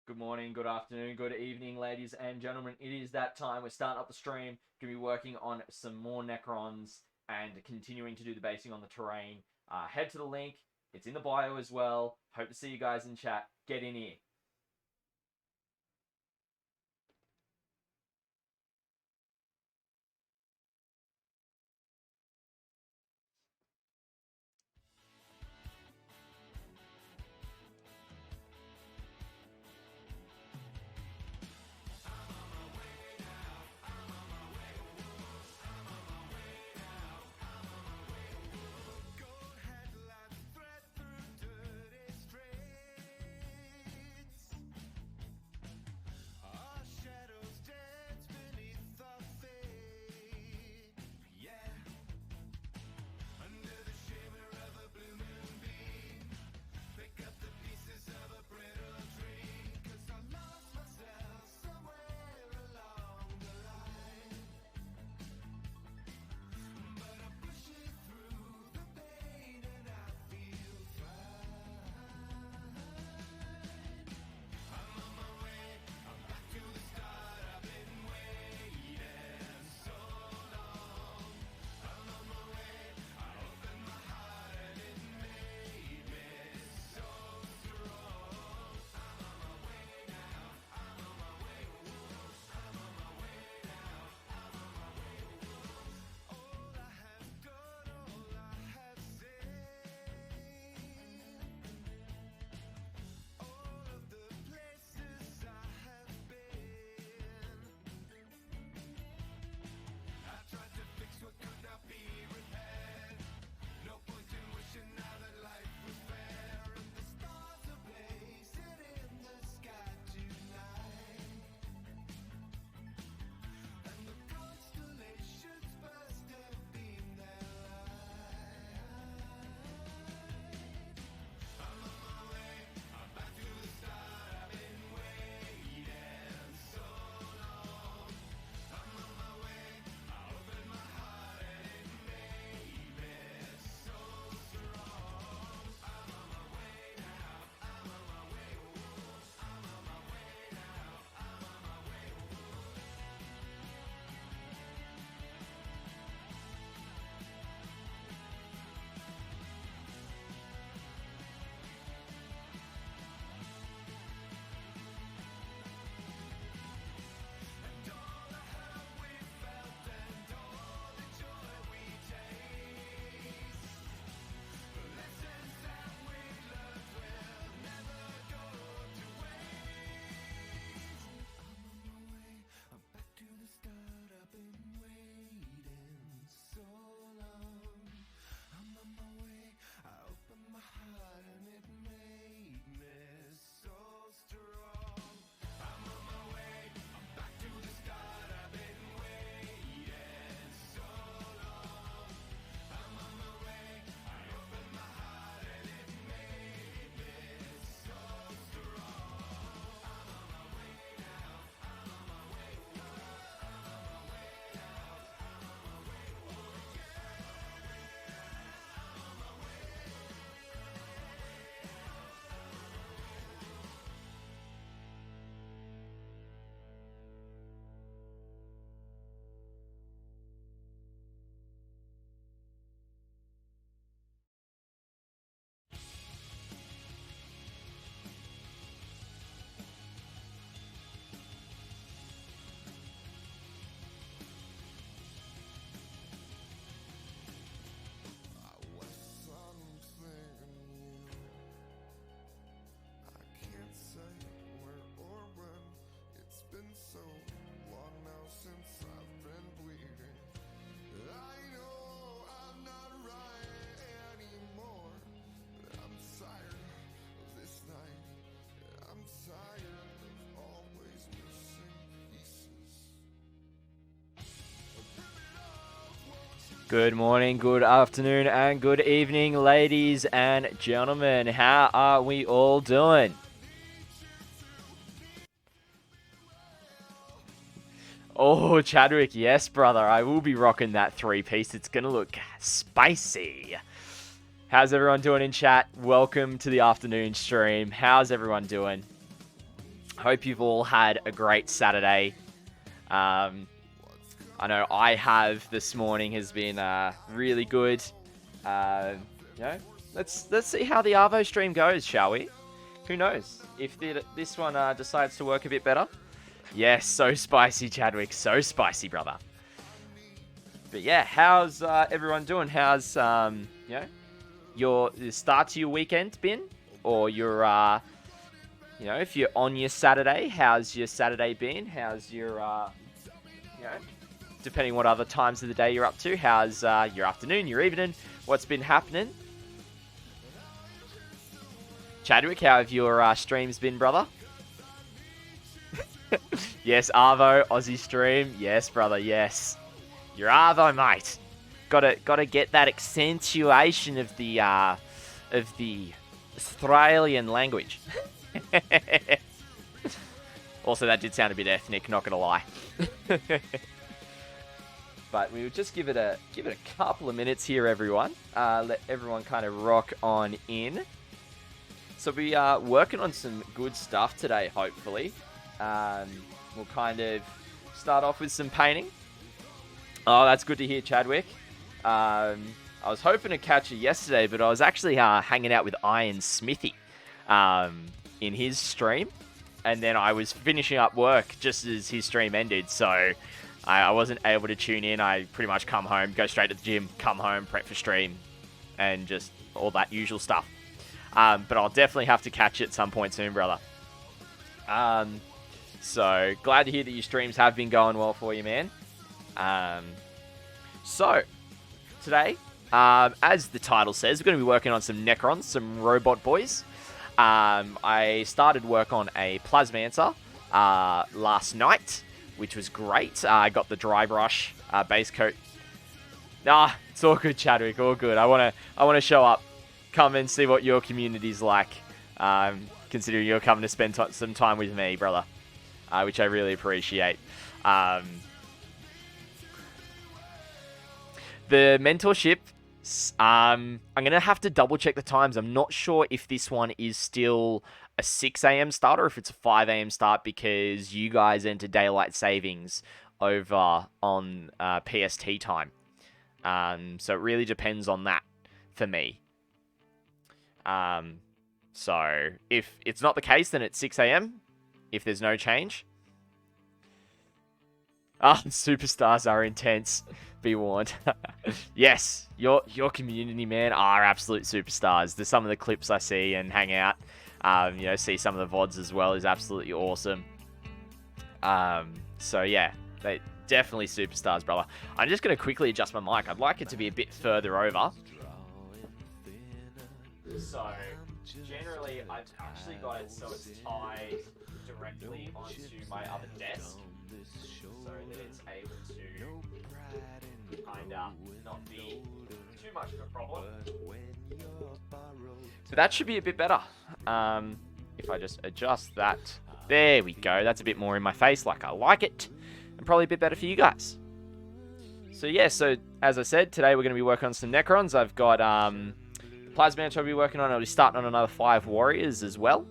Good morning, good afternoon, good evening, ladies and gentlemen. It is that time. We're starting up the stream. Going to be working on some more Necrons and continuing to do the basing on the terrain. Head to the link. It's in the bio as well. Hope to see you guys in chat. Get in here. Good morning, good afternoon, and good evening, ladies and gentlemen. How are we all doing? Oh, Chadwick, yes, brother. I will be rocking that three-piece. It's going to look spicy. How's everyone doing in chat? Welcome to the afternoon stream. How's everyone doing? Hope you've all had a great Saturday. I know I have. This morning has been really good. You know, let's see how the Arvo stream goes, shall we? Who knows if this one decides to work a bit better. Yes, so spicy, Chadwick. So spicy, brother. But yeah, how's everyone doing? How's you know, your start to your weekend been, or your you know, if you're on your Saturday, how's your Saturday been? How's your you know, depending what other times of the day you're up to, how's your afternoon, your evening? What's been happening? Chadwick, how have your streams been, brother? Yes, Arvo, Aussie stream. Yes, brother, yes. Your Arvo, mate. Gotta get that accentuation of the Australian language. Also, that did sound a bit ethnic, not gonna lie. But we'll just give it a couple of minutes here, everyone. Let everyone kind of rock on in. So we are working on some good stuff today, hopefully. We'll kind of start off with some painting. Oh, that's good to hear, Chadwick. I was hoping to catch you yesterday, but I was actually hanging out with Iron Smithy in his stream. And then I was finishing up work just as his stream ended, so I wasn't able to tune in. I pretty much come home, go straight to the gym, come home, prep for stream, and just all that usual stuff. But I'll definitely have to catch it at some point soon, brother. So, glad to hear that your streams have been going well for you, man. So, today, as the title says, we're going to be working on some Necrons, some robot boys. I started work on a Plasmancer last night, which was great. I got the dry brush base coat. Nah, it's all good, Chadwick, all good. I wanna show up, come and see what your community's like. Considering you're coming to spend some time with me, brother, which I really appreciate. The mentorship, I'm going to have to double check the times. I'm not sure if this one is still a 6 a.m. start or if it's a 5 a.m. start, because you guys enter daylight savings over on PST time. So it really depends on that for me. So if it's not the case, then it's 6 a.m. if there's no change. Superstars are intense. Be warned. Yes, your community, man, are absolute superstars. There's some of the clips I see and hang out. You know, see some of the VODs as well is absolutely awesome. So yeah, they definitely superstars, brother. I'm just going to quickly adjust my mic. I'd like it to be a bit further over. So, generally, I've actually got it so it's tied directly onto my other desk, so that it's able to kind of not be too much of a problem. So that should be a bit better. If I just adjust that, there we go. That's a bit more in my face, like I like it, and probably a bit better for you guys. So yeah, so as I said, today we're going to be working on some Necrons. I've got Plasmancer I'll be working on. I'll be starting on another 5 Warriors as well.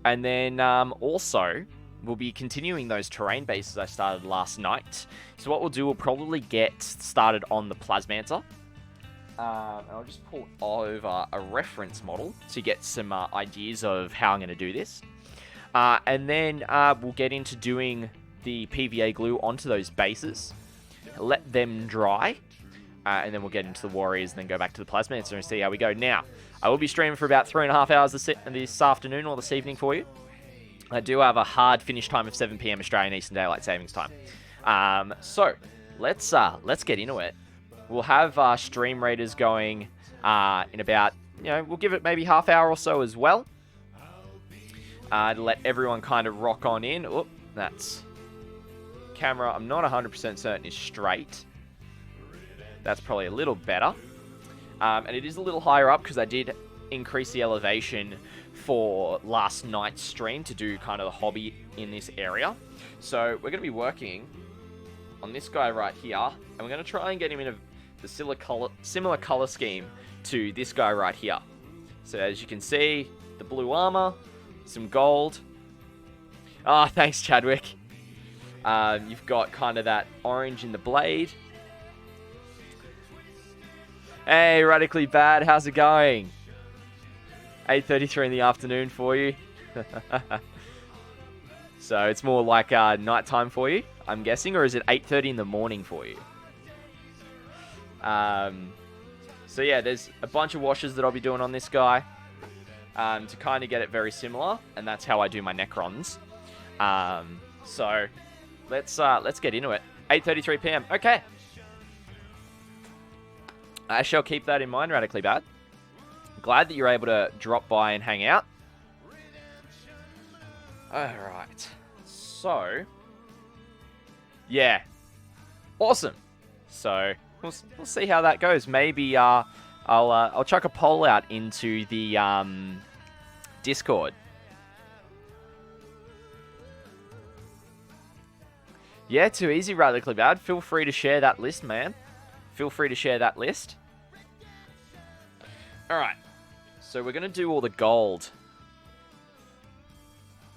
And then also, we'll be continuing those terrain bases I started last night. So what we'll do, we'll probably get started on the Plasmancer. And I'll just pull over a reference model to get some ideas of how I'm going to do this. And then we'll get into doing the PVA glue onto those bases. Let them dry. And then we'll get into the Warriors and then go back to the Plasmancer and see how we go. Now, I will be streaming for about 3.5 hours this afternoon or this evening for you. I do have a hard finish time of 7 p.m. Australian Eastern Daylight Savings Time. So, let's get into it. We'll have stream raiders going in about, we'll give it maybe half hour or so as well. To let everyone kind of rock on in. Oop, that's camera. I'm not 100% certain is straight. That's probably a little better. And it is a little higher up because I did increase the elevation for last night's stream to do kind of the hobby in this area. So we're going to be working on this guy right here. And we're going to try and get him in the similar color scheme to this guy right here. So as you can see, the blue armor, some gold, Oh, thanks, Chadwick. You've got kind of that orange in the blade. Hey, Radically Bad, how's it going? 8:33 in the afternoon for you. So it's more like nighttime for you, I'm guessing, or is it 8:30 in the morning for you? So yeah, there's a bunch of washes that I'll be doing on this guy to kind of get it very similar, and that's how I do my Necrons. So let's get into it. 8:33 p.m. Okay. I shall keep that in mind, Radically Bad. Glad that you're able to drop by and hang out. Alright. So, yeah. Awesome. So, we'll see how that goes. Maybe I'll chuck a poll out into the Discord. Yeah, too easy, Radically Bad. Feel free to share that list, man. Feel free to share that list. Alright. So we're going to do all the gold.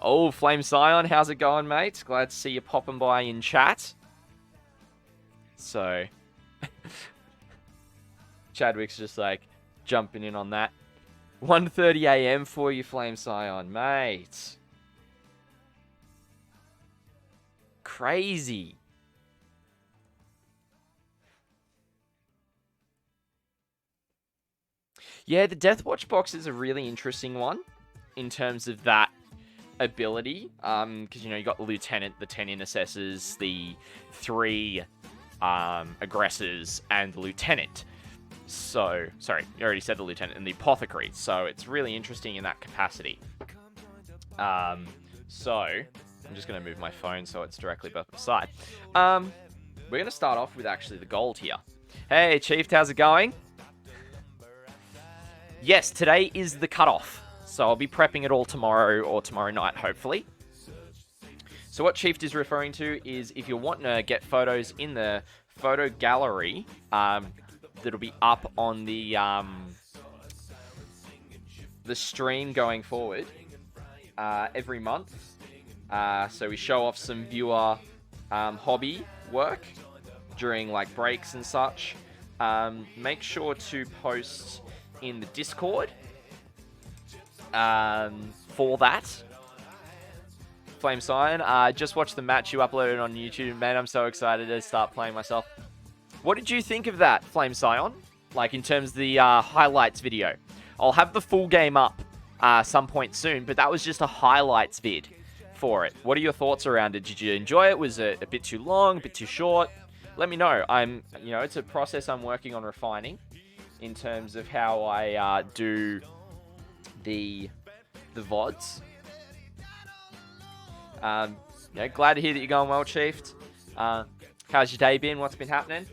Oh, Flame Scion, how's it going, mate? Glad to see you popping by in chat. So, Chadwick's just like jumping in on that. 1:30 a.m. for you, Flame Scion, mate. Crazy. Yeah, the Deathwatch box is a really interesting one in terms of that ability. Because, you know, you got the Lieutenant, the 10 Intercessors, the 3 Aggressors, and the Lieutenant. So, sorry, you already said the Lieutenant, and the Apothecary. So, it's really interesting in that capacity. So, I'm just going to move my phone so it's directly by the side. We're going to start off with actually the gold here. Hey, Chief, how's it going? Yes, today is the cutoff, so I'll be prepping it all tomorrow or tomorrow night, hopefully. So what Chief is referring to is if you're wanting to get photos in the photo gallery, that'll be up on the stream going forward every month. So we show off some viewer hobby work during like breaks and such. Make sure to post in the Discord for that. Flame Scion, just watched the match you uploaded on YouTube. Man, I'm so excited to start playing myself. What did you think of that, Flame Scion? Like, in terms of the highlights video. I'll have the full game up some point soon, but that was just a highlights vid for it. What are your thoughts around it? Did you enjoy it? Was it a bit too long, a bit too short? Let me know. It's a process I'm working on refining in terms of how I do the VODs. Glad to hear that you're going well, Chief. How's your day been? What's been happening?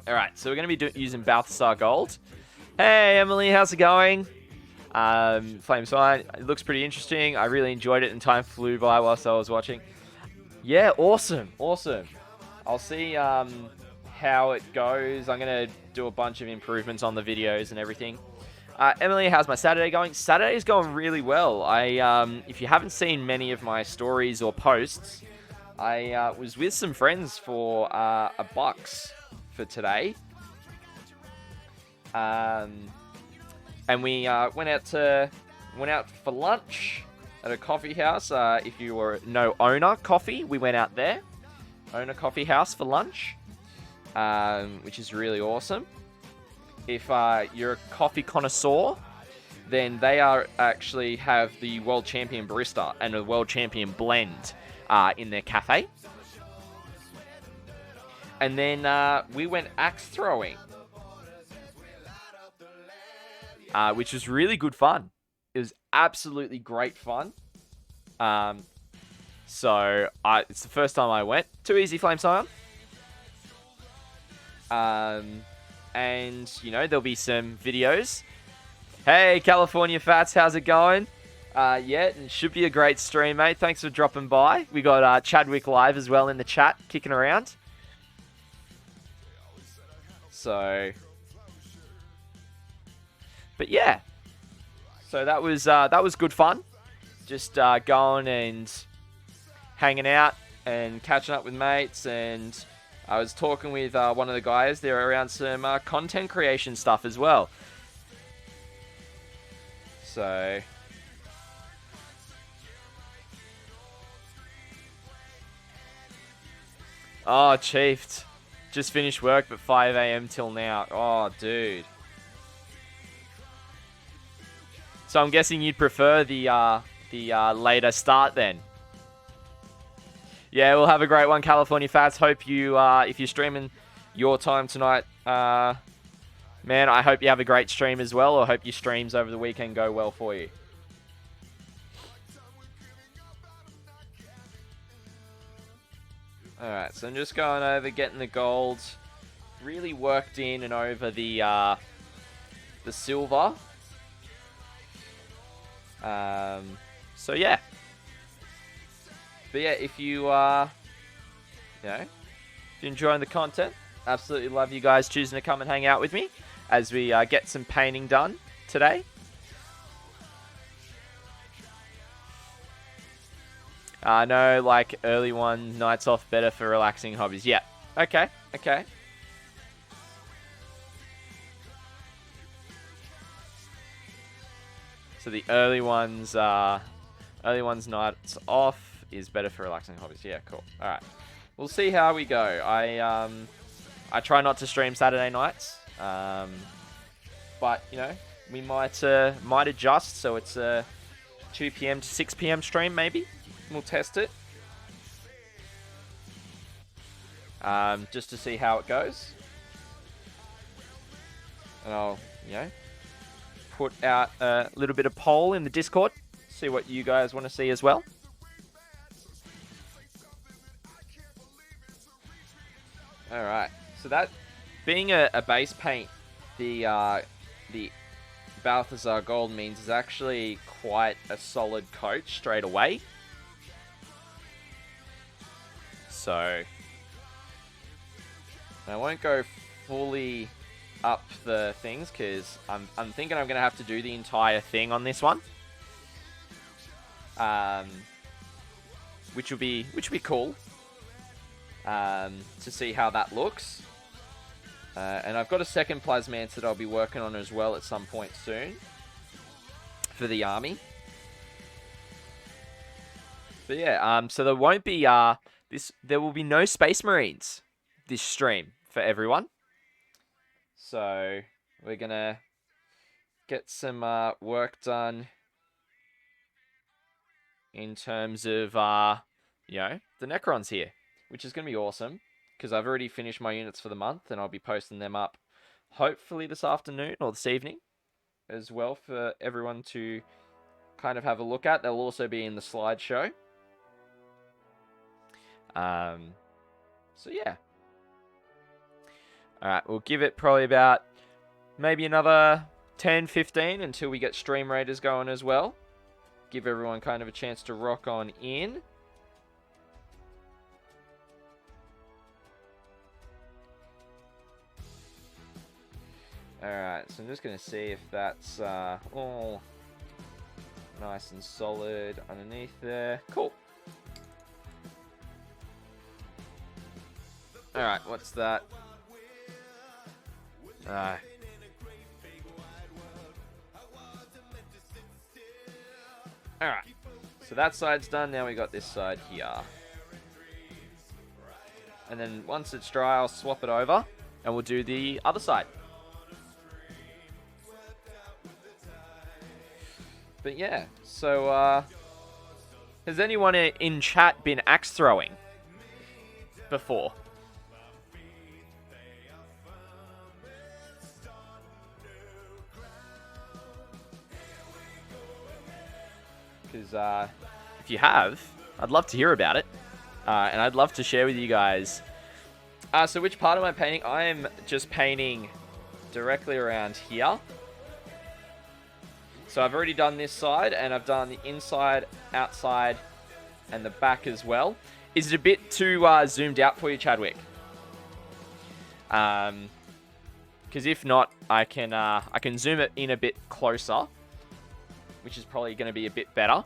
Alright, so we're going to be using Balthasar Gold. Hey, Emily, how's it going? Flame Scion, it looks pretty interesting. I really enjoyed it and time flew by whilst I was watching. Yeah, awesome. I'll see how it goes. I'm going to do a bunch of improvements on the videos and everything. Emily, how's my Saturday going? Saturday's going really well. If you haven't seen many of my stories or posts, I was with some friends for a bucks for today. And we went out for lunch at a coffee house. If you know Owner Coffee, we went out there. Owner Coffee House for lunch, which is really awesome. If you're a coffee connoisseur, then they actually have the World Champion Barista and a World Champion Blend in their cafe. And then we went axe throwing, which was really good fun. It was absolutely great fun. So it's the first time I went. Too easy, Flame Scion. And, there'll be some videos. Hey, California Fats, how's it going? It should be a great stream, mate. Thanks for dropping by. We got Chadwick live as well in the chat, kicking around. So, but yeah. So that was good fun. just going and hanging out and catching up with mates, and I was talking with one of the guys there around some content creation stuff as well. So oh, Chiefed. Just finished work but 5 a.m. till now. Oh, dude. So I'm guessing you'd prefer the later start then. Yeah, we'll have a great one, California Fats. Hope you, if you're streaming your time tonight, man, I hope you have a great stream as well, or hope your streams over the weekend go well for you. Alright, so I'm just going over, getting the gold really worked in and over the silver. So yeah. But yeah, if you if you're enjoying the content, absolutely love you guys choosing to come and hang out with me as we get some painting done today. No, like early one, nights off better for relaxing hobbies. Yeah, okay. So the early ones nights off is better for relaxing hobbies. Yeah, cool. All right, we'll see how we go. I try not to stream Saturday nights, but we might adjust so it's a 2 p.m. to 6 p.m. stream maybe. We'll test it. Just to see how it goes. And I'll, put out a little bit of poll in the Discord. See what you guys want to see as well. Alright. So that, being a base paint, the Balthazar Gold means is actually quite a solid coat straight away. So I won't go fully up the things because I'm thinking I'm gonna have to do the entire thing on this one, which will be cool to see how that looks. And I've got a second Plasmancer that I'll be working on as well at some point soon for the army. But yeah, so there won't be there will be no Space Marines this stream for everyone. So we're gonna get some work done in terms of the Necrons here, which is gonna be awesome because I've already finished my units for the month and I'll be posting them up hopefully this afternoon or this evening as well for everyone to kind of have a look at. They'll also be in the slideshow. So yeah. Alright, we'll give it probably about maybe another 10-15 until we get Stream Raiders going as well. Give everyone kind of a chance to rock on in. Alright, so I'm just going to see if that's all nice and solid underneath there. Cool. Alright, what's that? Alright, so that side's done. Now we got this side here. And then once it's dry, I'll swap it over and we'll do the other side. But yeah, so has anyone in chat been axe throwing before? Because if you have, I'd love to hear about it. And I'd love to share with you guys. So which part am I painting? I am just painting directly around here. So I've already done this side, and I've done the inside, outside, and the back as well. Is it a bit too zoomed out for you, Chadwick? Because if not, I can zoom it in a bit closer, which is probably going to be a bit better.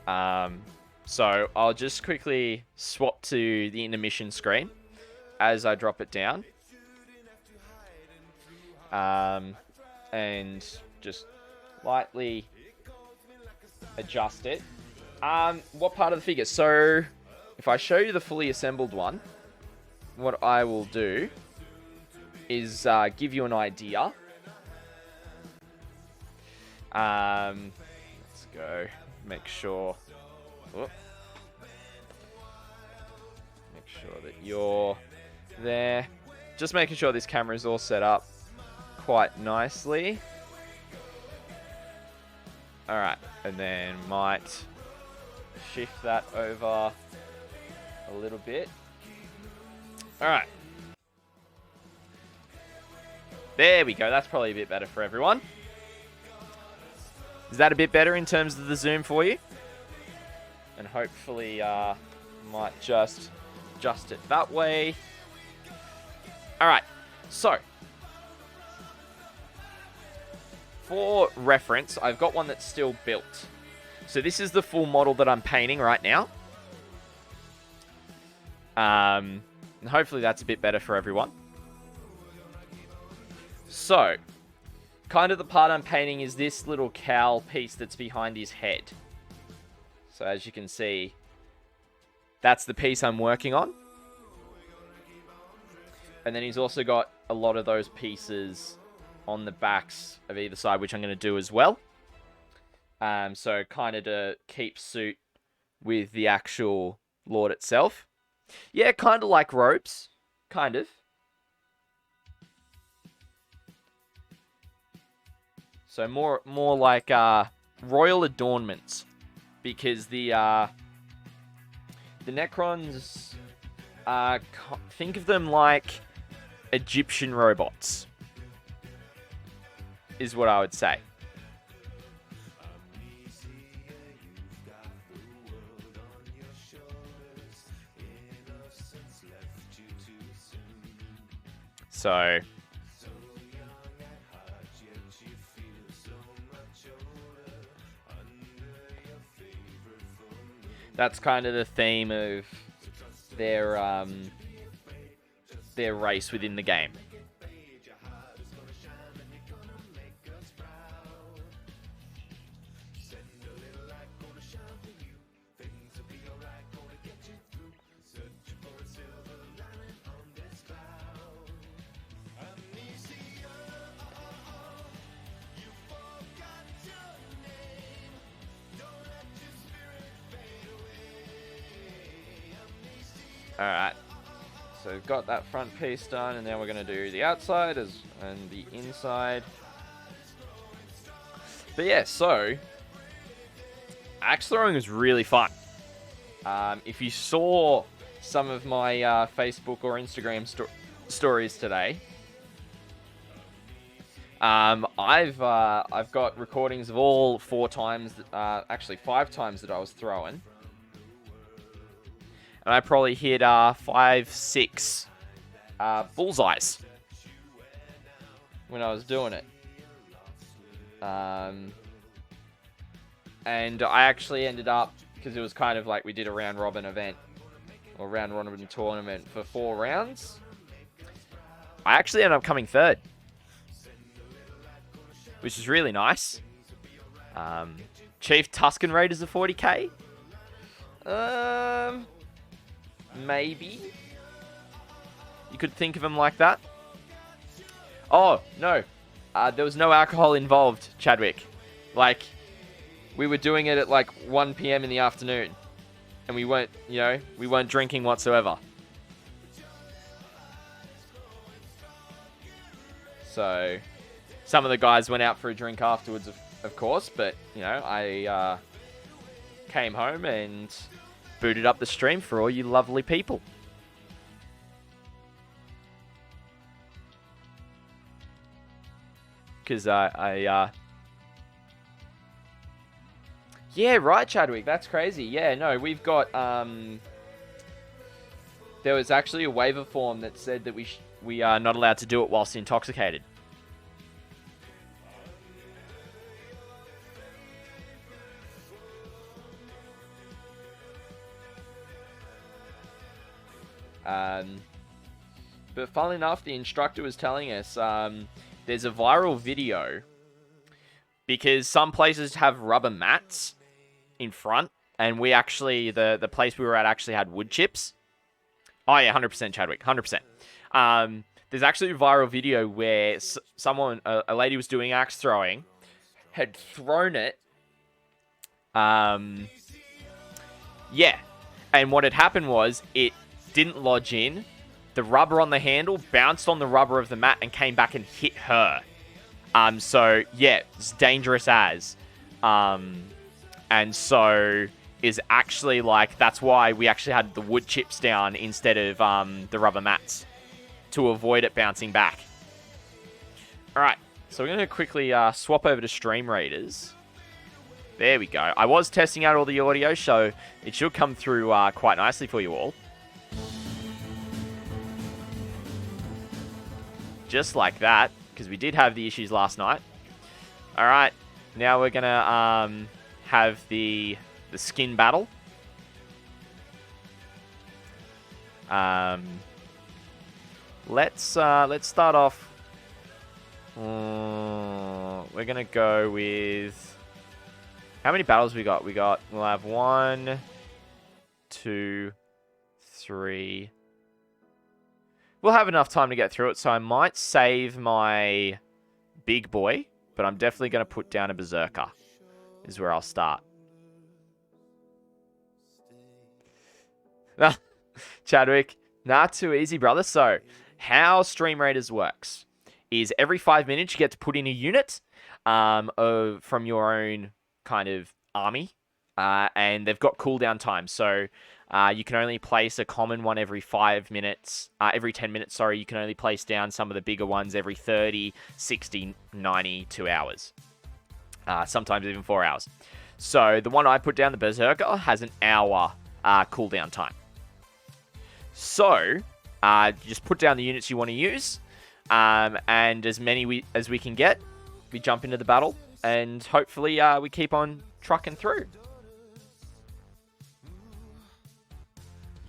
So I'll just quickly swap to the intermission screen as I drop it down. And just lightly adjust it. What part of the figure? So if I show you the fully assembled one, what I will do is give you an idea. Let's go. Make sure. Make sure that you're there. Just making sure this camera is all set up quite nicely. Alright, and then might shift that over a little bit. Alright. There we go, that's probably a bit better for everyone. Is that a bit better in terms of the zoom for you? And hopefully, might just adjust it that way. Alright, so for reference, I've got one that's still built. So this is the full model that I'm painting right now. And hopefully that's a bit better for everyone. So, kind of the part I'm painting is this little cowl piece that's behind his head. So as you can see, that's the piece I'm working on. And then he's also got a lot of those pieces on the backs of either side, which I'm going to do as well. So kind of to keep suit with the actual Lord itself. Yeah, kind of like ropes. Kind of. So more like royal adornments. Because the Necrons, think of them like Egyptian robots. Is what I would say. So that's kind of the theme of their race within the game. Alright, so we've got that front piece done, and now we're going to do the outside and the inside. But yeah, so axe throwing is really fun. If you saw some of my Facebook or Instagram stories today, I've got recordings of all 4 times, actually 5 times that I was throwing. And I probably hit 5, 6 bullseyes when I was doing it. And I actually ended up, because it was kind of like we did a round robin event, or round robin tournament for 4 rounds. I actually ended up coming 3rd, which is really nice. Chief Tusken Raiders of 40k? Maybe. You could think of them like that. Oh, no. There was no alcohol involved, Chadwick. Like, we were doing it at like 1 PM in the afternoon. And we weren't, we weren't drinking whatsoever. So, some of the guys went out for a drink afterwards, of course. But, I came home and booted up the stream for all you lovely people. Because yeah, right, Chadwick, that's crazy. Yeah, no, we've got, there was actually a waiver form that said that we are not allowed to do it whilst intoxicated. But funnily enough, the instructor was telling us there's a viral video because some places have rubber mats in front, and we actually, the place we were at actually had wood chips. Oh yeah, 100% Chadwick, 100%. There's actually a viral video where someone, a lady was doing axe throwing, had thrown it. Yeah, and what had happened was it didn't lodge in. The rubber on the handle bounced on the rubber of the mat and came back and hit her. So yeah, it's dangerous as. And so is actually like, that's why we actually had the wood chips down instead of the rubber mats to avoid it bouncing back. All right, so we're going to quickly swap over to Stream Readers. There we go. I was testing out all the audio, so it should come through quite nicely for you all. Just like that, because we did have the issues last night. All right, now we're going to have the skin battle. Let's start off. We're gonna go with, how many battles we got? We'll have 1, 2, 3. We'll have enough time to get through it, so I might save my big boy, but I'm definitely gonna put down a berserker. Is where I'll start. Chadwick, not too easy, brother. So, how Stream Raiders works is every 5 minutes you get to put in a unit from your own kind of army, and they've got cooldown time. So, you can only place a common one every 5 minutes, every 10 minutes, sorry. You can only place down some of the bigger ones every 30, 60, 90, 2 hours. Sometimes even 4 hours. So, the one I put down, the Berserker, has an hour cooldown time. So, just put down the units you want to use, and as many as we can get, we jump into the battle, and hopefully we keep on trucking through.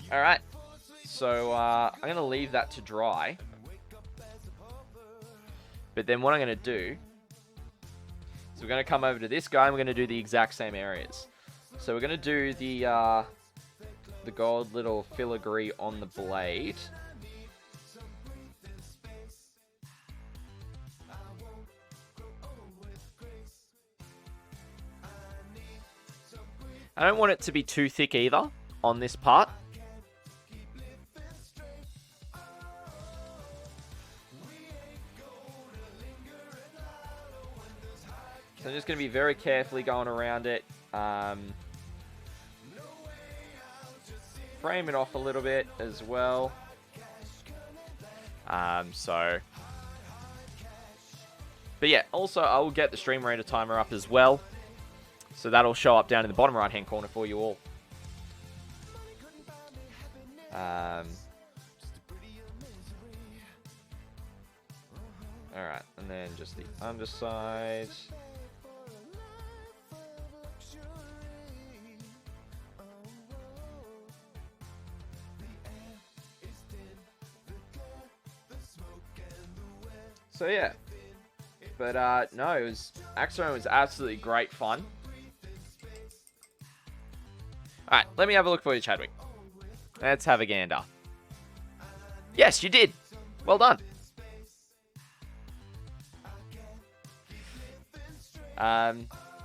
Alright, so I'm going to leave that to dry. But then what I'm going to do is we're going to come over to this guy, and we're going to do the exact same areas. So we're going to do the gold little filigree on the blade. I don't want it to be too thick either on this part. So I'm just going to be very carefully going around it. Frame it off a little bit as well. But yeah, also I will get the Stream Raider timer up as well. So that'll show up down in the bottom right hand corner for you all. Alright, and then just the underside. So yeah, but no, it was Axeron was absolutely great fun. All right, let me have a look for you, Chadwick. Let's have a gander. Yes, you did. Well done.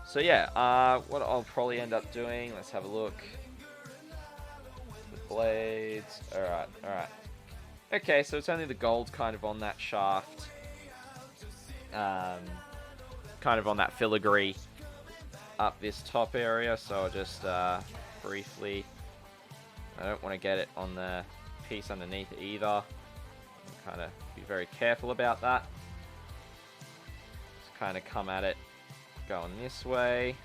So yeah, what I'll probably end up doing. Let's have a look. The blades. All right. Okay, so it's only the gold kind of on that shaft. Kind of on that filigree up this top area, so I'll just briefly, I don't want to get it on the piece underneath either. Kind of be very careful about that. Just kind of come at it going this way.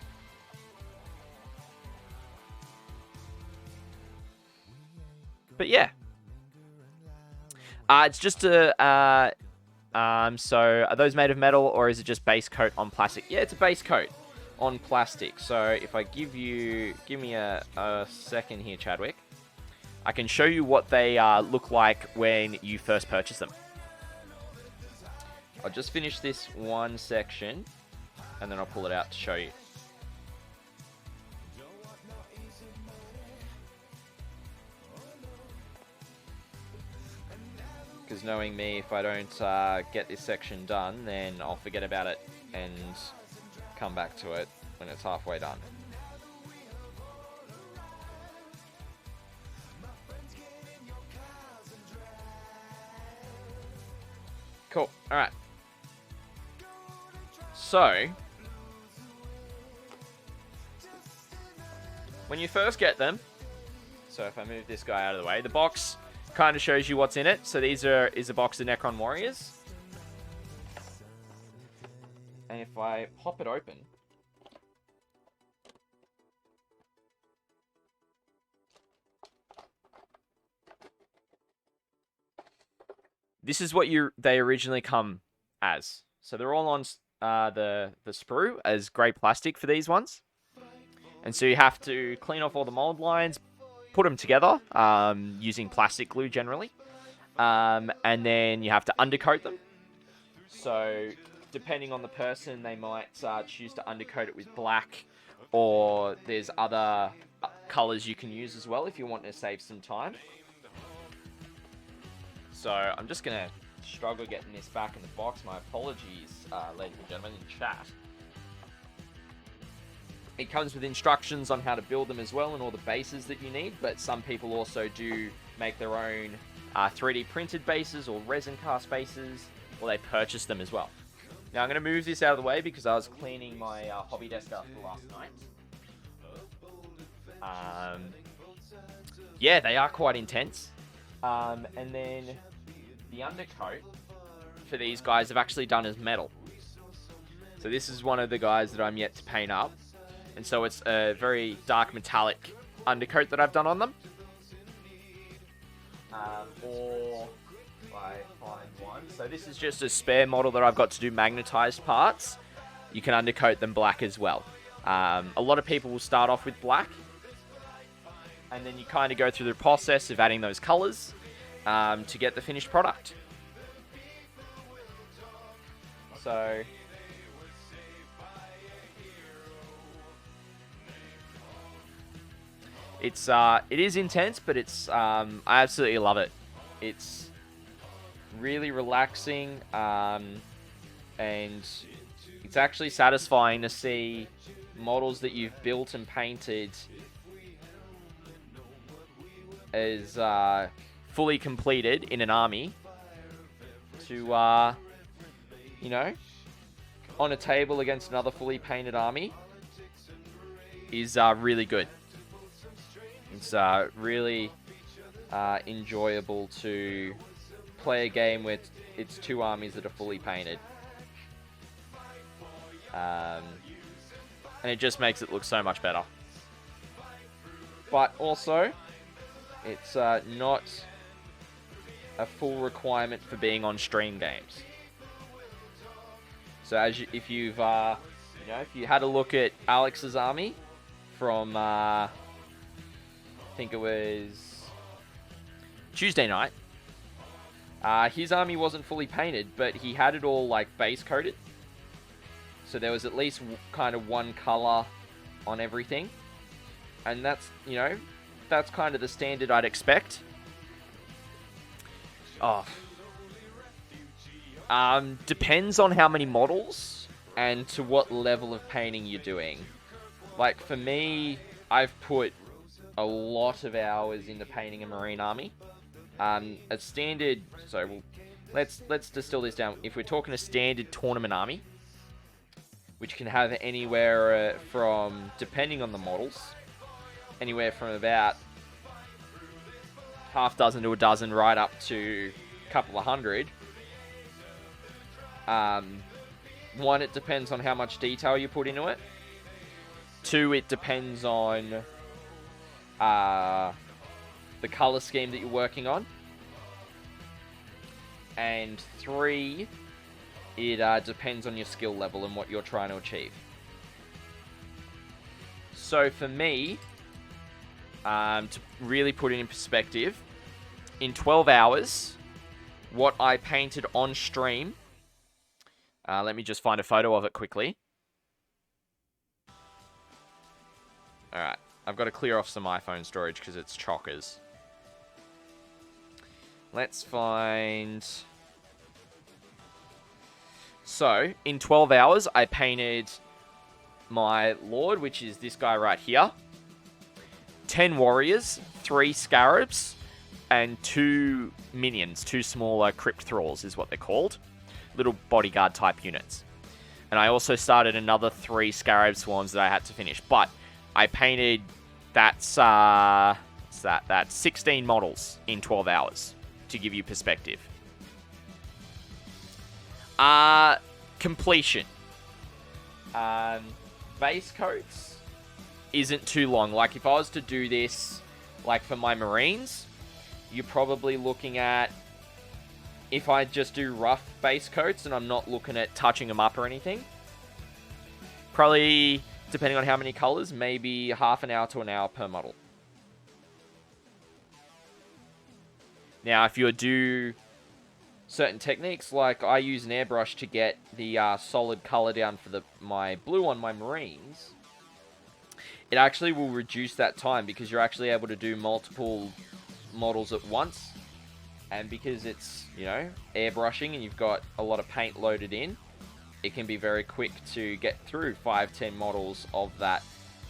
But yeah, it's just a so are those made of metal, or is it just base coat on plastic? Yeah, it's a base coat on plastic. So if I give me a second here, Chadwick, I can show you what they look like when you first purchase them. I'll just finish this one section, and then I'll pull it out to show you. Because knowing me, if I don't get this section done, then I'll forget about it and come back to it when it's halfway done. Cool. Alright. So, when you first get them, so if I move this guy out of the way, the box kind of shows you what's in it. So is a box of Necron Warriors. And if I pop it open, this is what they originally come as. So they're all on the sprue as grey plastic for these ones. And so you have to clean off all the mold lines, put them together using plastic glue generally. And then you have to undercoat them. So depending on the person, they might choose to undercoat it with black, or there's other colours you can use as well if you want to save some time. So I'm just going to struggle getting this back in the box. My apologies, ladies and gentlemen, in chat. It comes with instructions on how to build them as well and all the bases that you need, but some people also do make their own 3D printed bases or resin cast bases, or they purchase them as well. Now I'm going to move this out of the way because I was cleaning my hobby desk after last night. Yeah, they are quite intense. And then the undercoat for these guys I've actually done as metal. So this is one of the guys that I'm yet to paint up. And so it's a very dark metallic undercoat that I've done on them. Or if I find one. So this is just a spare model that I've got to do magnetized parts. You can undercoat them black as well. A lot of people will start off with black. And then you kind of go through the process of adding those colors to get the finished product. So it is intense, but it's I absolutely love it. It's really relaxing, and it's actually satisfying to see models that you've built and painted as fully completed in an army to you know, on a table against another fully painted army is really good. It's really enjoyable to play a game with it's two armies that are fully painted. And it just makes it look so much better. But also, it's not a full requirement for being on stream games. So if you've if you had a look at Alex's army from I think it was Tuesday night, his army wasn't fully painted, but he had it all like base coated. So there was at least kind of one color on everything, and that's that's kind of the standard I'd expect. Depends on how many models and to what level of painting you're doing. Like for me, I've put a lot of hours into painting a Marine army. A standard, so let's distill this down. If we're talking a standard tournament army, which can have anywhere from, depending on the models, anywhere from about half dozen to a dozen right up to a couple of hundred. One, it depends on how much detail you put into it. Two, it depends on the color scheme that you're working on. And three, it depends on your skill level and what you're trying to achieve. So for me, to really put it in perspective, in 12 hours, what I painted on stream, let me just find a photo of it quickly. Alright, I've got to clear off some iPhone storage because it's chockers. Let's find... So, in 12 hours, I painted my Lord, which is this guy right here. 10 Warriors, 3 Scarabs, and 2 Minions. 2 smaller Crypt Thralls is what they're called. Little bodyguard type units. And I also started another 3 Scarab Swarms that I had to finish. But I painted, that's 16 models in 12 hours, to give you perspective. Completion. Base coats isn't too long. Like, if I was to do this, like, for my Marines, you're probably looking at, if I just do rough base coats and I'm not looking at touching them up or anything, probably, depending on how many colors, maybe half an hour to an hour per model. Now, if you do certain techniques, like I use an airbrush to get the solid color down for my blue on my Marines, it actually will reduce that time because you're actually able to do multiple models at once. And because it's, you know, airbrushing and you've got a lot of paint loaded in, it can be very quick to get through 5-10 models of that.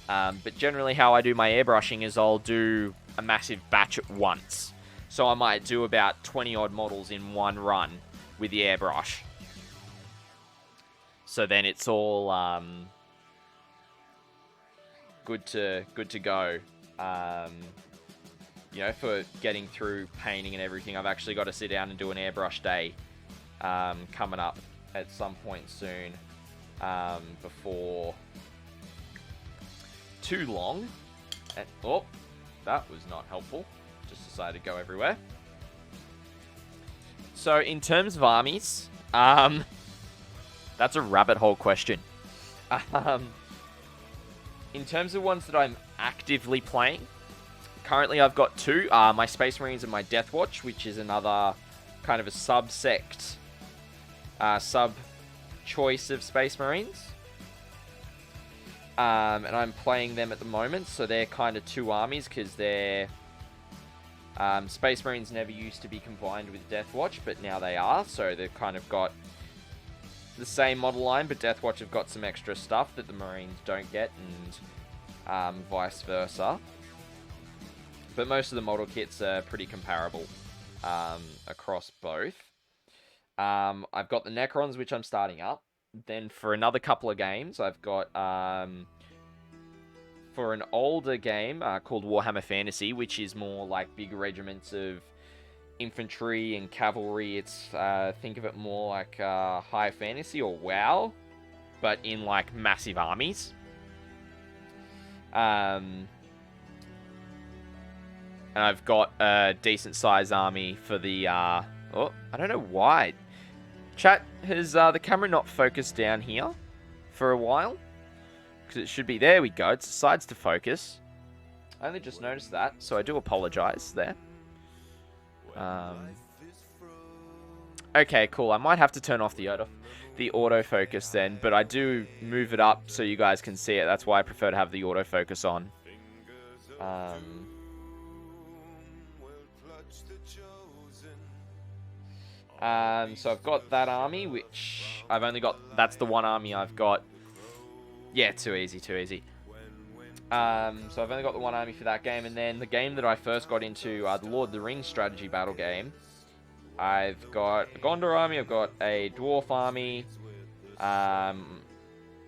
But generally how I do my airbrushing is I'll do a massive batch at once. So I might do about 20 odd models in one run with the airbrush. So then it's all good to go. You know, for getting through painting and everything. I've actually got to sit down and do an airbrush day coming up at some point soon, before too long. And, oh, that was not helpful. Just decided to go everywhere. So in terms of armies, that's a rabbit hole question. In terms of ones that I'm actively playing, currently I've got 2, my Space Marines and my Death Watch, which is another kind of a subsect, sub-choice of Space Marines. And I'm playing them at the moment, so they're kind of 2 armies, because they're... Space Marines never used to be combined with Death Watch, but now they are, so they've kind of got the same model line, but Death Watch have got some extra stuff that the Marines don't get, and vice versa. But most of the model kits are pretty comparable across both. I've got the Necrons, which I'm starting up. Then for another couple of games, I've got... for an older game called Warhammer Fantasy, which is more like big regiments of infantry and cavalry. It's, think of it more like high fantasy or WoW, but in like massive armies. And I've got a decent size army for the, oh, I don't know why. Chat, has the camera not focused down here for a while? Because it should be, there we go, it decides to focus. I only just noticed that, so I do apologize there. Okay, cool, I might have to turn off the autofocus then, but I do move it up so you guys can see it. That's why I prefer to have the autofocus on. So I've got that army, which I've only got, that's the one army I've got. Yeah, too easy, too easy. So I've only got the one army for that game, and then the game that I first got into, the Lord of the Rings strategy battle game, I've got a Gondor army, I've got a Dwarf army,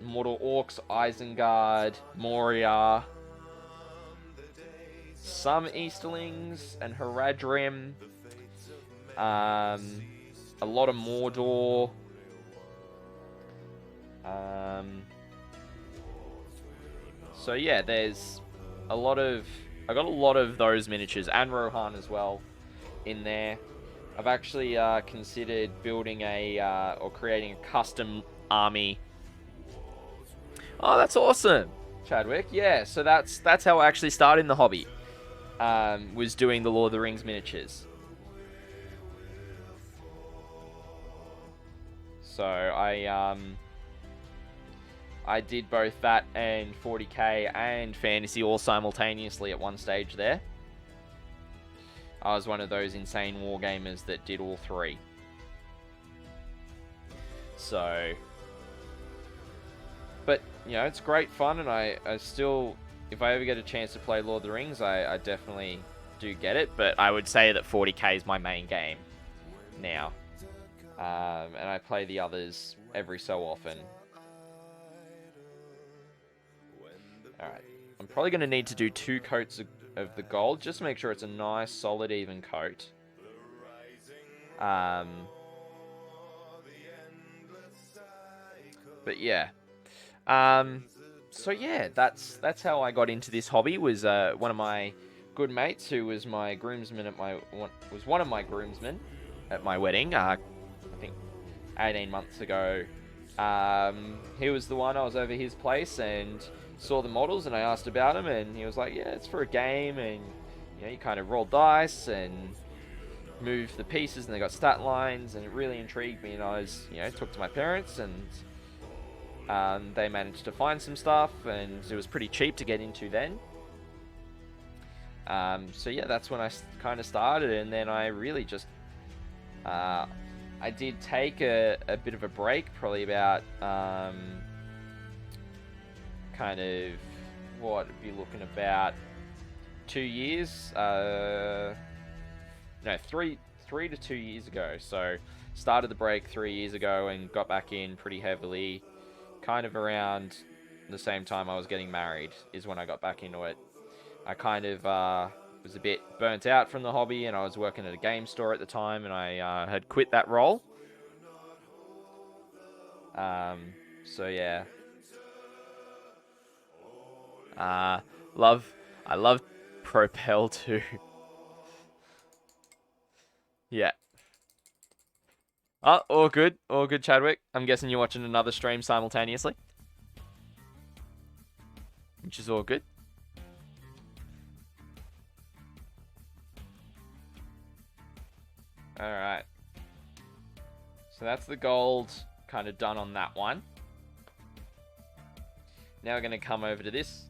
Mortal Orcs, Isengard, Moria, some Easterlings, and Haradrim, a lot of Mordor, so yeah, there's a lot of... I got a lot of those miniatures, and Rohan as well, in there. I've actually considered building a... or creating a custom army. Oh, that's awesome, Chadwick. Yeah, so that's how I actually started in the hobby. was doing the Lord of the Rings miniatures. So I did both that and 40k and fantasy all simultaneously at one stage there. I was one of those insane wargamers that did all three. So, but, you know, it's great fun, and I still, if I ever get a chance to play Lord of the Rings, I definitely do get it, but I would say that 40k is my main game now. And I play the others every so often. Alright, I'm probably going to need to do 2 coats of the gold, just to make sure it's a nice, solid, even coat. But yeah. So yeah, that's how I got into this hobby. Was one of my good mates who was my groomsman at one of my groomsmen at my wedding. I think 18 months ago. He was the one. I was over his place and saw the models, and I asked about them, and he was like, "Yeah, it's for a game, and you know, you kind of roll dice and move the pieces, and they got stat lines," and it really intrigued me. And I was, you know, talked to my parents, and they managed to find some stuff, and it was pretty cheap to get into then. So yeah, that's when I kind of started, and then I really just I did take a bit of a break, probably about kind of, what would be looking about 2 years, no, 3 to 2 years ago. So started the break 3 years ago and got back in pretty heavily, kind of around the same time I was getting married is when I got back into it. I kind of was a bit burnt out from the hobby, and I was working at a game store at the time, and I had quit that role. So yeah. I love Propel too. Yeah. Oh, all good, Chadwick. I'm guessing you're watching another stream simultaneously, which is all good. All right. So that's the gold kind of done on that one. Now we're going to come over to this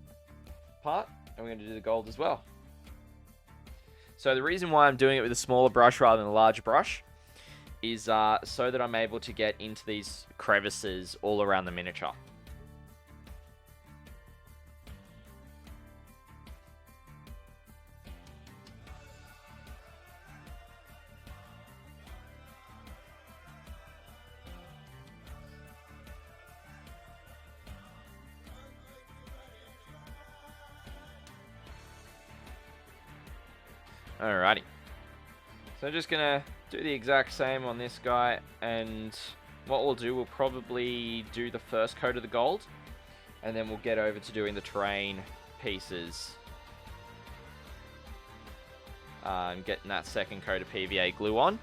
part, and we're going to do the gold as well. So the reason why I'm doing it with a smaller brush rather than a larger brush is so that I'm able to get into these crevices all around the miniature. Alrighty. So I'm just going to do the exact same on this guy, and what we'll do, we'll probably do the first coat of the gold, and then we'll get over to doing the terrain pieces. And getting that second coat of PVA glue on.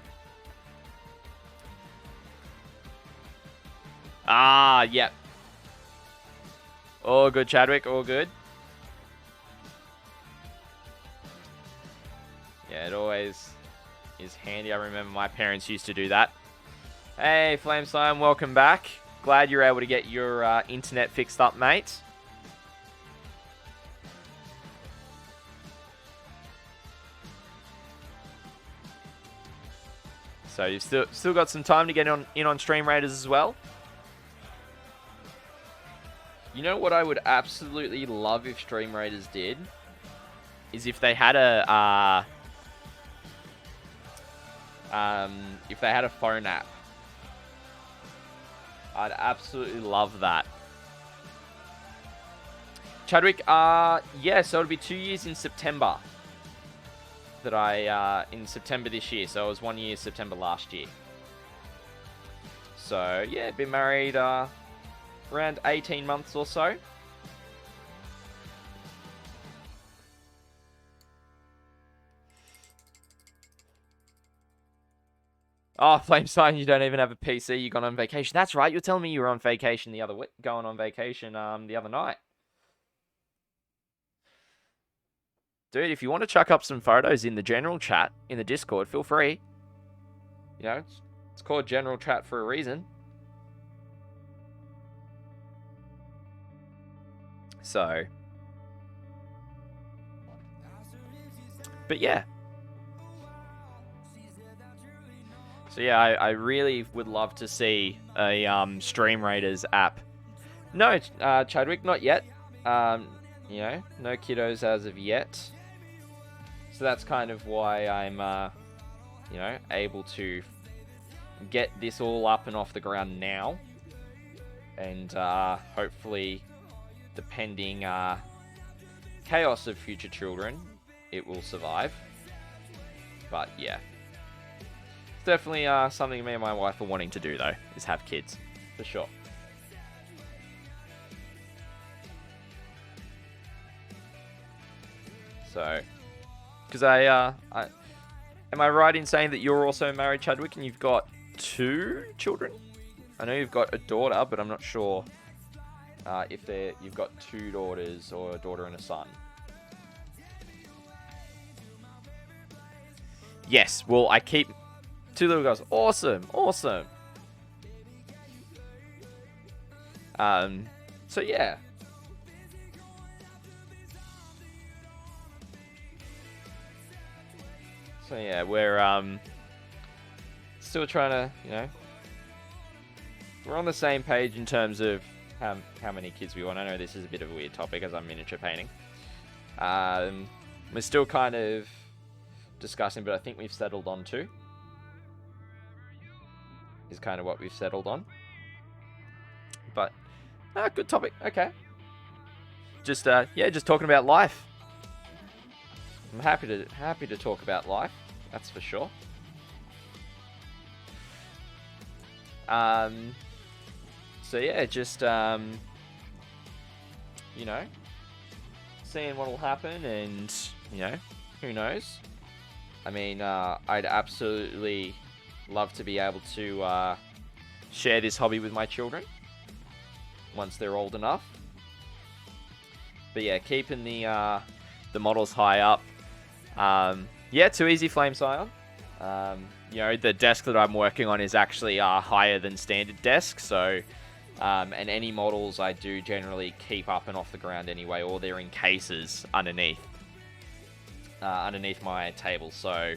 Yep. All good, Chadwick, all good. Yeah, it always is handy. I remember my parents used to do that. Hey, Flamesign, welcome back. Glad you're able to get your internet fixed up, mate. So you've still got some time to get in on Stream Raiders as well. You know what I would absolutely love if Stream Raiders did? Is if they had a phone app. I'd absolutely love that. Chadwick, yeah, so it'll be 2 years in September. That in September this year, so it was 1 year September last year. So, yeah, been married around 18 months or so. Oh, Flamesign, you don't even have a PC. You gone on vacation. That's right. You're telling me you were on vacation going on vacation the other night. Dude, if you want to chuck up some photos in the general chat, in the Discord, feel free. You know, it's called general chat for a reason. So, but yeah. So yeah, I really would love to see a Stream Raiders app. No, Chadwick, not yet. You know, no kiddos as of yet. So that's kind of why I'm, you know, able to get this all up and off the ground now. And hopefully, depending chaos of future children, it will survive. But yeah. It's definitely something me and my wife are wanting to do, though, is have kids. For sure. So, because am I right in saying that you're also married, Chadwick, and you've got 2 children? I know you've got a daughter, but I'm not sure if you've got 2 daughters or a daughter and a son. Yes, well, I keep 2 little girls. Awesome, awesome. So yeah. So yeah, we're still trying to, you know, we're on the same page in terms of how many kids we want. I know this is a bit of a weird topic as I'm miniature painting. We're still kind of discussing, but I think we've settled on 2. Is kind of what we've settled on. But good topic. Okay. Just yeah, just talking about life. I'm happy to talk about life. That's for sure. So yeah, just you know, seeing what will happen, and you know, who knows? I mean, I'd absolutely love to be able to share this hobby with my children once they're old enough. But yeah, keeping the models high up. Yeah, too easy, Flame Scion. You know, the desk that I'm working on is actually higher than standard desk, so and any models I do generally keep up and off the ground anyway, or they're in cases underneath my table, so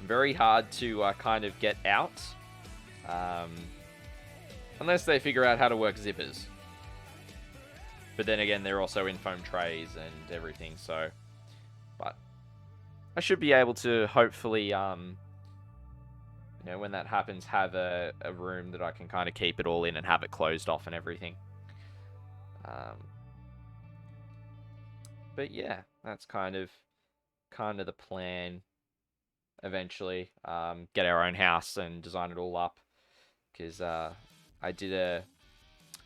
very hard to kind of get out unless they figure out how to work zippers. But then again, they're also in foam trays and everything, so but I should be able to hopefully, you know, when that happens, have a room that I can kind of keep it all in and have it closed off and everything. But yeah, that's kind of the plan. Eventually, get our own house and design it all up. Because I did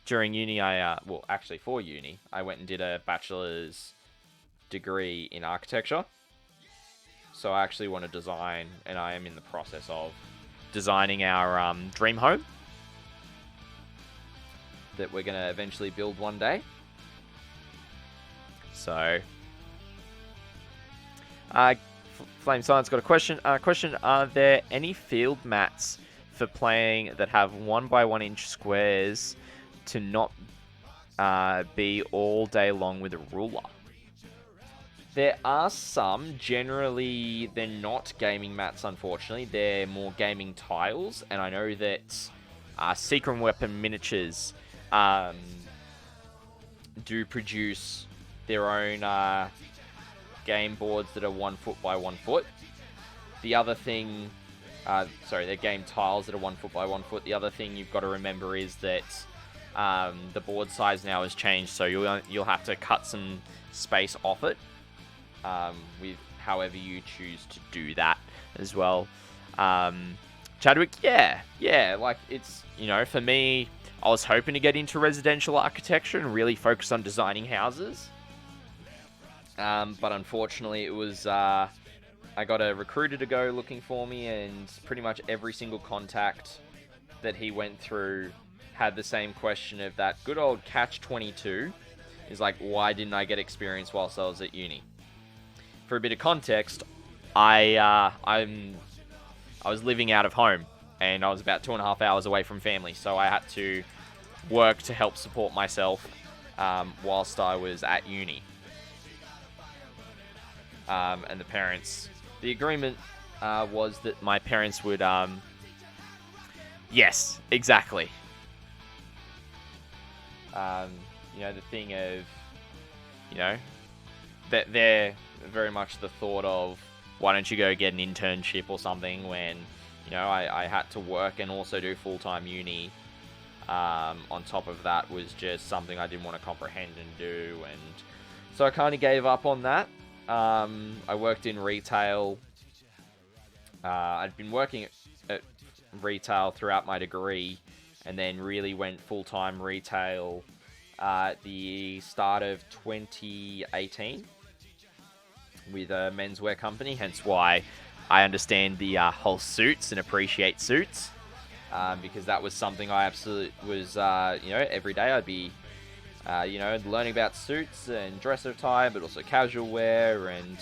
during uni, well, actually for uni, I went and did a bachelor's degree in architecture. So I actually want to design, and I am in the process of designing our dream home that we're going to eventually build one day. So, Flame Science got a question. Are there any field mats for playing that have 1x1 inch squares to not be all day long with a ruler? There are some. Generally, they're not gaming mats, unfortunately. They're more gaming tiles. And I know that Secret Weapon Miniatures do produce their own game boards that are 1 foot by 1 foot. The other thing... sorry, they're game tiles that are 1 foot by 1 foot. The other thing you've got to remember is that the board size now has changed. So you'll have to cut some space off it. With however you choose to do that as well. Chadwick, yeah, like it's, you know, for me, I was hoping to get into residential architecture and really focus on designing houses. But unfortunately it was, I got a recruiter to go looking for me, and pretty much every single contact that he went through had the same question of that good old catch-22 is like, why didn't I get experience whilst I was at uni? For a bit of context, I was living out of home, and I was about 2.5 hours away from family, so I had to work to help support myself whilst I was at uni. And the agreement was that my parents would, yes, exactly. The thing of, that they're very much the thought of, why don't you go get an internship or something, when, I had to work and also do full-time uni. On top of that was just something I didn't want to comprehend and do, and so I kind of gave up on that. I worked in retail. I'd been working at retail throughout my degree, and then really went full-time retail at the start of 2018 with a menswear company, hence why I understand the whole suits and appreciate suits, because that was something I absolutely was, every day I'd be, learning about suits and dress attire, but also casual wear, and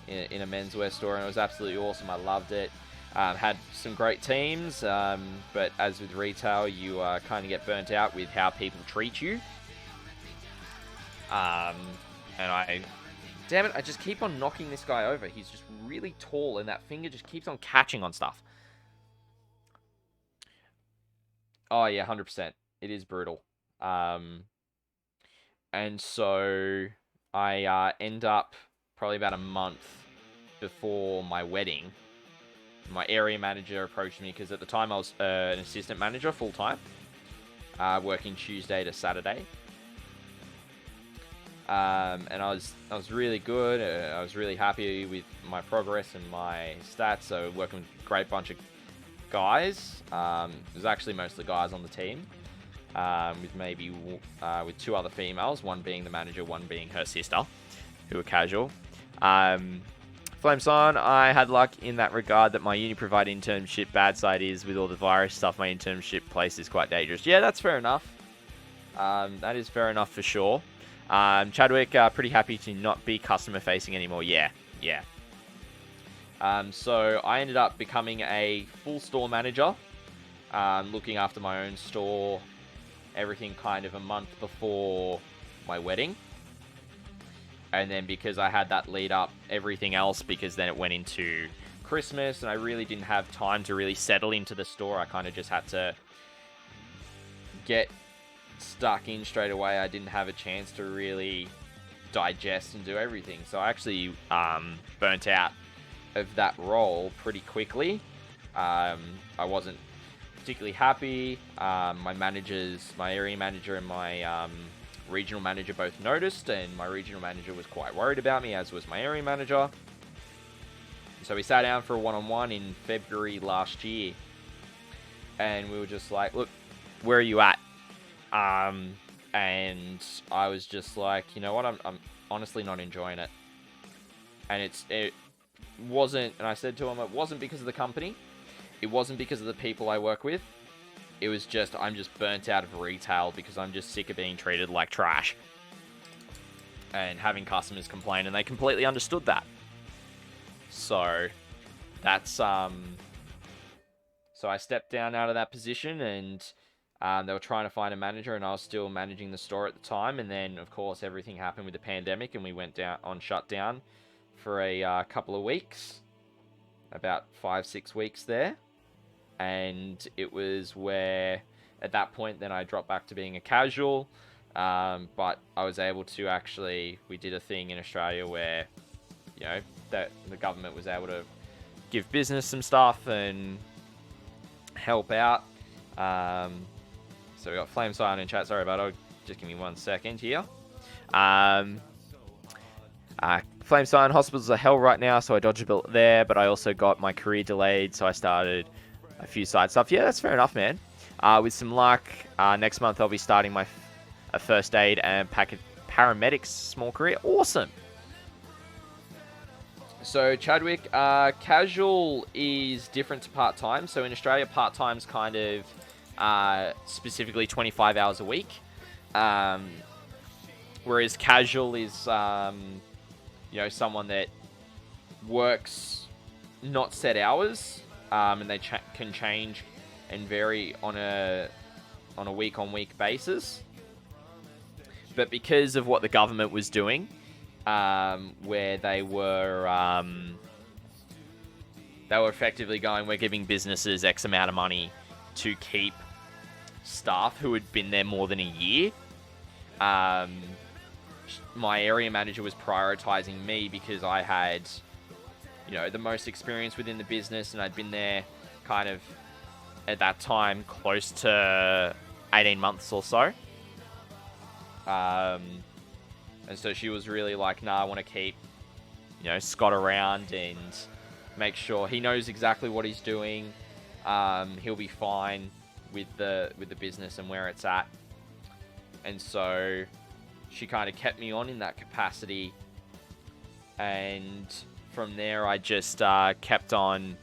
in a menswear store, and it was absolutely awesome. I loved it. Had some great teams, but as with retail, you kind of get burnt out with how people treat you. Damn it, I just keep on knocking this guy over. He's just really tall, and that finger just keeps on catching on stuff. Oh, yeah, 100%. It is brutal. And so I end up probably about a month before my wedding. My area manager approached me, because at the time I was an assistant manager full-time, working Tuesday to Saturday. And I was really good. I was really happy with my progress and my stats. So working with a great bunch of guys. It was actually mostly guys on the team, with two other females, one being the manager, one being her sister, who were casual. Flameson, I had luck in that regard that my uni provided internship. Bad side is, with all the virus stuff, my internship place is quite dangerous. Yeah, that's fair enough. That is fair enough for sure. Chadwick, pretty happy to not be customer facing anymore. Yeah. So I ended up becoming a full store manager, looking after my own store, everything kind of a month before my wedding. And then because I had that lead up, everything else, because then it went into Christmas and I really didn't have time to really settle into the store. I kind of just had to get stuck in straight away. I didn't have a chance to really digest and do everything. So I actually burnt out of that role pretty quickly. I wasn't particularly happy. My area manager and my regional manager both noticed, and my regional manager was quite worried about me, as was my area manager. So we sat down for a one-on-one in February last year, and we were just like, look, where are you at? And I was just like, you know what, I'm honestly not enjoying it. And it wasn't, and I said to him, it wasn't because of the company, it wasn't because of the people I work with, it was just, I'm just burnt out of retail because I'm just sick of being treated like trash and having customers complain, and they completely understood that. So that's so I stepped down out of that position, and they were trying to find a manager, and I was still managing the store at the time. And then, of course, everything happened with the pandemic, and we went down on shutdown for a couple of weeks, about 5-6 weeks there. And it was where, at that point, then I dropped back to being a casual. But I was able to actually, we did a thing in Australia where, that the government was able to give business some stuff and help out. So we got Flame Silent in chat. Sorry about it. Just give me 1 second here. Flame Silent, hospitals are hell right now, so I dodged a bit there, but I also got my career delayed, so I started a few side stuff. Yeah, that's fair enough, man. With some luck, next month I'll be starting my first aid and paramedics small career. Awesome. So Chadwick, casual is different to part-time. So in Australia, part-time's kind of specifically 25 hours a week. whereas casual is, you know, someone that works not set hours, and they can change and vary on a week-on-week basis. But because of what the government was doing, where they were effectively going, we're giving businesses X amount of money to keep staff who had been there more than a year. My area manager was prioritizing me because I had, you know, the most experience within the business, and I'd been there kind of at that time close to 18 months or so. And so she was really like, nah, I want to keep, you know, Scott around and make sure he knows exactly what he's doing. He'll be fine with the business and where it's at. And so she kind of kept me on in that capacity. And from there, I just kept on,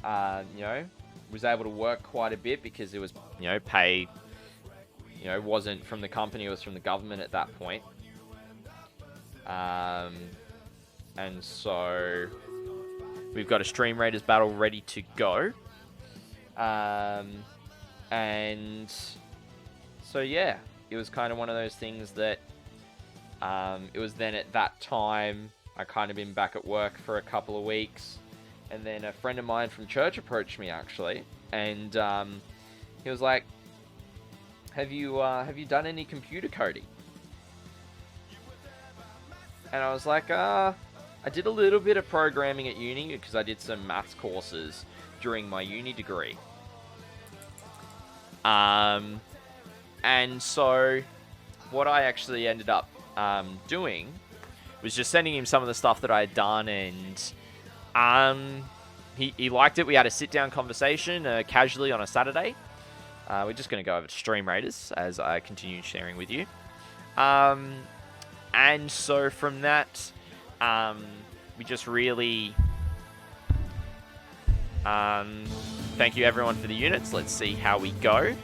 you know, was able to work quite a bit because it was, you know, pay, you know, wasn't from the company, it was from the government at that point. And so we've got a Stream Raiders battle ready to go. And so, yeah, it was kind of one of those things that it was then at that time, I kind of been back at work for a couple of weeks. And then a friend of mine from church approached me, actually. And he was like, have you done any computer coding? And I was like, I did a little bit of programming at uni because I did some maths courses during my uni degree. And so what I actually ended up doing was just sending him some of the stuff that I had done, and he liked it. We had a sit-down conversation casually on a Saturday. We're just going to go over to Stream Raiders as I continue sharing with you. And so from that, we just really... thank you everyone for the units. Let's see how we go.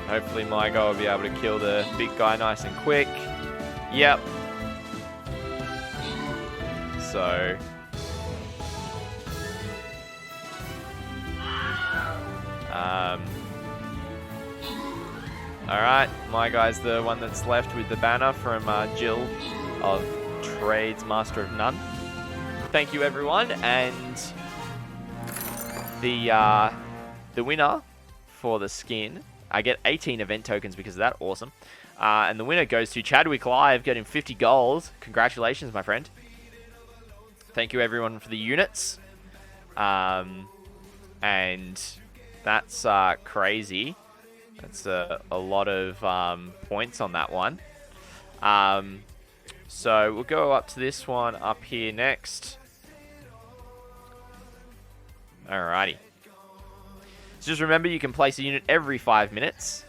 Hopefully my guy will be able to kill the big guy nice and quick. Yep. So... Alright, my guy's the one that's left with the banner from Jill of Trades Master of None. Thank you everyone, and the winner for the skin, I get 18 event tokens because of that, awesome. And the winner goes to Chadwick Live, getting 50 gold. Congratulations, my friend. Thank you everyone for the units. And that's crazy. That's a lot of points on that one. So we'll go up to this one up here next. Alrighty. So just remember, you can place a unit every 5 minutes.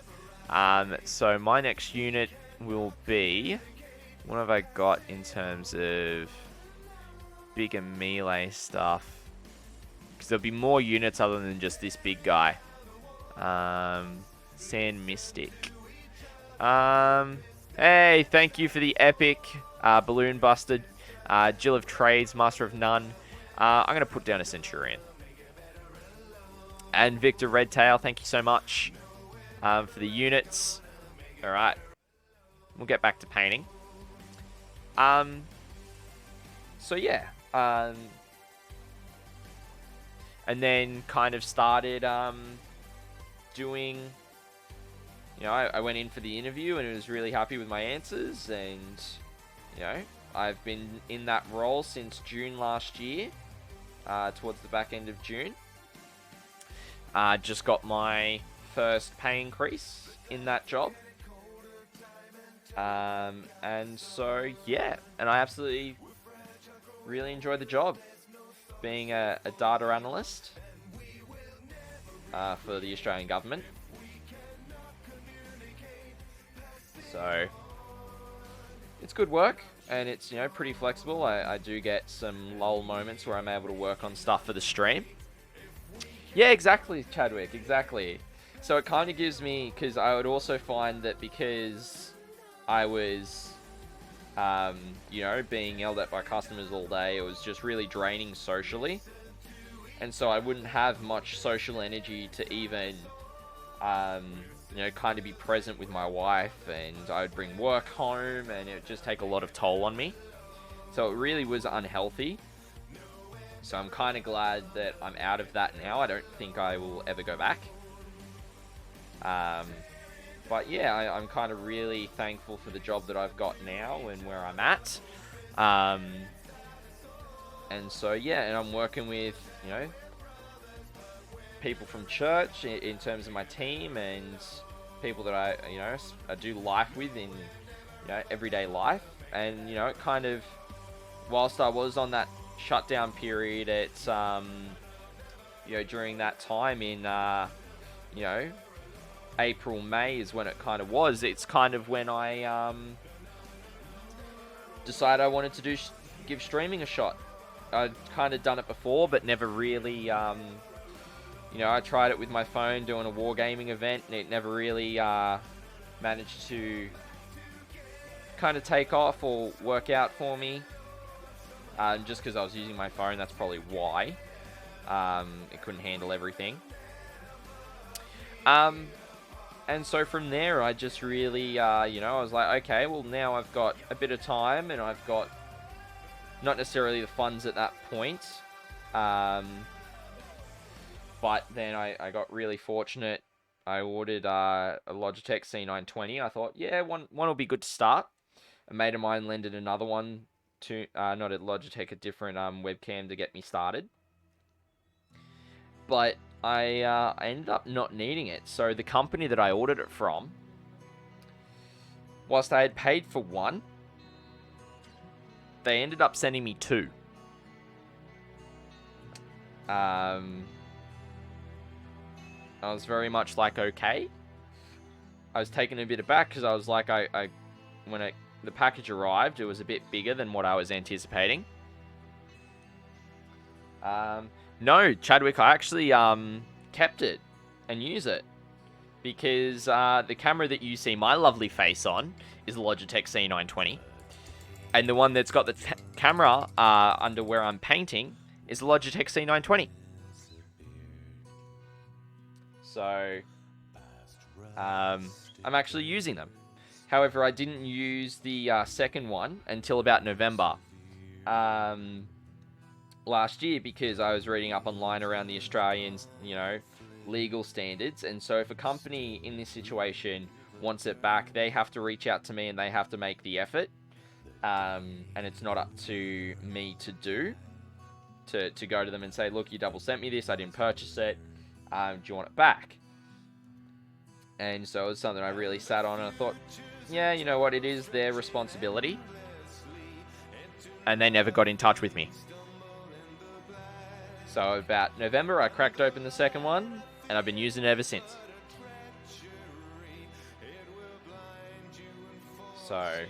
So my next unit will be... What have I got in terms of bigger melee stuff? Because there'll be more units other than just this big guy. Sand Mystic. Hey, thank you for the epic Balloon Buster. Jill of Trades, Master of None. I'm going to put down a Centurion. And Victor Redtail, thank you so much for the units. Alright. We'll get back to painting. So yeah. And then kind of started doing... You know, I went in for the interview and was really happy with my answers. And, you know, I've been in that role since June last year. Towards the back end of June. Just got my first pay increase in that job. And so, yeah. And I absolutely really enjoyed the job. Being a data analyst for the Australian government. So, it's good work, and it's, you know, pretty flexible. I do get some lull moments where I'm able to work on stuff for the stream. Yeah, exactly, Chadwick, exactly. So it kind of gives me, because I would also find that because I was, you know, being yelled at by customers all day, it was just really draining socially. And so I wouldn't have much social energy to even, you know, kind of be present with my wife, and I would bring work home, and it would just take a lot of toll on me. So it really was unhealthy. So I'm kind of glad that I'm out of that now. I don't think I will ever go back. But yeah, I'm kind of really thankful for the job that I've got now and where I'm at. And so yeah, and I'm working with, you know, people from church in terms of my team, and people that I, you know, I do life with in, you know, everyday life. And, you know, it kind of, whilst I was on that shutdown period, it's, you know, during that time in, you know, April, May is when it kind of was. It's kind of when I, decided I wanted to give streaming a shot. I'd kind of done it before, but never really, you know, I tried it with my phone doing a wargaming event, and it never really managed to kind of take off or work out for me. Just because I was using my phone, that's probably why. It couldn't handle everything. And so from there, I just really, you know, I was like, okay, well, now I've got a bit of time, and I've got not necessarily the funds at that point. But then I got really fortunate. I ordered a Logitech C920. I thought, yeah, one will be good to start. A mate of mine lended another one to, not a Logitech, a different webcam to get me started. But I ended up not needing it. So the company that I ordered it from, whilst I had paid for one, they ended up sending me two. I was very much like, okay. I was taken a bit aback because I was like, when the package arrived, it was a bit bigger than what I was anticipating. No, Chadwick, I actually kept it and use it because the camera that you see my lovely face on is the Logitech C920, and the one that's got the camera under where I'm painting is the Logitech C920. So I'm actually using them. However, I didn't use the second one until about November last year, because I was reading up online around the Australian, you know, legal standards. And so if a company in this situation wants it back, they have to reach out to me and they have to make the effort. And it's not up to me to do, to go to them and say, look, you double sent me this, I didn't purchase it, do you want it back? And so it was something I really sat on, and I thought, yeah, you know what, it is their responsibility. And they never got in touch with me. So about November, I cracked open the second one, and I've been using it ever since. So,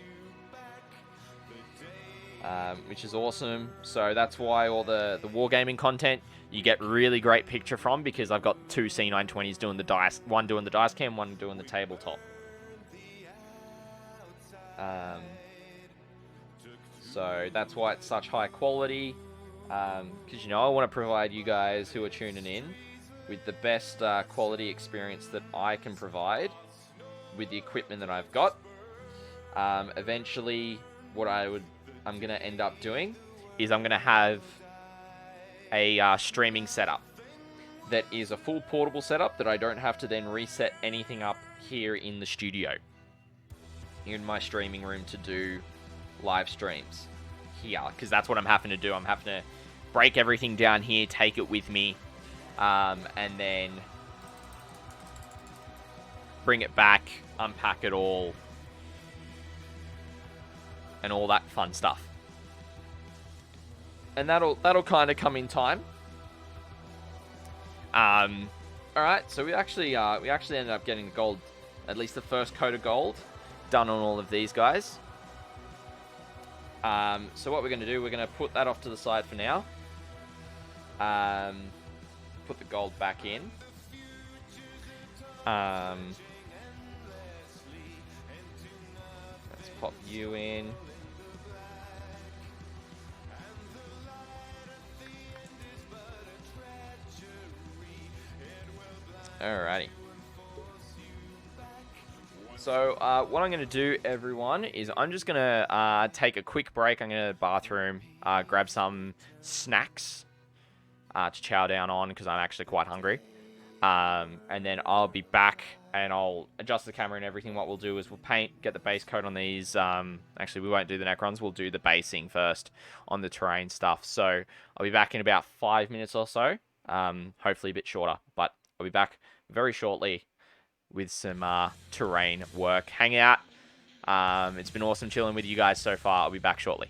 which is awesome. So that's why all the wargaming content you get really great picture from, because I've got two C920s doing the dice, one doing the dice cam, one doing the tabletop. So that's why it's such high quality. Because, you know, I want to provide you guys who are tuning in with the best quality experience that I can provide with the equipment that I've got. Eventually, what I'm going to end up doing is I'm going to have a streaming setup that is a full portable setup that I don't have to then reset anything up here in the studio, in my streaming room, to do live streams here, because that's what I'm having to do. I'm having to break everything down here, take it with me, and then bring it back, unpack it all, and all that fun stuff. And that'll kind of come in time. All right, so we actually ended up getting gold, at least the first coat of gold, done on all of these guys. So what we're going to do, we're going to put that off to the side for now. Put the gold back in. Let's pop you in. Alrighty. So what I'm going to do, everyone, is I'm just going to take a quick break. I'm going to the bathroom, grab some snacks to chow down on because I'm actually quite hungry. And then I'll be back and I'll adjust the camera and everything. What we'll do is we'll get the base coat on these. Actually, we won't do the Necrons. We'll do the basing first on the terrain stuff. So I'll be back in about 5 minutes or so. Hopefully a bit shorter, but I'll be back very shortly with some terrain work. Hang out. It's been awesome chilling with you guys so far. I'll be back shortly.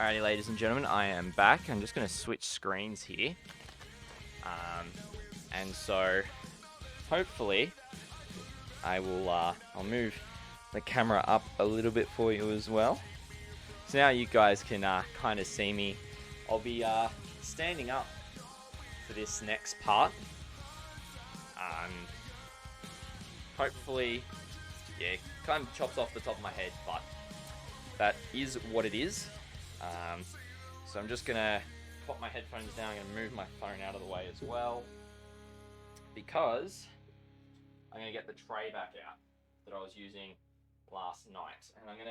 Alrighty, ladies and gentlemen, I am back. I'm just going to switch screens here. And so, hopefully, I'll move the camera up a little bit for you as well. So now you guys can kind of see me. I'll be standing up for this next part. Hopefully, yeah, kind of chops off the top of my head, but that is what it is. So I'm just going to pop my headphones down and move my phone out of the way as well, because I'm going to get the tray back out that I was using last night, and I'm going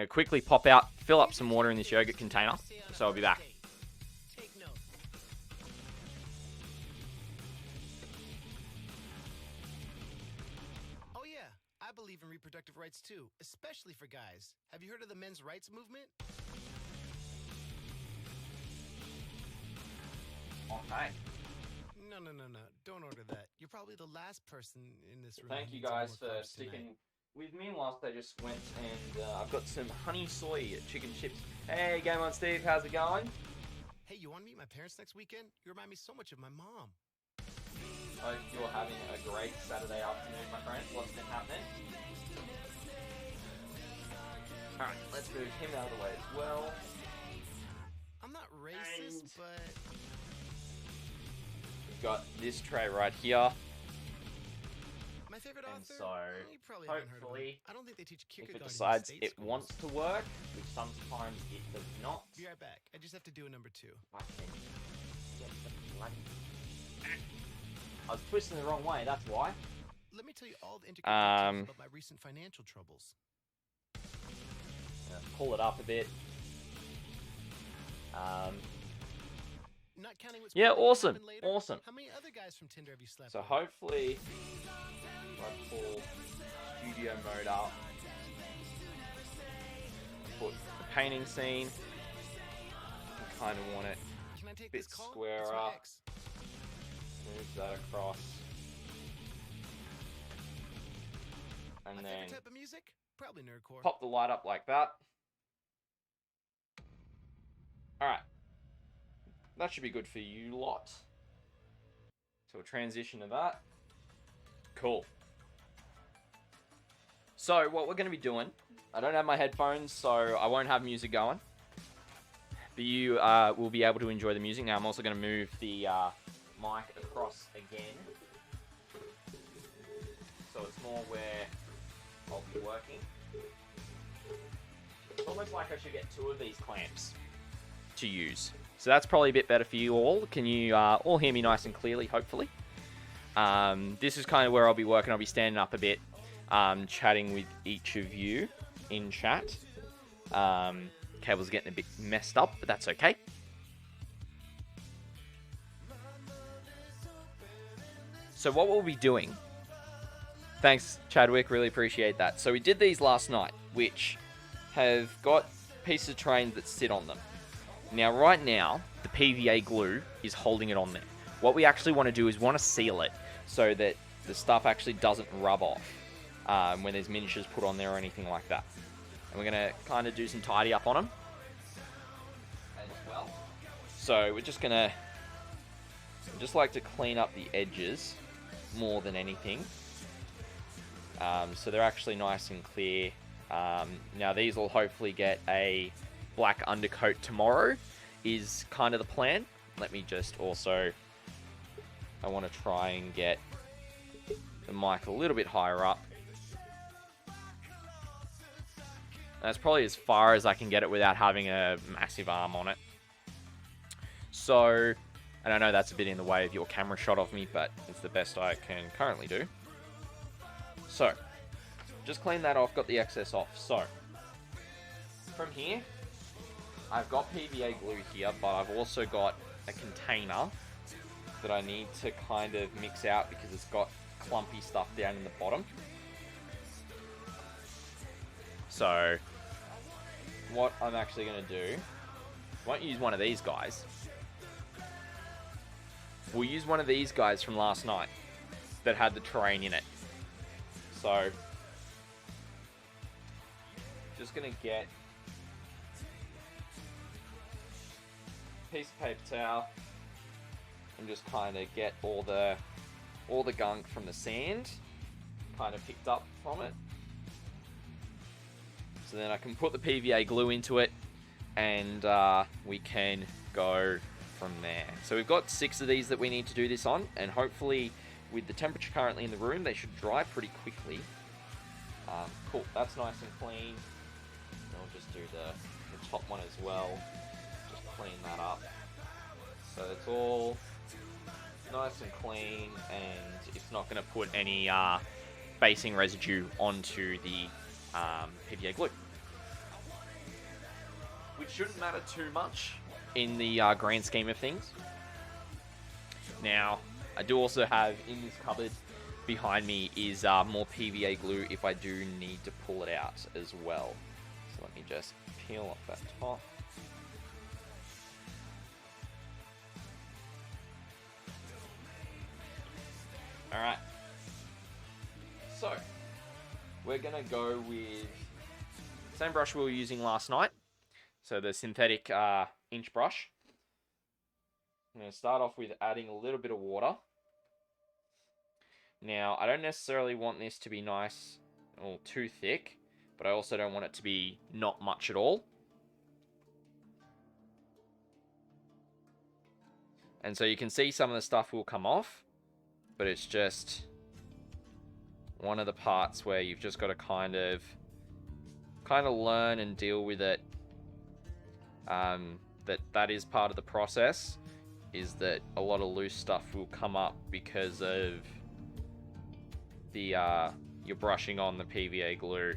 to quickly pop out, fill up some water in this yogurt container, so I'll be back. I believe in reproductive rights too, especially for guys. Have you heard of the men's rights movement? Okay. No. Don't order that. You're probably the last person in this room. Thank you guys for sticking with me whilst I just went and I've got some honey soy chicken chips. Hey, Game On Steve, how's it going? Hey, you want to meet my parents next weekend? You remind me so much of my mom. Hope you're having a great Saturday afternoon, my friends. What's been happening? Alright, let's move him out of the way as well. I'm not racist, but... We've got this tray right here. My favorite And author? so, You probably haven't heard of him. hopefully, I don't think they teach if Kierkegaard it in decides state it schools. wants to work, which sometimes it does not. Be right back. I just have to do a number 2. I can get the bloody... I was twisting the wrong way, that's why. Let me tell you all the intricate details about my recent financial troubles. Pull it up a bit. Not counting what's Yeah, probably gonna awesome, happen later. awesome. How many other guys from Tinder have you slept So with? hopefully, if I pull studio mode up, put the painting scene, I kind of want it Can I take a bit this call? squarer, It's my ex. move that across, and My then favorite type of music? Probably nerdcore. pop the light up like that. Alright, that should be good for you lot. So we'll transition to that. Cool. So what we're going to be doing, I don't have my headphones, so I won't have music going. But you will be able to enjoy the music. Now I'm also going to move the mic across again. So it's more where I'll be working. It's almost like I should get 2 of these clamps to use. So that's probably a bit better for you all. Can you all hear me nice and clearly, hopefully? This is kind of where I'll be working. I'll be standing up a bit, chatting with each of you in chat. Cable's getting a bit messed up, but that's okay. So what we'll be doing... Thanks, Chadwick. Really appreciate that. So we did these last night, which have got pieces of terrain that sit on them. Now, right now, the PVA glue is holding it on there. What we actually want to do is want to seal it so that the stuff actually doesn't rub off when there's miniatures put on there or anything like that. And we're going to kind of do some tidy up on them as well. So we're just going to just like to clean up the edges more than anything. So they're actually nice and clear. Now these will hopefully get a black undercoat tomorrow is kind of the plan. Let me just also, I want to try and get the mic a little bit higher up. That's probably as far as I can get it without having a massive arm on it. So, and I know that's a bit in the way of your camera shot of me, but it's the best I can currently do. So, just clean that off, got the excess off. So, from here, I've got PVA glue here, but I've also got a container that I need to kind of mix out because it's got clumpy stuff down in the bottom. So, what I'm actually going to do, I won't use one of these guys. We'll use one of these guys from last night that had the terrain in it. So, just going to get a piece of paper towel and just kind of get all the gunk from the sand kind of picked up from it. So then I can put the PVA glue into it and we can go from there. So we've got 6 of these that we need to do this on, and hopefully with the temperature currently in the room, they should dry pretty quickly. Cool, that's nice and clean. I'll just do the top one as well. Just clean that up. So it's all nice and clean, and it's not going to put any basing residue onto the PVA glue, which shouldn't matter too much in the grand scheme of things. Now, I do also have in this cupboard behind me is more PVA glue if I do need to pull it out as well. So let me just peel off that top. Alright. So, we're going to go with the same brush we were using last night. So the synthetic inch brush. I'm going to start off with adding a little bit of water. Now, I don't necessarily want this to be nice or too thick, but I also don't want it to be not much at all. And so you can see some of the stuff will come off, but it's just one of the parts where you've just got to kind of learn and deal with it. That is part of the process, is that a lot of loose stuff will come up because of the you're brushing on the PVA glue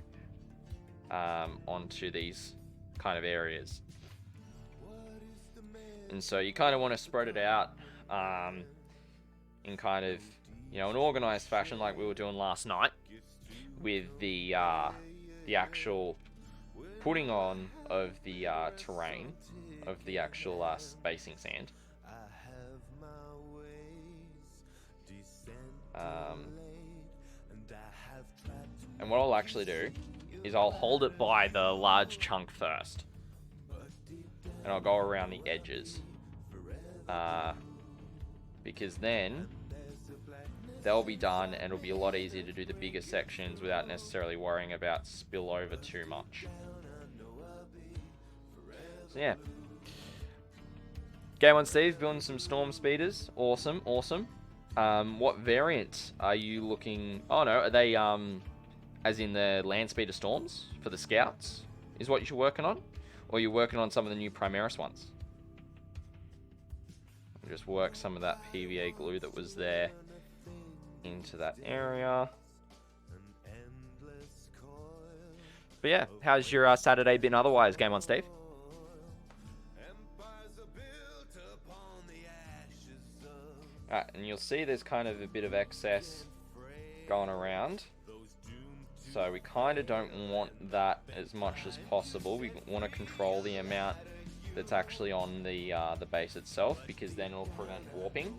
onto these kind of areas. And so you kind of want to spread it out in kind of, you know, an organized fashion like we were doing last night with the actual putting on of the terrain of the actual spacing sand. And what I'll actually do is I'll hold it by the large chunk first. And I'll go around the edges. Because then they'll be done and it'll be a lot easier to do the bigger sections without necessarily worrying about spillover too much. So yeah. Game on Steve, building some storm speeders. Awesome, awesome. What variant are you looking... Oh no, are they as in the land speeder storms for the scouts is what you're working on? Or you're working on some of the new Primaris ones? Just work some of that PVA glue that was there into that area. But yeah, how's your Saturday been otherwise, Game on Steve? Alright, and you'll see there's kind of a bit of excess going around. So we kind of don't want that as much as possible. We want to control the amount that's actually on the base itself, because then it'll prevent warping.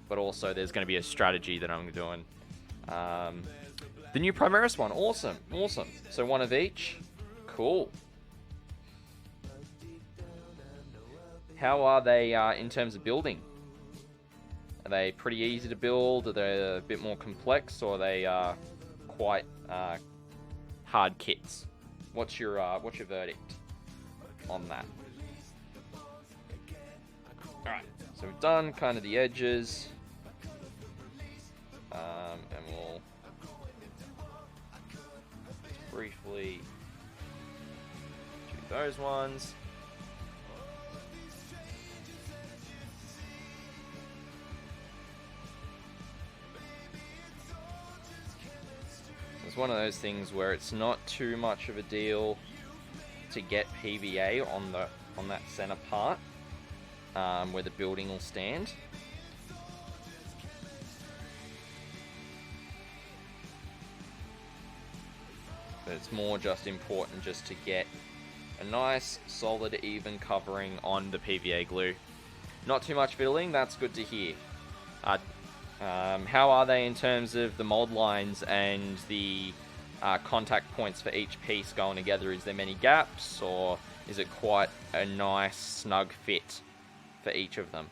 But also there's going to be a strategy that I'm doing. The new Primaris one, awesome, awesome. So one of each, cool. How are they in terms of building? Are they pretty easy to build? Are they a bit more complex, or are they quite hard kits? What's your verdict on that? Alright, so we've done kind of the edges. And we'll just briefly do those ones. It's one of those things where it's not too much of a deal to get PVA on that center part where the building will stand. But it's more just important just to get a nice, solid, even covering on the PVA glue. Not too much fiddling, that's good to hear. How are they in terms of the mold lines and the contact points for each piece going together? Is there many gaps, or is it quite a nice, snug fit for each of them?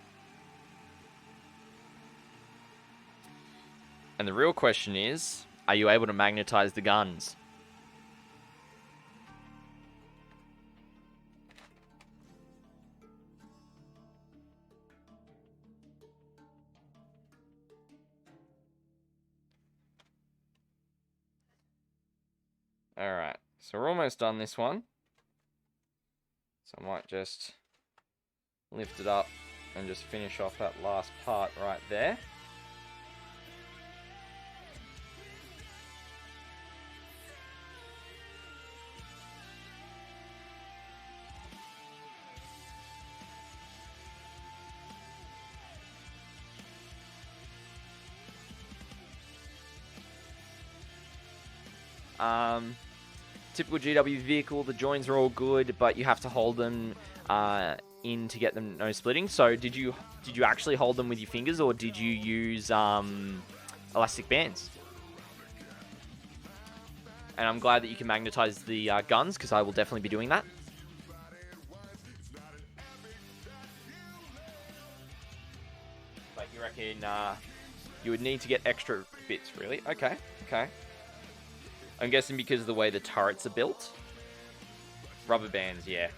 And the real question is, are you able to magnetize the guns? Alright, so we're almost done this one. So I might just lift it up and just finish off that last part right there. Typical GW vehicle, the joins are all good, but you have to hold them in to get them no splitting. So did you actually hold them with your fingers, or did you use elastic bands. And I'm glad that you can magnetize the guns, because I will definitely be doing that. But you reckon you would need to get extra bits, really? Okay, okay. I'm guessing because of the way the turrets are built. Rubber bands, yeah.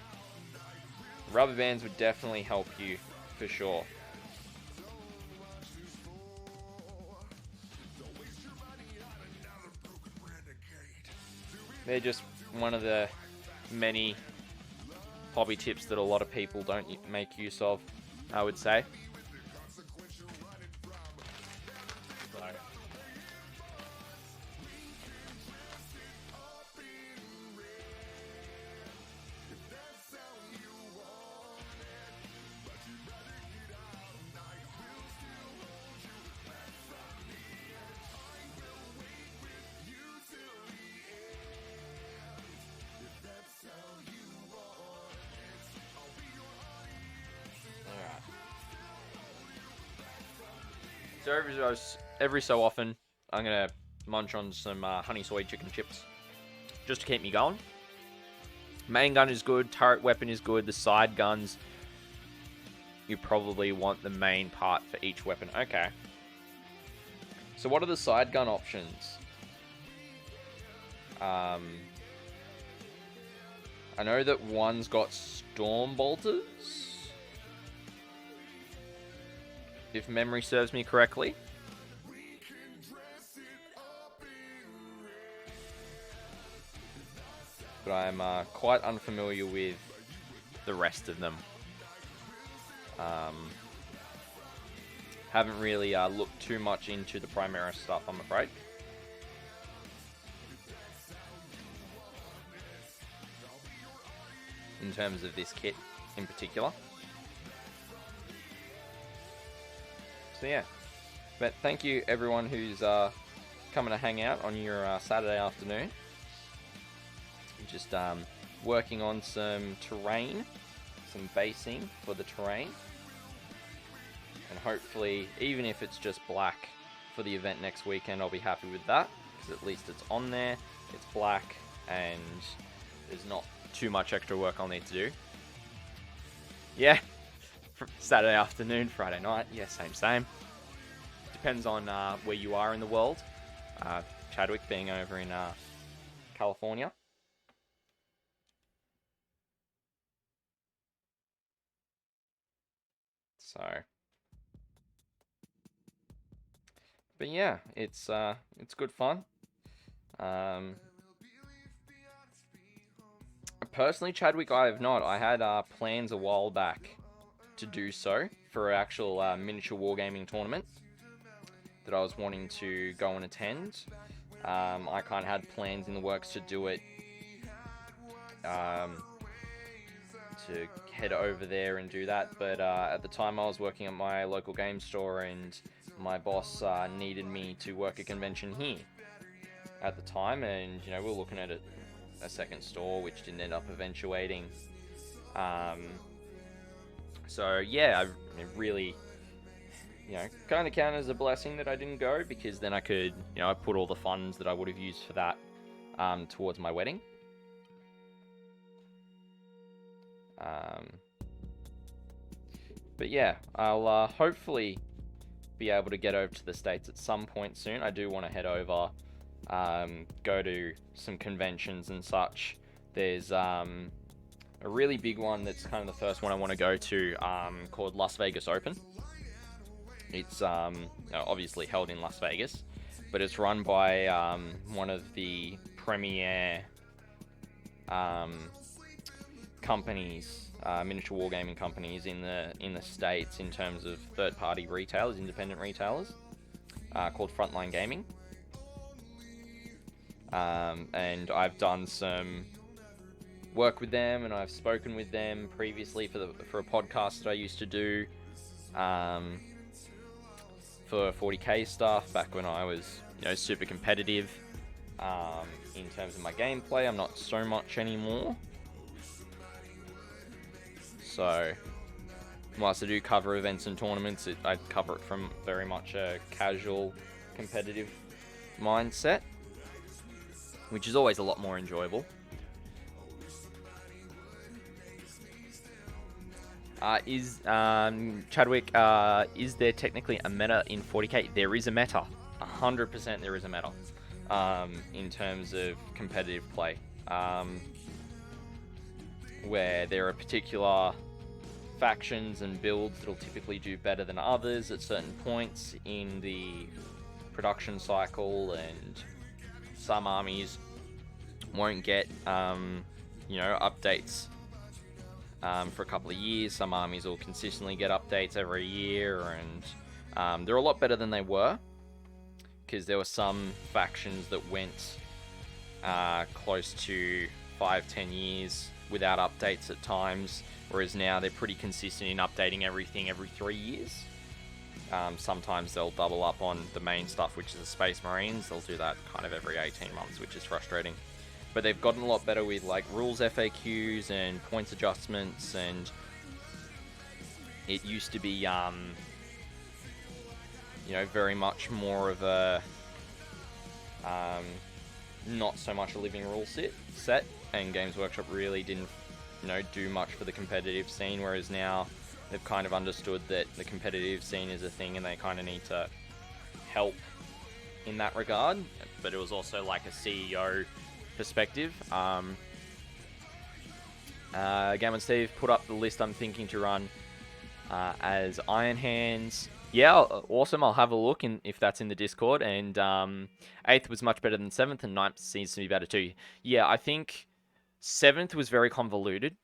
Rubber bands would definitely help you, for sure. They're just one of the many hobby tips that a lot of people don't make use of, I would say. So every so often, I'm going to munch on some honey soy chicken chips just to keep me going. Main gun is good, turret weapon is good, the side guns, you probably want the main part for each weapon. Okay. So what are the side gun options? I know that one's got storm bolters, if memory serves me correctly. But I'm quite unfamiliar with the rest of them. Haven't really looked too much into the Primaris stuff, I'm afraid. In terms of this kit in particular. So yeah, but thank you everyone who's coming to hang out on your Saturday afternoon. Just working on some terrain, some basing for the terrain, and hopefully, even if it's just black for the event next weekend, I'll be happy with that, because at least it's on there, it's black, and there's not too much extra work I'll need to do. Yeah. Saturday afternoon, Friday night, yeah, same. Depends on where you are in the world. Chadwick being over in California. So, but yeah, it's good fun. Personally, Chadwick, I have not. I had plans a while back to do so for an actual miniature wargaming tournament that I was wanting to go and attend. I kind of had plans in the works to do it, to head over there and do that, but at the time I was working at my local game store, and my boss needed me to work a convention here at the time, and you know, we were looking at a second store, which didn't end up eventuating. So yeah, I really, you know, kind of count as a blessing that I didn't go, because then I could, you know, I put all the funds that I would have used for that towards my wedding. But yeah, I'll hopefully be able to get over to the States at some point soon. I do want to head over, go to some conventions and such. There's a really big one that's kind of the first one I want to go to, called Las Vegas Open. It's obviously held in Las Vegas, but it's run by one of the premier companies, miniature wargaming companies in the States, in terms of third-party retailers, independent retailers, called Frontline Gaming. And I've done some work with them, and I've spoken with them previously for a podcast that I used to do for 40k stuff back when I was, you know, super competitive. In terms of my gameplay, I'm not so much anymore. So, whilst I do cover events and tournaments, I cover it from very much a casual competitive mindset, which is always a lot more enjoyable. Chadwick, is there technically a meta in 40k? There is a meta. 100% there is a meta in terms of competitive play. Where there are particular factions and builds that'll typically do better than others at certain points in the production cycle, and some armies won't get updates for a couple of years. Some armies will consistently get updates every year, and they're a lot better than they were, because there were some factions that went close to 5-10 years without updates at times, whereas now they're pretty consistent in updating everything every 3 years. Sometimes they'll double up on the main stuff, which is the Space Marines. They'll do that kind of every 18 months, which is frustrating. But they've gotten a lot better with like rules FAQs and points adjustments, and it used to be very much more of a not so much a living rule set, and Games Workshop really didn't do much for the competitive scene, whereas now they've kind of understood that the competitive scene is a thing and they kind of need to help in that regard. But it was also like a CEO perspective. Game on Steve put up the list I'm thinking to run as Iron Hands. Yeah, awesome. I'll have a look if that's in the Discord. And 8th was much better than 7th, and 9th seems to be better too. Yeah, I think 7th was very convoluted.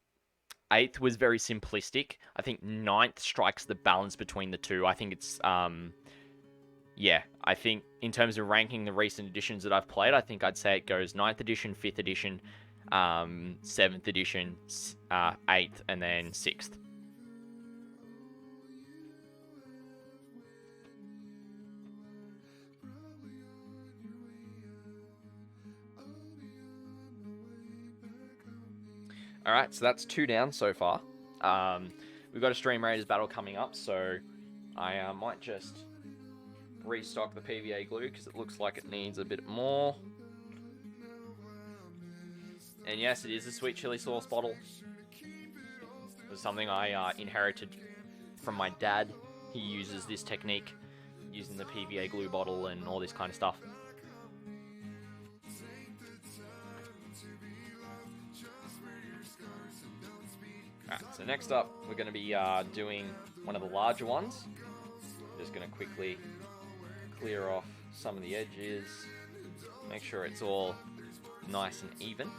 8th was very simplistic. I think 9th strikes the balance between the two. I think it's, I think in terms of ranking the recent editions that I've played, I think I'd say it goes 9th edition, 5th edition, 7th edition, 8th, and then 6th. Alright, so that's 2 down so far. We've got a Stream Raiders battle coming up, so I might just restock the PVA glue because it looks like it needs a bit more. And yes, it is a sweet chili sauce bottle. It was something I inherited from my dad. He uses this technique, using the PVA glue bottle and all this kind of stuff. Alright, so next up, we're going to be doing one of the larger ones. Just going to quickly clear off some of the edges, make sure it's all nice and even.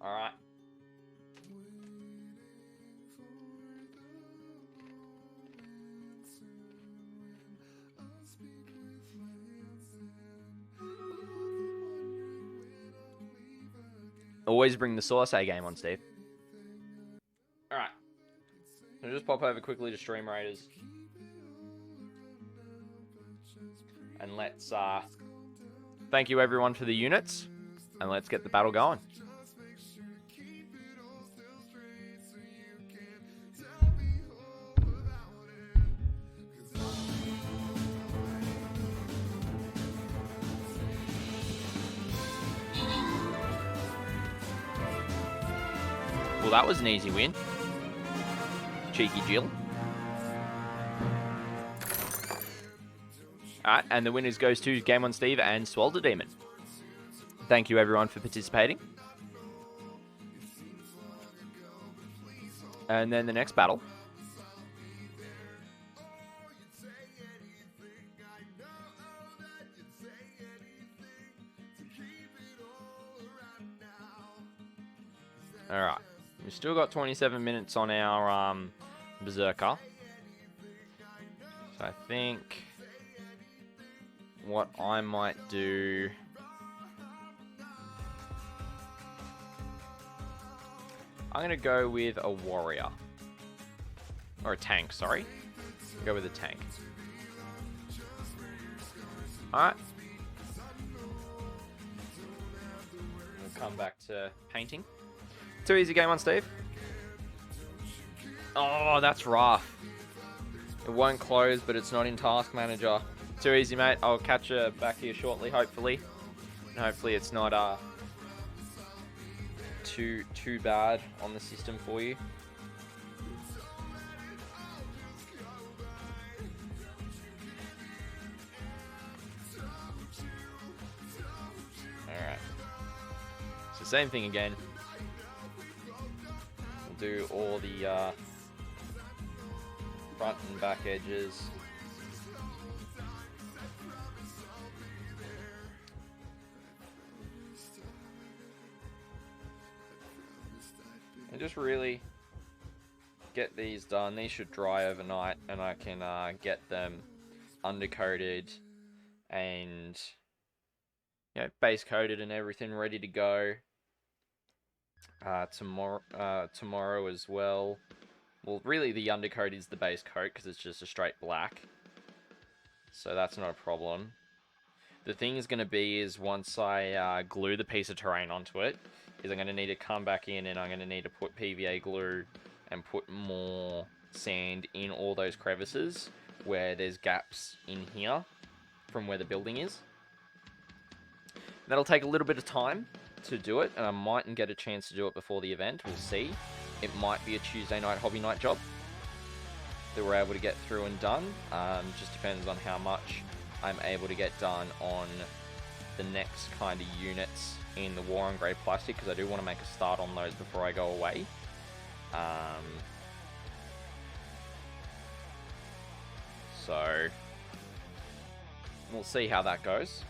Alright. Always bring the sauce, Game on Steve. Alright. I'll just pop over quickly to Stream Raiders. And let's thank you everyone for the units. And let's get the battle going. Well, that was an easy win. Cheeky Jill. Alright, and the winners goes to Game on Steve and Swelder Demon. Thank you everyone for participating. And then the next battle. Alright. We've still got 27 minutes on our Berserker. So I think what I might do... I'm going to go with a warrior. Or a tank, sorry. Go with a tank. Alright. come back to painting. Too easy game on Steve. Oh, that's rough. It won't close, but it's not in Task Manager. Too easy, mate. I'll catch you back here shortly, hopefully. And hopefully it's not too bad on the system for you. Alright. So same thing again. We'll do all the front and back edges. And just really get these done. These should dry overnight and I can get them undercoated and base coated and everything ready to go tomorrow as well. Well, really the undercoat is the base coat because it's just a straight black, so that's not a problem. The thing is going to be is once I glue the piece of terrain onto it, is I'm going to need to come back in and I'm going to need to put PVA glue and put more sand in all those crevices where there's gaps in here from where the building is. That'll take a little bit of time to do it, and I mightn't get a chance to do it before the event. We'll see. It might be a Tuesday night hobby night job that we're able to get through and done. Just depends on how much I'm able to get done on the next kind of units in the War on Grey Plastic, because I do want to make a start on those before I go away. So we'll see how that goes.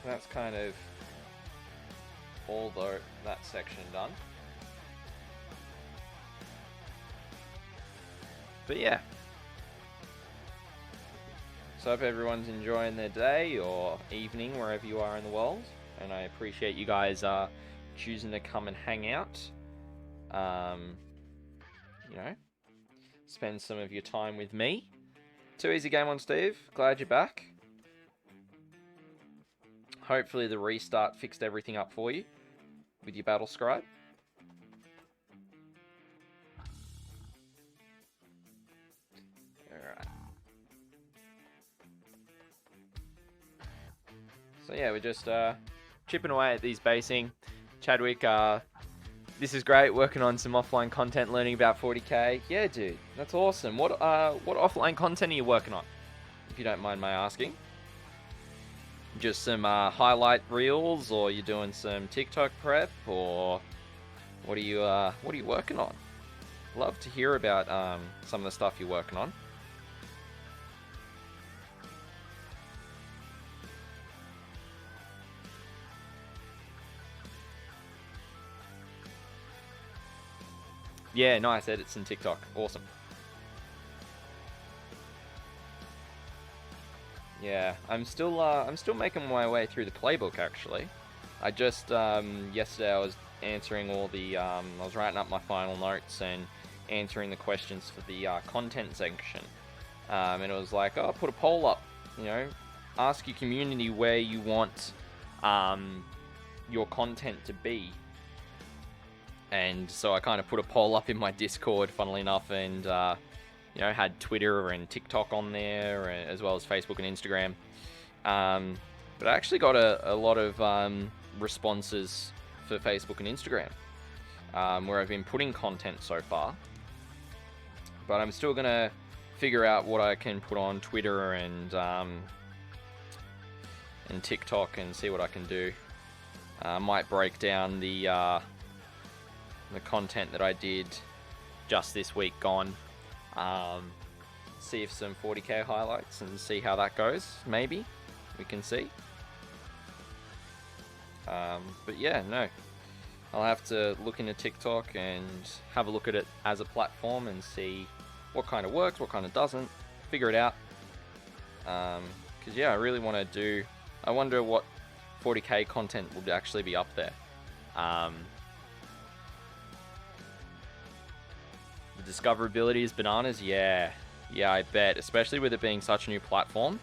That's kind of all that section done. But yeah. So I hope everyone's enjoying their day or evening wherever you are in the world. And I appreciate you guys choosing to come and hang out. Spend some of your time with me. Too easy game on Steve. Glad you're back. Hopefully the restart fixed everything up for you with your battle scribe. Alright. So yeah, we're just chipping away at these basing. Chadwick, this is great, working on some offline content, learning about 40k. Yeah, dude, that's awesome. What offline content are you working on, if you don't mind my asking? Just some highlight reels, or you're doing some TikTok prep, or what are you working on? Love to hear about some of the stuff you're working on. Yeah, nice edits in TikTok. Awesome. Yeah, I'm still making my way through the playbook, actually. I just yesterday I was answering all the I was writing up my final notes and answering the questions for the content section. And it was like, oh, put a poll up, ask your community where you want your content to be. And so I kind of put a poll up in my Discord, funnily enough, and had Twitter and TikTok on there, as well as Facebook and Instagram. But I actually got a lot of responses for Facebook and Instagram, where I've been putting content so far. But I'm still going to figure out what I can put on Twitter and TikTok and see what I can do. I might break down the content that I did just this week gone. See if some 40k highlights and see how that goes. Maybe we can see. But yeah, no, I'll have to look into TikTok and have a look at it as a platform and see what kind of works, what kind of doesn't, figure it out. Because yeah, I really want to do. I wonder what 40k content would actually be up there. The discoverability is bananas. Yeah, I bet, especially with it being such a new platform.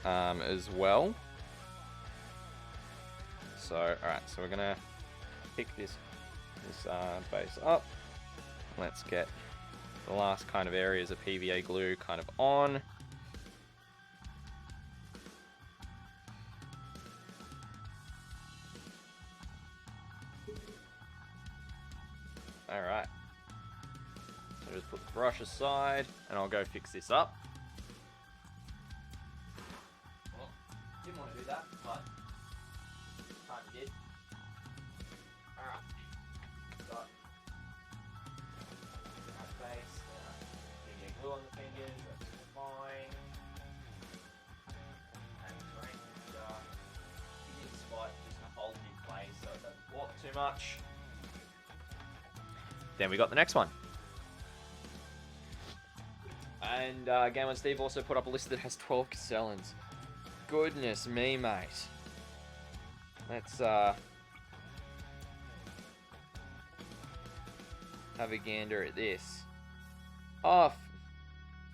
As well. So, alright, so we're gonna pick this base up. Let's get the last kind of areas of PVA glue kind of on. Alright. So just put the brush aside and I'll go fix this up. Well, didn't want to do that, but kind of did. Alright. Got that face. PVA glue on the fingers, that's fine. And drink is in spot, just gonna hold it in place so it doesn't walk too much. Then we got the next one. And Game on Steve also put up a list that has 12 Castellans. Goodness me, mate. Let's have a gander at this. Oh,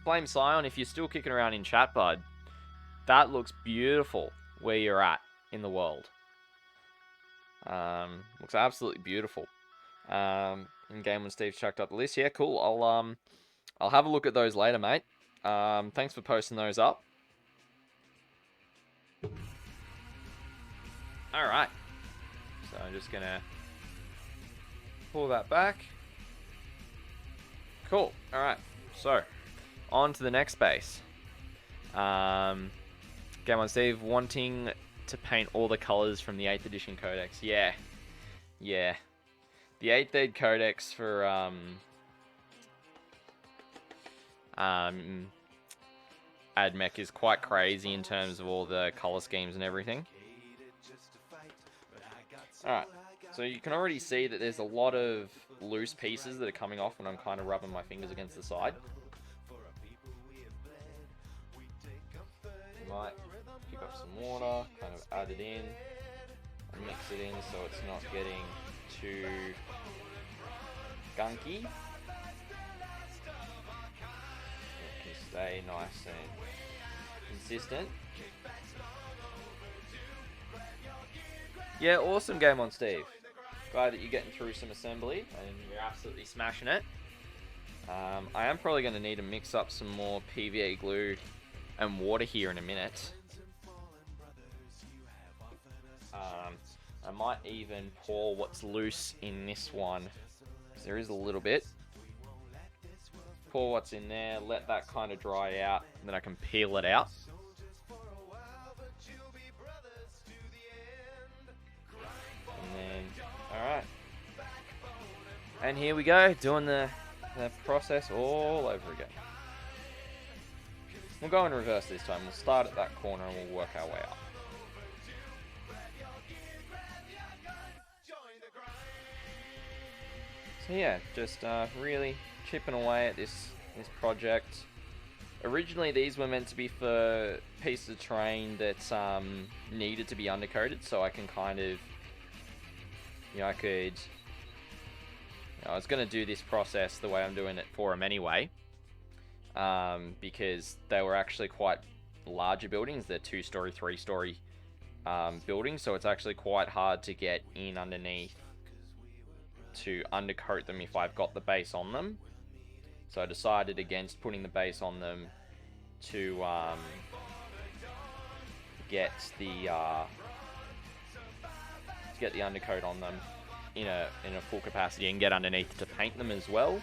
Flame Scion, if you're still kicking around in chat, bud, that looks beautiful where you're at in the world. Looks absolutely beautiful. And Game when Steve's chucked up the list. Yeah, cool. I'll have a look at those later, mate. Thanks for posting those up. Alright. So I'm just gonna pull that back. Cool. Alright. So, on to the next base. Game on Steve wanting to paint all the colours from the 8th edition codex. Yeah. The 8th Ed Codex for AdMech is quite crazy in terms of all the color schemes and everything. Alright, so you can already see that there's a lot of loose pieces that are coming off when I'm kind of rubbing my fingers against the side. You might pick up some water, kind of add it in, and mix it in so it's not getting too gunky. It can stay nice and consistent. Yeah, awesome Game on Steve. Glad that you're getting through some assembly and you're absolutely smashing it. I am probably going to need to mix up some more PVA glue and water here in a minute. I might even pour what's loose in this one, because there is a little bit. Pour what's in there, let that kind of dry out, and then I can peel it out. And then, alright. And here we go, doing the process all over again. We'll go in reverse this time. We'll start at that corner and we'll work our way up. So yeah, just really chipping away at this project. Originally these were meant to be for pieces of terrain that needed to be undercoated, so I can kind of, I was going to do this process the way I'm doing it for them anyway, because they were actually quite larger buildings. They're 2-story, 3-story buildings, so it's actually quite hard to get in underneath to undercoat them if I've got the base on them. So I decided against putting the base on them to get the undercoat on them in a full capacity and get underneath to paint them as well.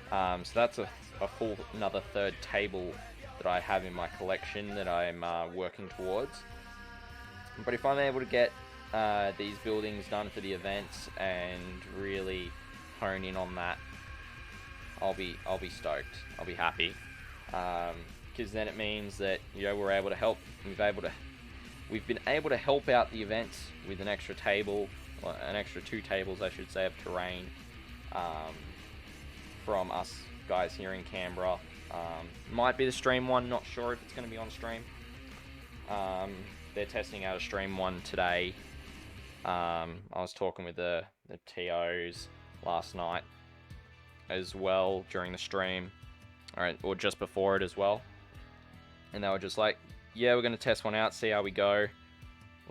So that's a full another third table that I have in my collection that I'm working towards. But if I'm able to get these buildings done for the events and really hone in on that, I'll be stoked. I'll be happy, because then it means that we're able to help. We've been able to help out the events with an extra table, an extra 2 tables, I should say, of terrain, from us guys here in Canberra. Might be the stream one, not sure if it's going to be on stream. They're testing out a stream one today. I was talking with the TOs last night as well during the stream, or just before it as well. And they were just like, yeah, we're going to test one out, see how we go.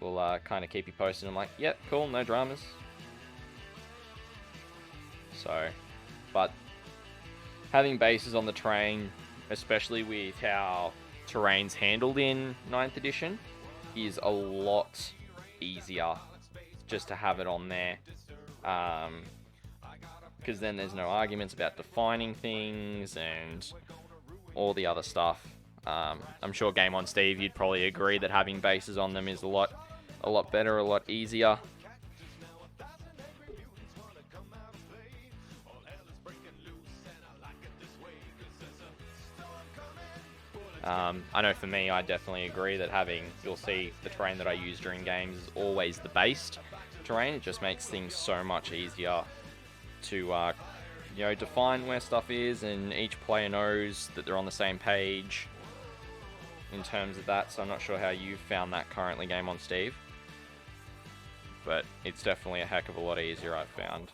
We'll kind of keep you posted. I'm like, yep, cool, no dramas. So, but having bases on the terrain, especially with how terrain's handled in 9th edition, is a lot easier just to have it on there. Because then there's no arguments about defining things and all the other stuff. I'm sure Game On Steve, you'd probably agree that having bases on them is a lot better, a lot easier. I know for me, I definitely agree that you'll see the terrain that I use during games is always the based terrain. It just makes things so much easier to, define where stuff is, and each player knows that they're on the same page in terms of that. So I'm not sure how you found that currently, Game On Steve, but it's definitely a heck of a lot easier, I've found.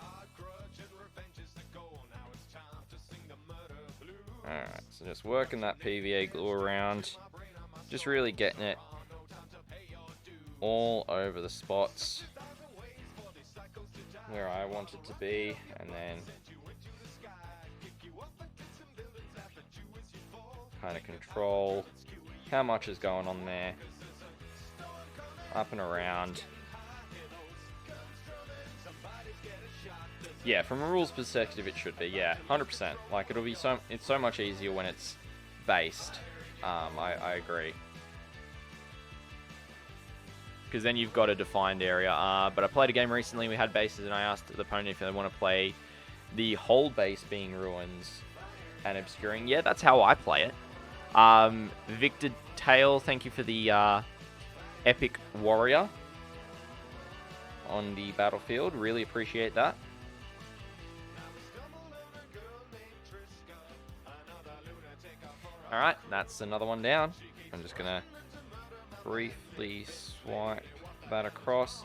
Alright, so just working that PVA glue around, just really getting it all over the spots where I want it to be, and then kind of control how much is going on there, up and around. Yeah, from a rules perspective, it should be, yeah, 100%. Like, it's so much easier when it's based. I agree. Because then you've got a defined area. But I played a game recently, we had bases, and I asked the opponent if they want to play the whole base being ruins and obscuring. Yeah, that's how I play it. Victor Tail, thank you for the epic warrior on the battlefield. Really appreciate that. Alright, that's another one down. I'm just going to briefly swipe that across.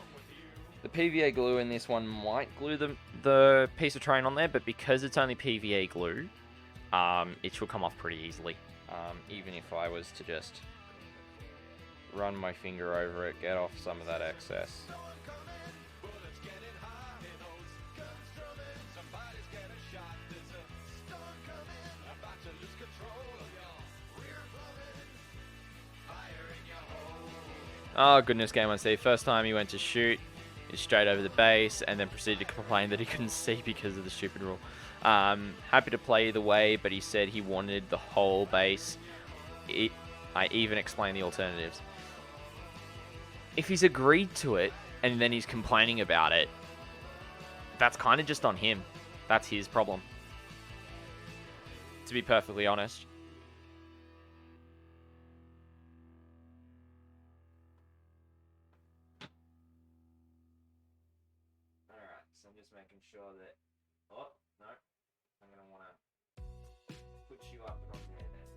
The PVA glue in this one might glue the piece of terrain on there, but because it's only PVA glue, it should come off pretty easily. Even if I was to just run my finger over it, get off some of that excess. Oh goodness, Game On Steve. First time he went to shoot, he's straight over the base, and then proceeded to complain that he couldn't see because of the stupid rule. Happy to play either way, but he said he wanted the whole base. I even explained the alternatives. If he's agreed to it, and then he's complaining about it, that's kind of just on him. That's his problem, to be perfectly honest. Alright, so I'm just making sure that... Oh, no. I'm going to want to put you up and on there then.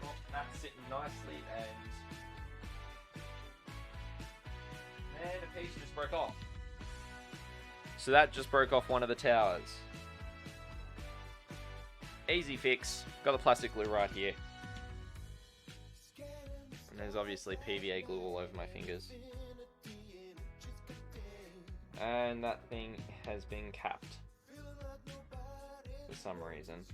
Oh, that's sitting nicely, and a piece just broke off. So that just broke off one of the towers. Easy fix. Got the plastic glue right here. And there's obviously PVA glue all over my fingers. And that thing has been capped for some reason.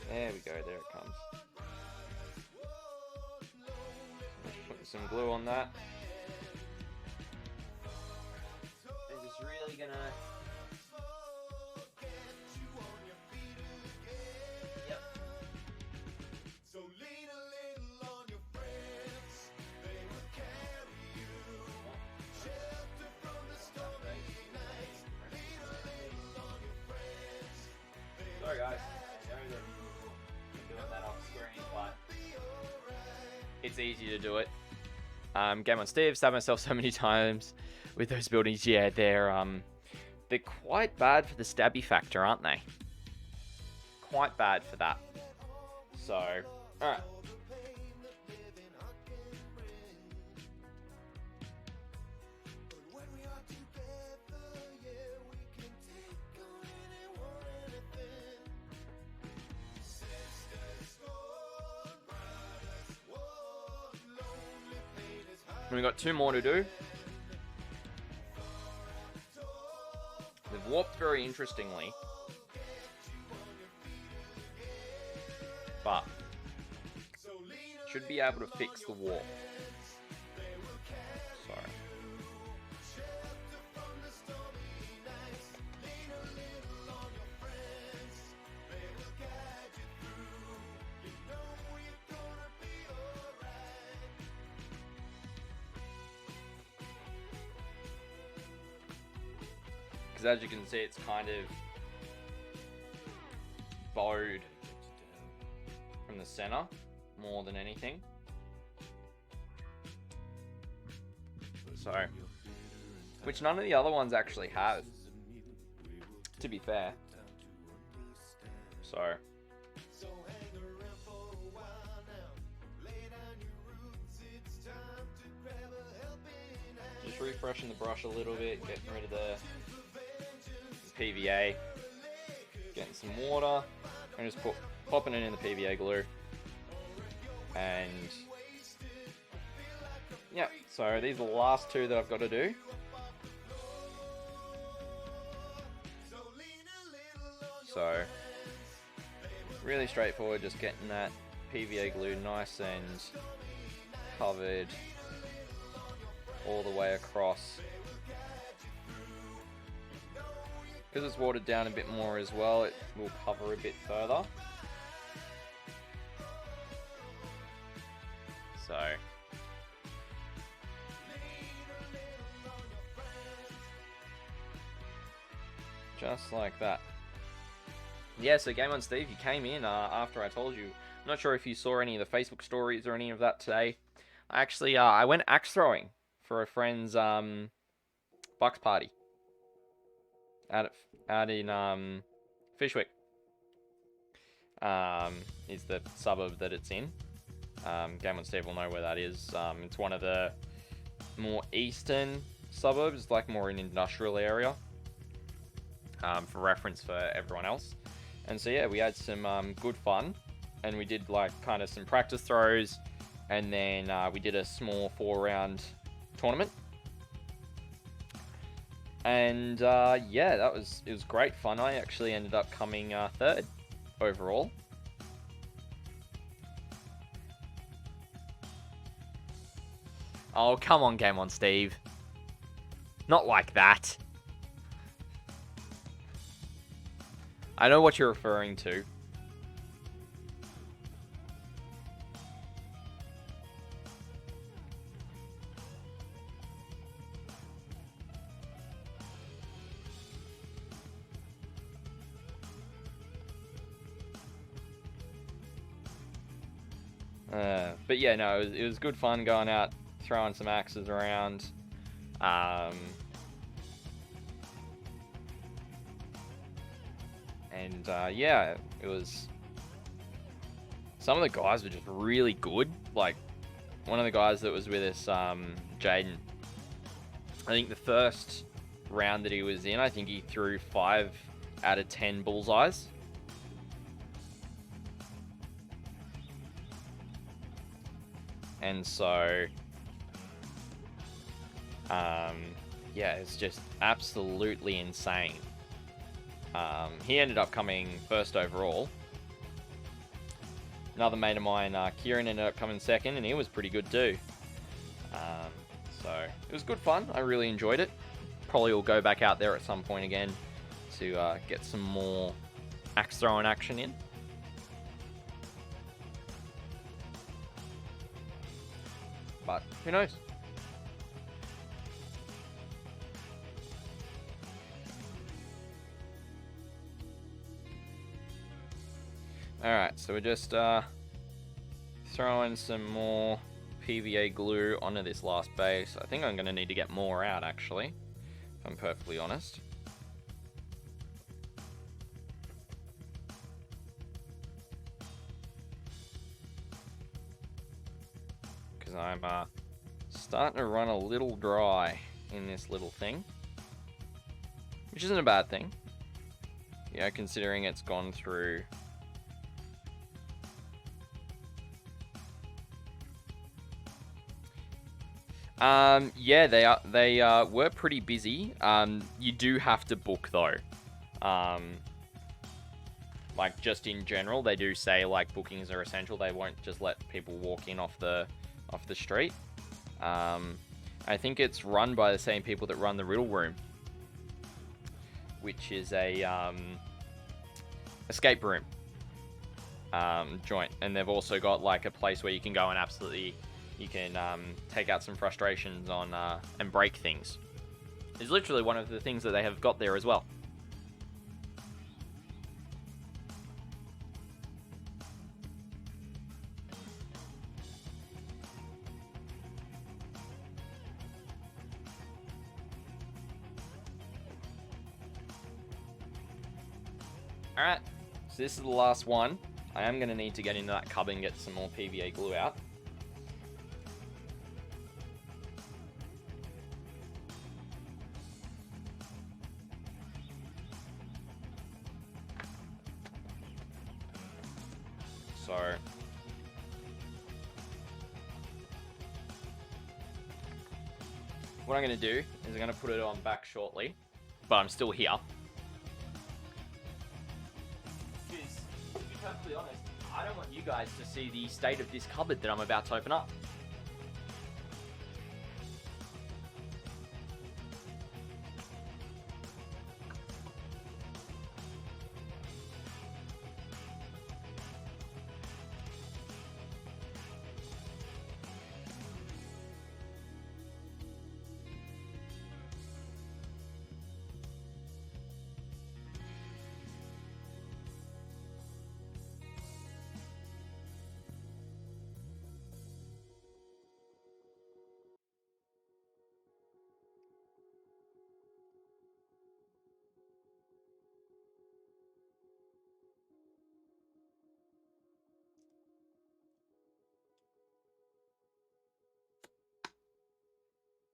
There we go, there it comes. Put some glue on that. I'm just really gonna... Yep. Sorry guys, I'm doing that off screen, but it's easy to do it. Game on Steve, stabbed myself so many times with those buildings. Yeah, they're quite bad for the stabby factor, aren't they? Quite bad for that. So, alright. We've got 2 more to do. They've warped very interestingly. But should be able to fix the warp. Sorry. Because as you can see, it's kind of bowed from the center more than anything. So, which none of the other ones actually have, to be fair. So, just refreshing the brush a little bit, getting rid of the PVA, getting some water, and just popping it in the PVA glue. And yeah, so these are the last 2 that I've got to do. So really straightforward, just getting that PVA glue nice and covered all the way across. Because it's watered down a bit more as well, it will cover a bit further. So, just like that. Yeah, so Game on Steve, you came in after I told you. I'm not sure if you saw any of the Facebook stories or any of that today. Actually, I went axe throwing for a friend's Bucks party out in Fishwick. Is the suburb that it's in. Game on Steve will know where that is. It's one of the more eastern suburbs, like more an industrial area. For reference for everyone else. And so yeah, we had some good fun, and we did like kind of some practice throws, and then we did a small 4-round tournament. And yeah, it was great fun. I actually ended up coming 3rd overall. Oh, come on, Game on Steve. Not like that. I know what you're referring to. But yeah, no, it was good fun going out, throwing some axes around. And yeah, it was... Some of the guys were just really good. Like, one of the guys that was with us, Jaden, I think the first round that he was in, I think he threw 5 out of 10 bullseyes. And so, yeah, it's just absolutely insane. He ended up coming 1st overall. Another mate of mine, Kieran, ended up coming 2nd, and he was pretty good too. So it was good fun. I really enjoyed it. Probably will go back out there at some point again to get some more axe throwing action in. But who knows? Alright, so we're just throwing some more PVA glue onto this last base. I think I'm going to need to get more out, actually, if I'm perfectly honest. Because I'm starting to run a little dry in this little thing, which isn't a bad thing, you know, considering it's gone through yeah, they were pretty busy. You do have to book though. Like just in general, they do say like bookings are essential. They won't just let people walk in off the street. I think it's run by the same people that run the Riddle Room, which is a escape room joint, and they've also got like a place where you can go and absolutely take out some frustrations on and break things. It's literally one of the things that they have got there as well. Alright, so this is the last one. I am going to need to get into that cupboard and get some more PVA glue out. So what I'm going to do is I'm going to put it on back shortly, but I'm still here. Because, to be perfectly honest, I don't want you guys to see the state of this cupboard that I'm about to open up.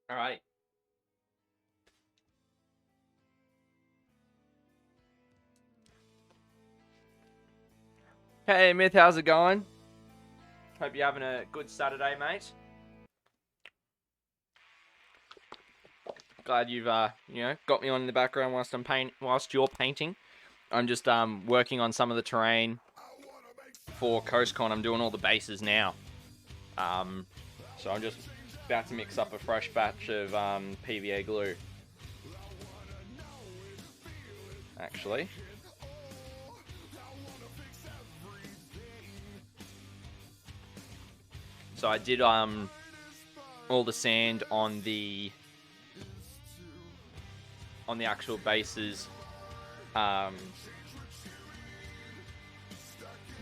Alright. Hey Myth, how's it going? Hope you're having a good Saturday, mate. Glad you've you know, got me on in the background whilst you're painting. I'm just working on some of the terrain for CoastCon. I'm doing all the bases now. So I'm just about to mix up a fresh batch of PVA glue. Actually. So I did all the sand on the actual bases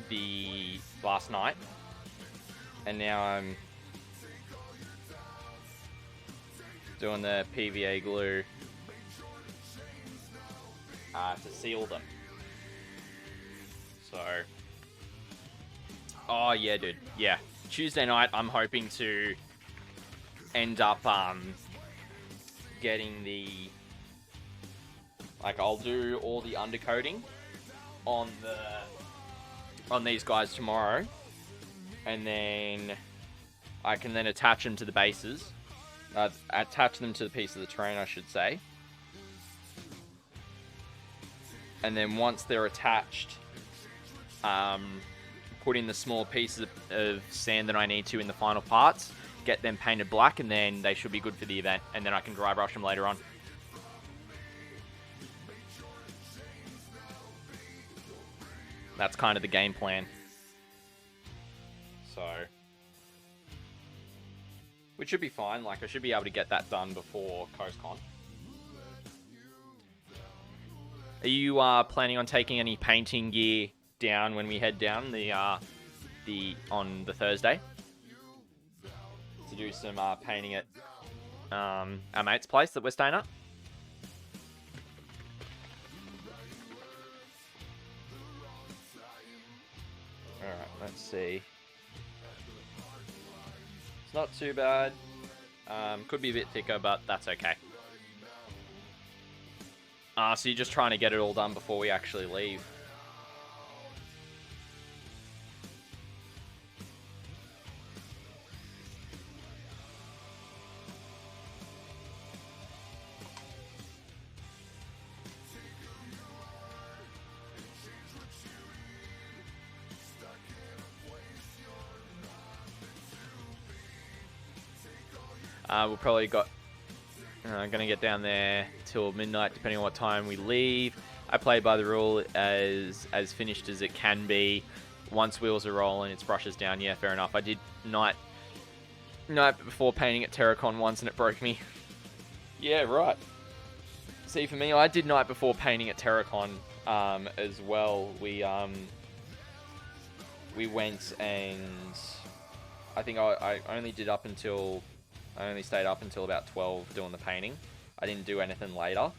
the last night, and now I'm doing the PVA glue to seal them. So, oh yeah, dude, yeah. Tuesday night, I'm hoping to end up getting the, like, I'll do all the undercoating on these guys tomorrow, and then I can then attach them to the bases, attach them to the piece of the terrain, I should say, and then once they're attached, put in the small pieces of sand that I need to in the final parts, get them painted black, and then they should be good for the event, and then I can dry brush them later on. That's kind of the game plan. So, which should be fine. Like, I should be able to get that done before CoastCon. Are you planning on taking any painting gear down when we head down on the Thursday? do some painting at our mate's place that we're staying at. Alright, let's see. It's not too bad. Could be a bit thicker, but that's okay. So you're just trying to get it all done before we actually leave. We'll probably gonna get down there till midnight, depending on what time we leave. I play by the rule as finished as it can be. Once wheels are rolling, it's brushes down. Yeah, fair enough. I did night before painting at Terracon once, and it broke me. Yeah, right. See, for me, I did night before painting at Terracon as well. We went, and I think I only stayed up until about 12 doing the painting. I didn't do anything later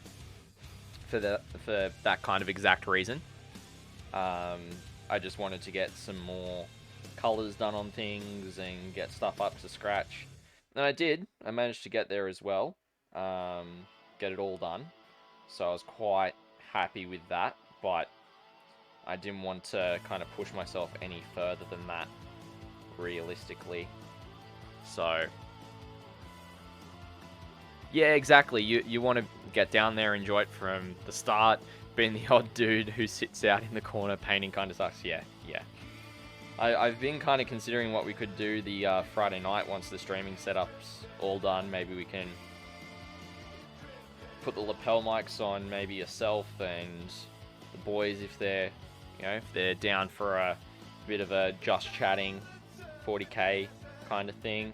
for that kind of exact reason. I just wanted to get some more colors done on things and get stuff up to scratch. And I did. I managed to get there as well. Get it all done. So I was quite happy with that, but I didn't want to kind of push myself any further than that, realistically. So yeah, exactly. You want to get down there, enjoy it from the start. Being the odd dude who sits out in the corner painting kind of sucks. Yeah. I've been kind of considering what we could do the Friday night once the streaming setup's all done. Maybe we can put the lapel mics on, maybe yourself and the boys if they're down for a bit of a just chatting 40k kind of thing.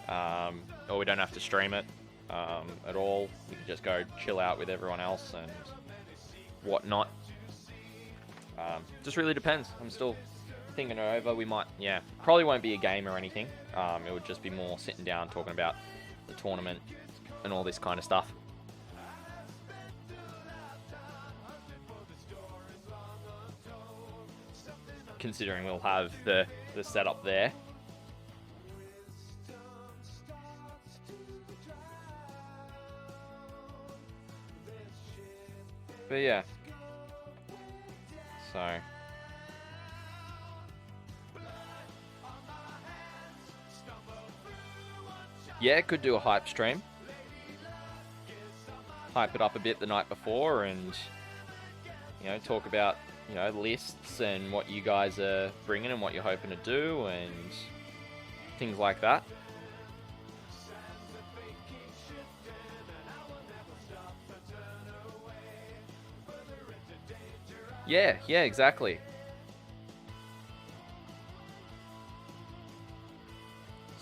Or we don't have to stream it at all. We can just go chill out with everyone else and whatnot. Just really depends. I'm still thinking it over. We might, probably won't be a game or anything. It would just be more sitting down talking about the tournament and all this kind of stuff. Considering we'll have the setup there. But yeah. So. Yeah, could do a hype stream. Hype it up a bit the night before and, talk about, lists and what you guys are bringing and what you're hoping to do and things like that. Yeah, exactly.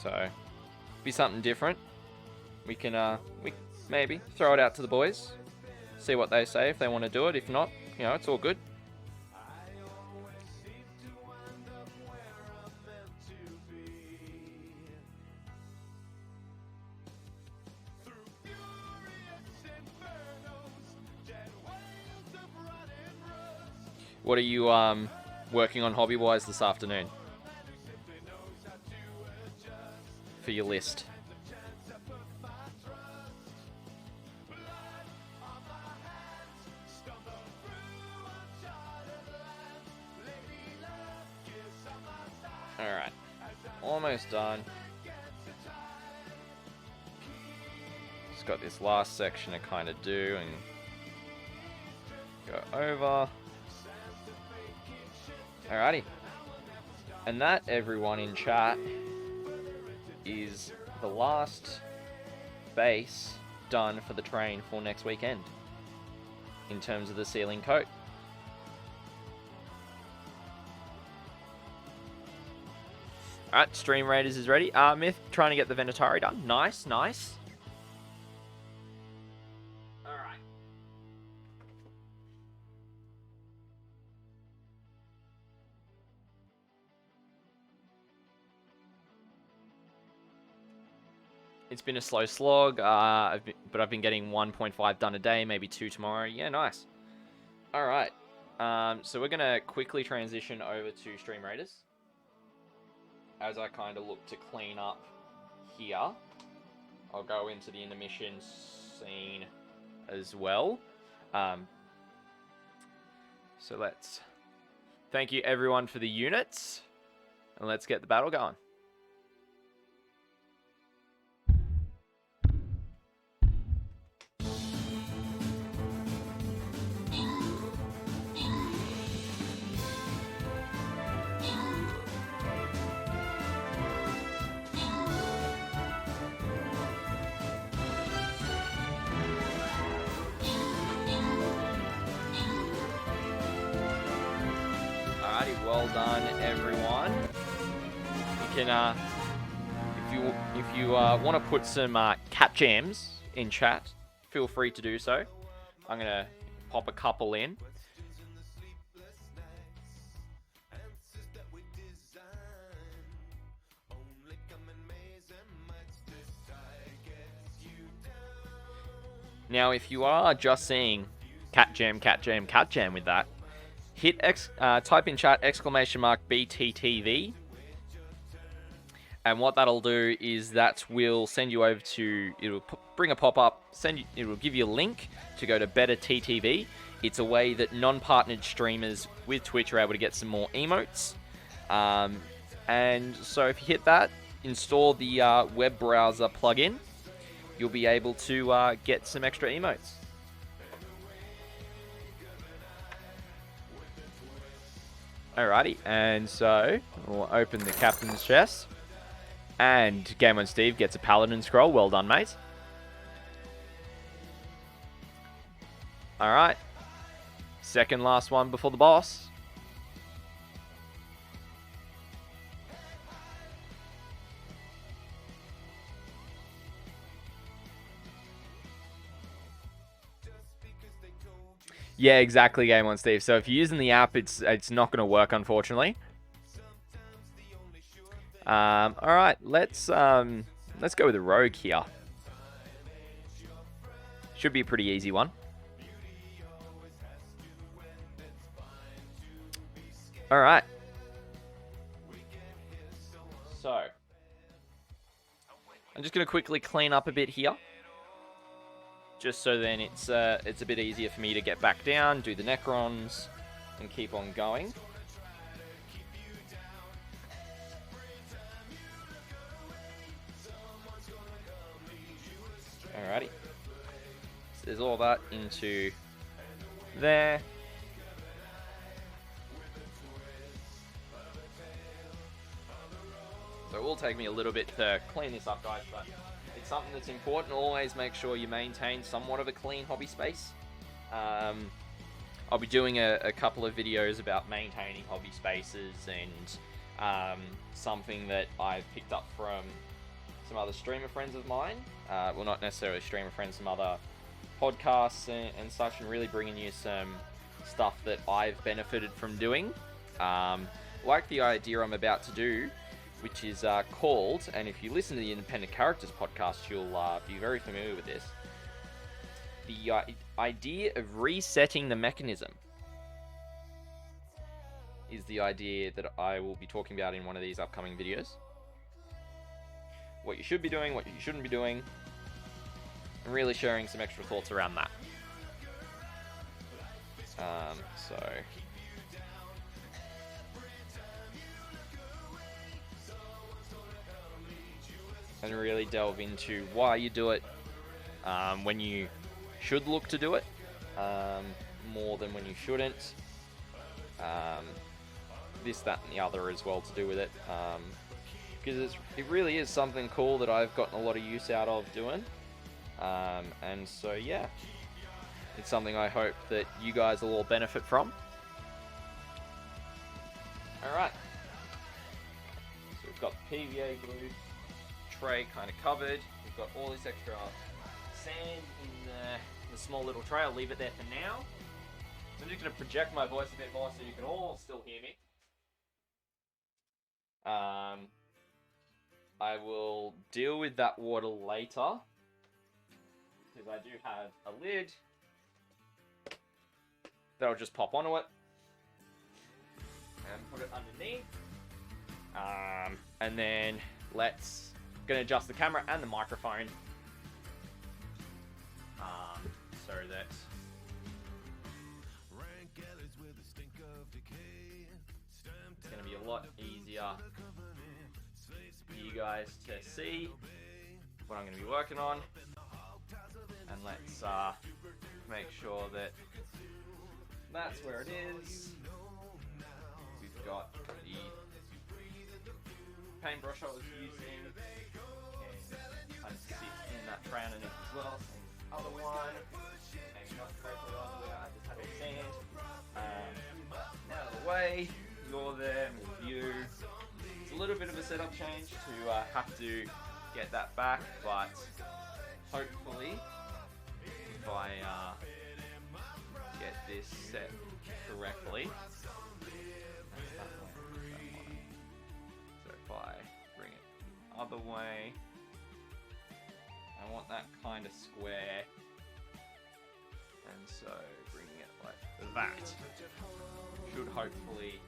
So, be something different. We can, maybe throw it out to the boys, see what they say if they want to do it. If not, it's all good. What are you working on hobby-wise this afternoon for your list? Alright, almost done. Just got this last section to kind of do and go over. Alrighty. And that, everyone in chat, is the last base done for the train for next weekend in terms of the ceiling coat. Alright, Stream Raiders is ready. Myth, trying to get the Venatari done. Nice. It's been a slow slog, but I've been getting 1.5 done a day, maybe 2 tomorrow. Yeah, nice. All right. So we're gonna quickly transition over to Stream Raiders as I kind of look to clean up here. I'll go into the intermission scene as well. So let's thank you everyone for the units, and let's get the battle going. Well done, everyone. You can, if you want to put some cat jams in chat, feel free to do so. I'm gonna pop a couple in. Now, if you are just seeing cat jam with that, type in chat !BTTV, and what that'll do is that will send you over to, it'll bring a pop-up, it'll give you a link to go to Better TTV. It's a way that non-partnered streamers with Twitch are able to get some more emotes. And so if you hit that, install the web browser plugin, you'll be able to get some extra emotes. Alrighty, and so we'll open the captain's chest, and Game On Steve gets a paladin scroll. Well done, mate. Alright, second last one before the boss. Yeah, exactly, Game On Steve. So if you're using the app, it's not going to work, unfortunately. All right, let's go with a rogue here. Should be a pretty easy one. All right. So I'm just going to quickly clean up a bit here, just so then it's a bit easier for me to get back down, do the Necrons, and keep on going. Alrighty. So there's all that into there. So it will take me a little bit to clean this up, guys, but it's something that's important. Always make sure you maintain somewhat of a clean hobby space. I'll be doing a couple of videos about maintaining hobby spaces, and something that I've picked up from some other streamer friends of mine. Well, not necessarily streamer friends, some other podcasts and such, and really bringing you some stuff that I've benefited from doing. Like the idea I'm about to do, which is called, and if you listen to the Independent Characters podcast, you'll be very familiar with this, the idea of resetting the mechanism is the idea that I will be talking about in one of these upcoming videos. What you should be doing, what you shouldn't be doing, and really sharing some extra thoughts around that. And really delve into why you do it, when you should look to do it, more than when you shouldn't. This, that, and the other as well to do with it. Because it really is something cool that I've gotten a lot of use out of doing. And so, yeah. It's something I hope that you guys will all benefit from. Alright. So we've got the PVA glue tray kind of covered. We've got all this extra sand in the small little tray. I'll leave it there for now. So I'm just going to project my voice a bit more so you can all still hear me. I will deal with that water later, because I do have a lid that'll just pop onto it and put it underneath. And then gonna adjust the camera and the microphone so that it's gonna be a lot easier for you guys to see what I'm gonna be working on. And let's make sure that that's where it is. We've got the paintbrush I was using, and kind of sit in that tray underneath as well. And the other one, maybe not correctly on where I just had a sand. Out of the way, you're there with you. It's a little bit of a setup change to have to get that back, but hopefully, if I get this set correctly. So if I bring it the other way, I want that kind of square, and so bringing it like that should hopefully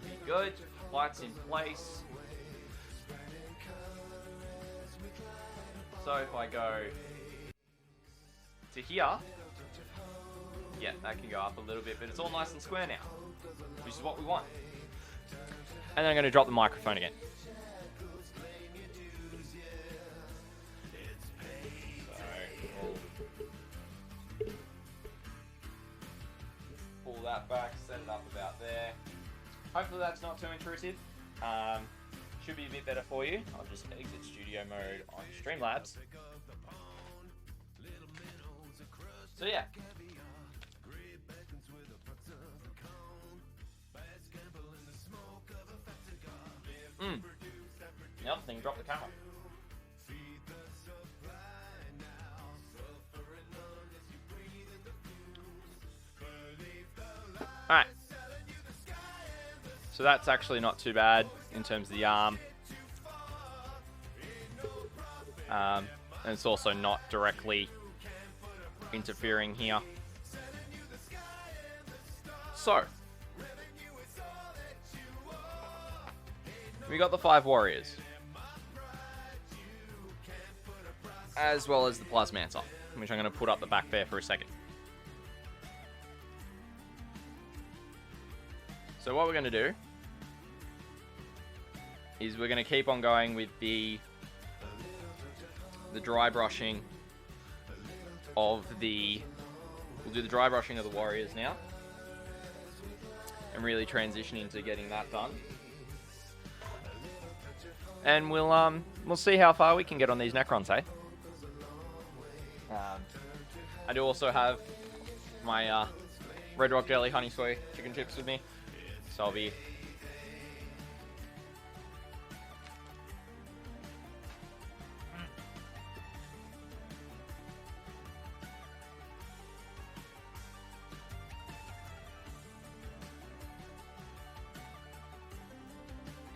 be good. Lights in place. So if I go to here, yeah, that can go up a little bit, but it's all nice and square now, which is what we want. And then I'm going to drop the microphone again. So, pull that back, set it up about there. Hopefully that's not too intrusive. Should be a bit better for you. I'll just exit studio mode on Streamlabs. So yeah. The other thing, drop the camera. Alright. So that's actually not too bad in terms of the arm. And it's also not directly interfering here. So, we got the 5 Warriors, as well as the Plasmancer, which I'm going to put up the back there for a second. So what we're going to do is we're going to keep on going with the dry brushing of the... We'll do the dry brushing of the Warriors now, and really transition into getting that done. And we'll see how far we can get on these Necrons, hey? I do also have my Red Rock Jelly Honey Soy chicken chips with me, so I'll be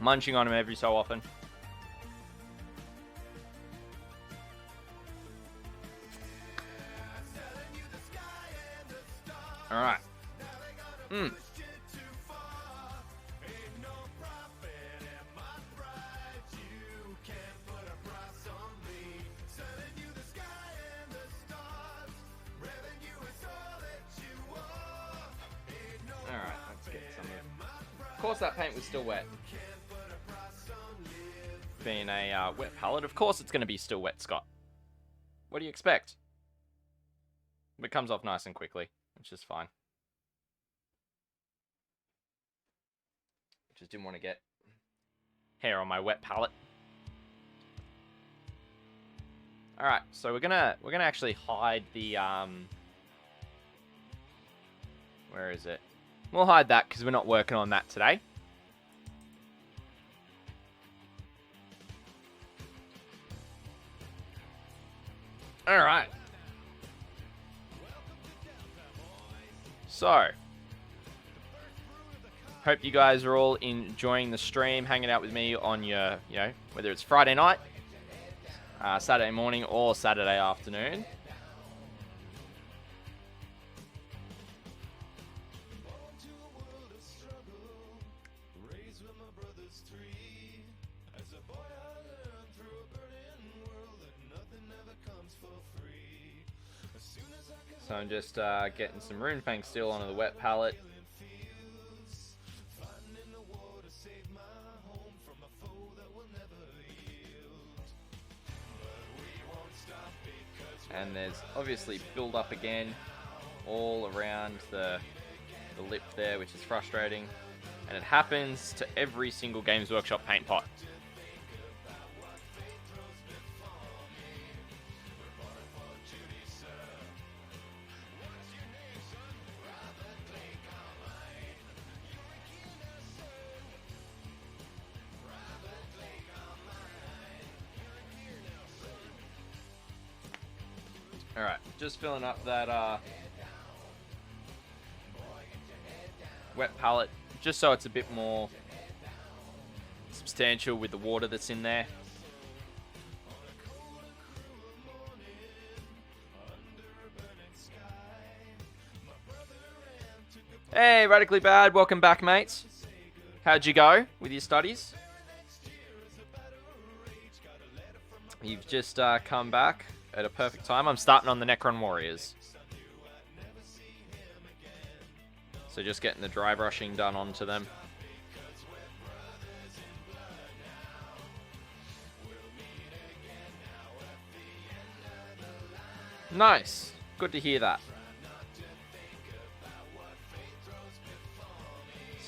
munching on them every so often. Alright. Alright, let's get some of... Of course that paint was still wet. Being a wet palette, of course it's going to be still wet, Scott. What do you expect? It comes off nice and quickly, which is fine. Just didn't want to get hair on my wet palette. All right, so we're gonna actually hide the where is it? We'll hide that because we're not working on that today. All right. So, Hope you guys are all enjoying the stream, hanging out with me on your, whether it's Friday night, Saturday morning, or Saturday afternoon. So I'm just getting some Runefang steel onto the wet pallet. And there's obviously build up again all around the lip there, which is frustrating. And it happens to every single Games Workshop paint pot. Alright, just filling up that wet palette, just so it's a bit more substantial with the water that's in there. Hey, Radically Bad, welcome back, mates. How'd you go with your studies? You've just come back at a perfect time. I'm starting on the Necron Warriors. So just getting the dry brushing done onto them. Nice. Good to hear that.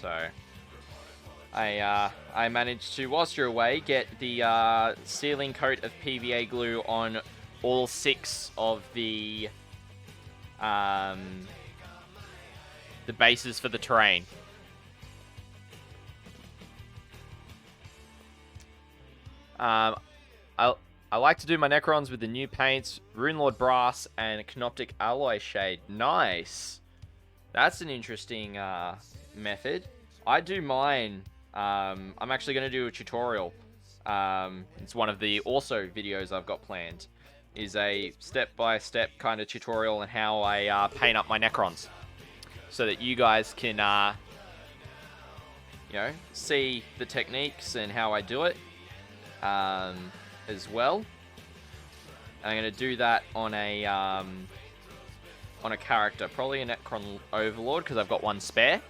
So I managed to, whilst you're away, get the sealing coat of PVA glue on all 6 of the bases for the terrain. I like to do my Necrons with the new paints, Runelord Brass and Canoptic Alloy Shade. Nice. That's an interesting method. I do mine. I'm actually going to do a tutorial. It's one of the also videos I've got planned. Is a step-by-step kind of tutorial on how I paint up my Necrons. So that you guys can, see the techniques and how I do it as well. I'm going to do that on a character, probably a Necron Overlord, because I've got one spare.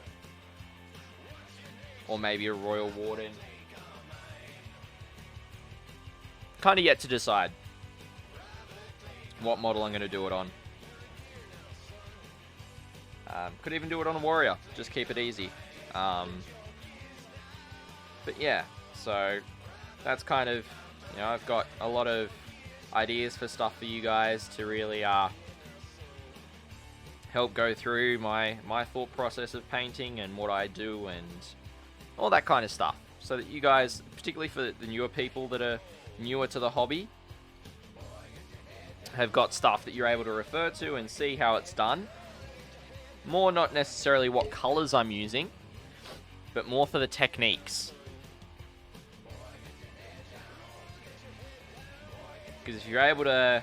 Or maybe a Royal Warden. Kind of yet to decide what model I'm going to do it on. Could even do it on a Warrior. Just keep it easy. But yeah, so that's kind of, I've got a lot of ideas for stuff for you guys to really help go through my thought process of painting and what I do and all that kind of stuff. So that you guys, particularly for the newer people that are newer to the hobby, have got stuff that you're able to refer to and see how it's done. More not necessarily what colors I'm using, but more for the techniques. Because if you're able to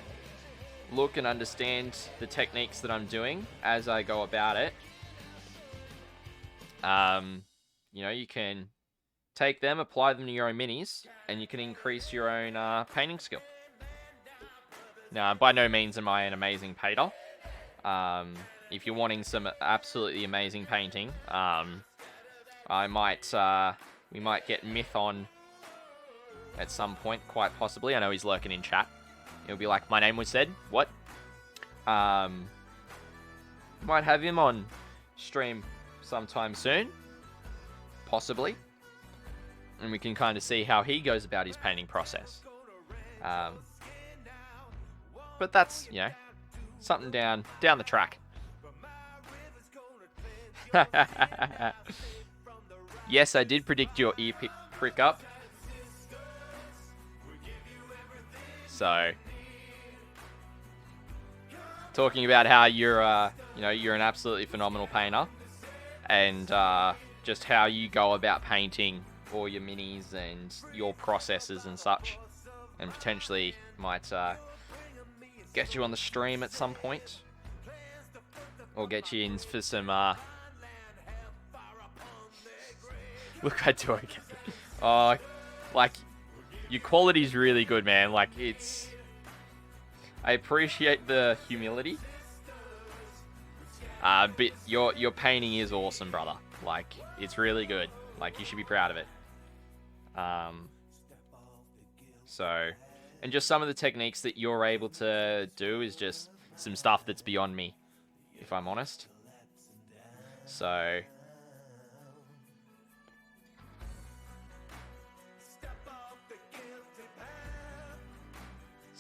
look and understand the techniques that I'm doing as I go about it, you can take them, apply them to your own minis, and you can increase your own painting skill. Now, by no means am I an amazing painter. If you're wanting some absolutely amazing painting, we might get Myth on at some point, quite possibly. I know he's lurking in chat. He'll be like, my name was said. What? Might have him on stream sometime soon. Possibly. And we can kind of see how he goes about his painting process. But that's, something down the track. Yes, I did predict your ear prick up. So, talking about how you're, you're an absolutely phenomenal painter, and just how you go about painting all your minis and your processes and such, and potentially might get you on the stream at some point, or get you in for some look, I do it again. Oh, like, your quality's really good, man. Like, I appreciate the humility. But your painting is awesome, brother. Like, it's really good. Like, you should be proud of it. So, and just some of the techniques that you're able to do is just some stuff that's beyond me, if I'm honest. So,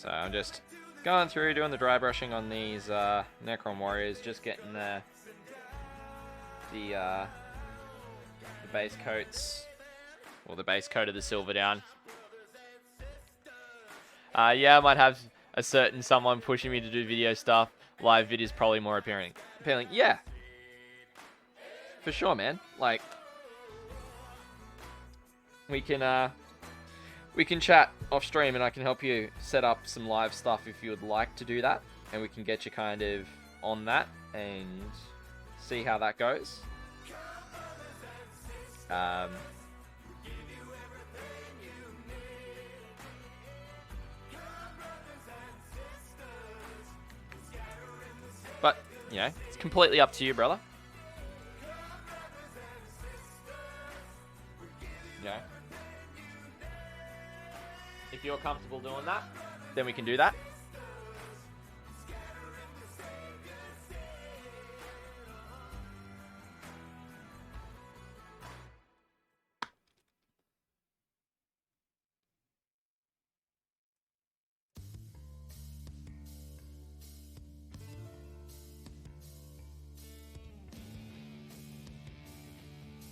I'm just going through, doing the dry brushing on these Necron Warriors, just getting the base coats, or the base coat of the silver down. Yeah, I might have a certain someone pushing me to do video stuff. Live vid is probably more appealing. Yeah, for sure, man. Like, we can chat off stream, and I can help you set up some live stuff if you would like to do that, and we can get you kind of on that and see how that goes. But, you know, it's completely up to you, brother. You know, if you're comfortable doing that, then we can do that.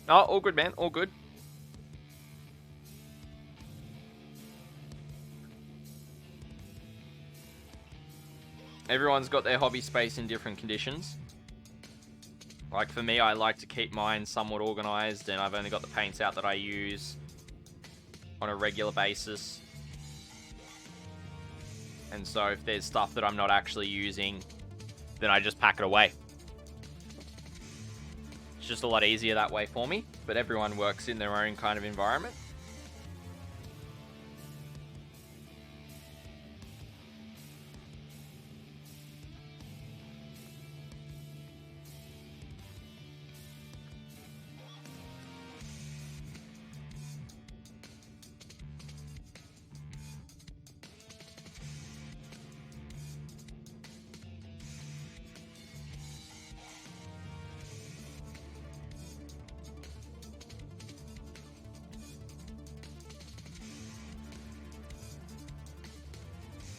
Oh, all good, man. All good. Everyone's got their hobby space in different conditions. Like, for me, I like to keep mine somewhat organized, and I've only got the paints out that I use on a regular basis. And so if there's stuff that I'm not actually using, then I just pack it away. It's just a lot easier that way for me, but everyone works in their own kind of environment.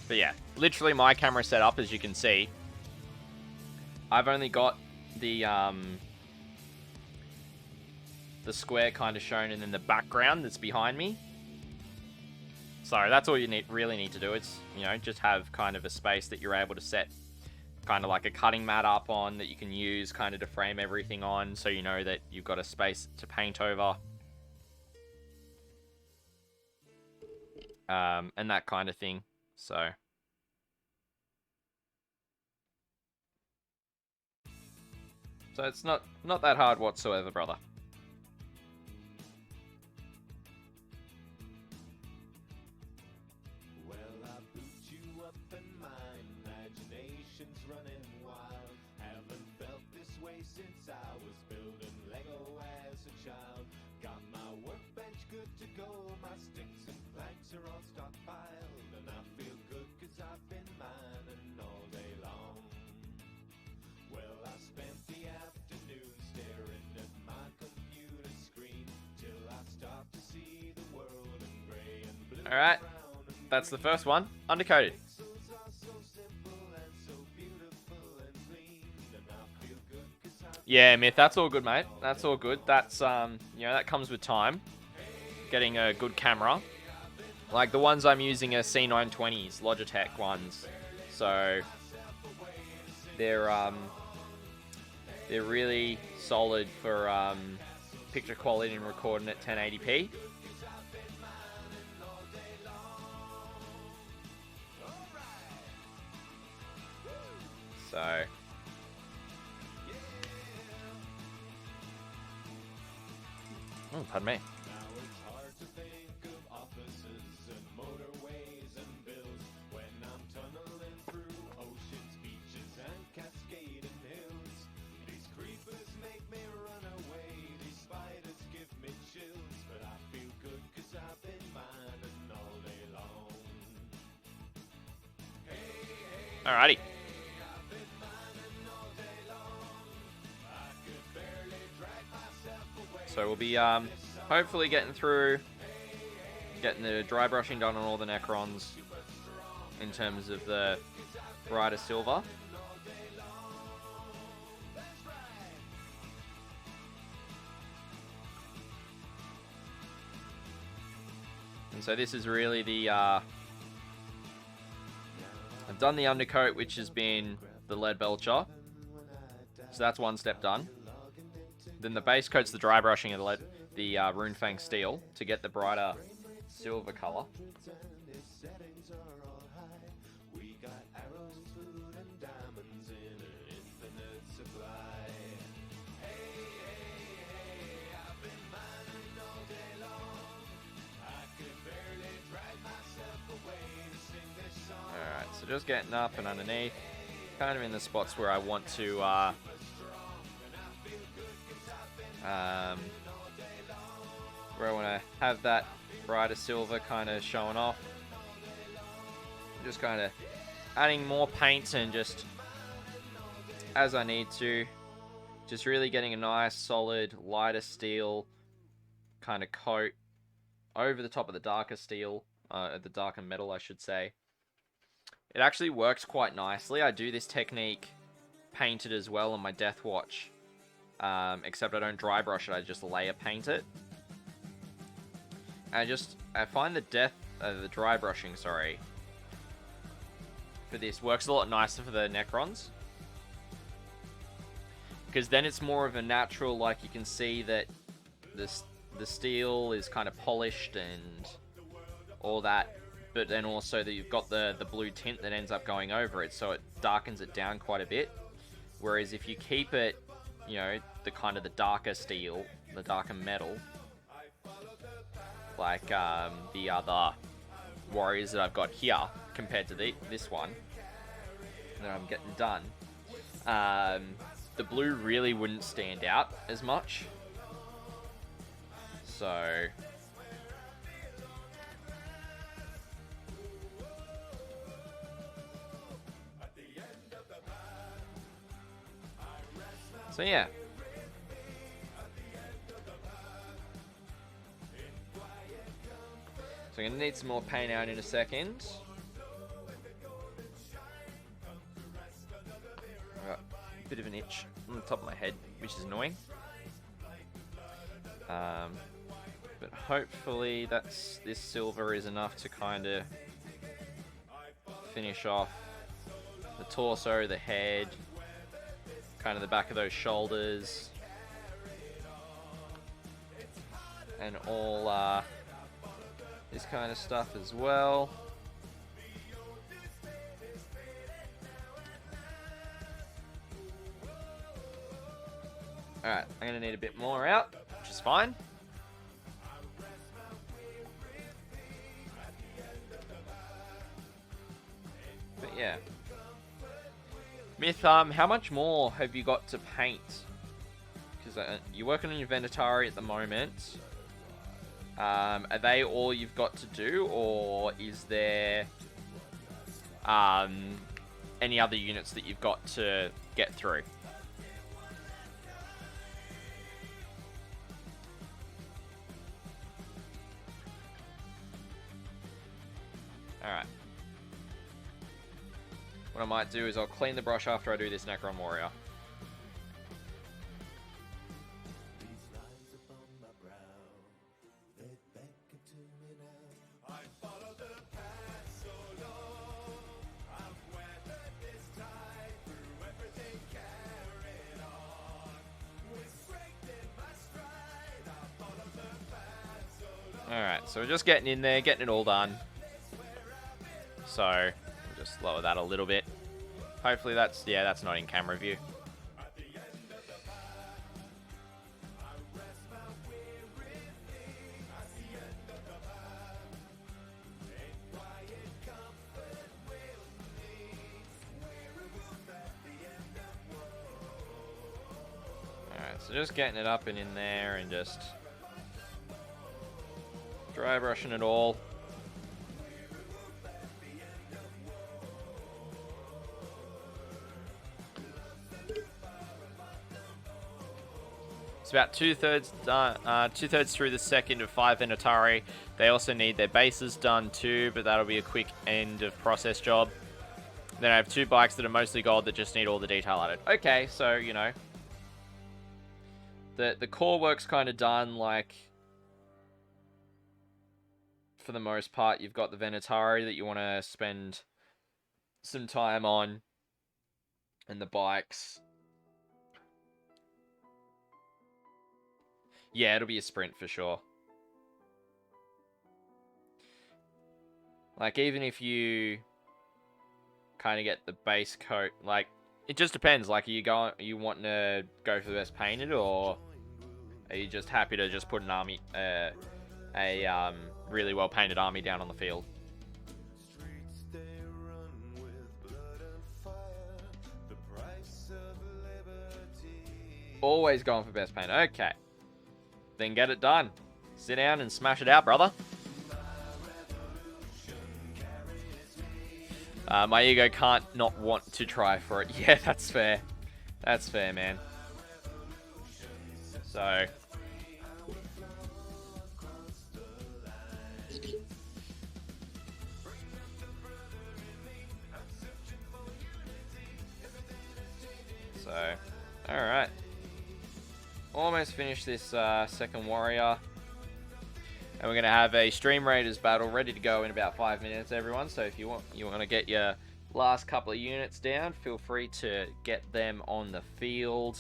But yeah, literally my camera setup, as you can see, I've only got the square kind of shown, and then the background that's behind me. So that's all you really need to do. It's, you know, just have kind of a space that you're able to set kind of like a cutting mat up on that you can use kind of to frame everything on, so you know that you've got a space to paint over. And that kind of thing. So it's not that hard whatsoever, brother. Well, I boot you up and my imagination's running wild. Haven't felt this way since I was building Lego as a child. Got my workbench good to go, my sticks and planks are all stockpiled, and I feel good 'cause I've been mining all day long. Well, I spent the afternoon staring at my computer screen till I start to see the world in gray and blue. All right, that's the first one, undercoated. Pixels are so simple and so beautiful and clean, and I feel good 'cause I've Yeah, Myth, that's all good, mate. That's all good. That's you know, that comes with time. Getting a good camera. Like the ones I'm using are C920s, Logitech ones. So they're really solid for picture quality and recording at 1080p. So oh, pardon me. Now it's hard to think of offices and motorways and bills when I'm tunneling through oceans, beaches, and cascading hills. These creepers make me run away, these spiders give me chills, but I feel good 'cause I've been mining all day long. Alrighty. I've been mining all day long. I could barely drag myself away. So we'll be hopefully getting the dry brushing done on all the Necrons in terms of the brighter silver. And so this is really the I've done the undercoat, which has been the lead belcher. So that's one step done. Then the base coat's the dry brushing of the Runefang steel to get the brighter silver color. We got arrows, food, and diamonds in an infinite supply. Hey, I've been mining all day long. I could barely drag myself away to sing this song. Alright, so just getting up and underneath. Kind of in the spots where I want to where I want to have that brighter silver kind of showing off. Just kind of adding more paint and just as I need to. Just really getting a nice solid lighter steel kind of coat over the top of the darker steel, the darker metal I should say. It actually works quite nicely. I do this technique painted as well on my Death Watch. Except I don't dry brush it, I just layer paint it. I find the dry brushing, sorry, for this works a lot nicer for the Necrons. Because then it's more of a natural, like you can see that the steel is kind of polished and all that. But then also that you've got the blue tint that ends up going over it, so it darkens it down quite a bit. Whereas if you keep it, you know, the kind of the darker steel, the darker metal, like the other Warriors that I've got here compared to this one that I'm getting done, the blue really wouldn't stand out as much. So yeah. So I'm going to need some more paint out in a second. I've got a bit of an itch on the top of my head, which is annoying. But hopefully this silver is enough to kind of finish off the torso, the head, kind of the back of those shoulders, and all this kind of stuff as well. Alright, I'm going to need a bit more out, which is fine. But yeah. Myth, how much more have you got to paint? Because you're working on your Venatari at the moment. Are they all you've got to do, or is there any other units that you've got to get through? Alright. What I might do is I'll clean the brush after I do this Necron Warrior. So we're just getting in there, getting it all done. So we'll just lower that a little bit. Hopefully that's not in camera view. Alright, so just getting it up and in there and just dry brushing it all. It's about two-thirds through the second of 5 Venatari. They also need their bases done too, but that'll be a quick end of process job. Then I have 2 bikes that are mostly gold that just need all the detail added. Okay, so, you know, the core work's kind of done, like, for the most part. You've got the Venatari that you want to spend some time on, and the bikes. Yeah, it'll be a sprint for sure. Like, even if you kind of get the base coat, like, it just depends. Like, are you wanting to go for the best painted, or are you just happy to just put an army, really well painted army down on the field? Always going for best painted. Okay. Then get it done. Sit down and smash it out, brother. My ego can't not want to try for it. Yeah, that's fair. That's fair, man. So. Alright. Almost finished this second warrior. And we're going to have a Stream Raiders battle ready to go in about 5 minutes, everyone. So if you want to get your last couple of units down, feel free to get them on the field.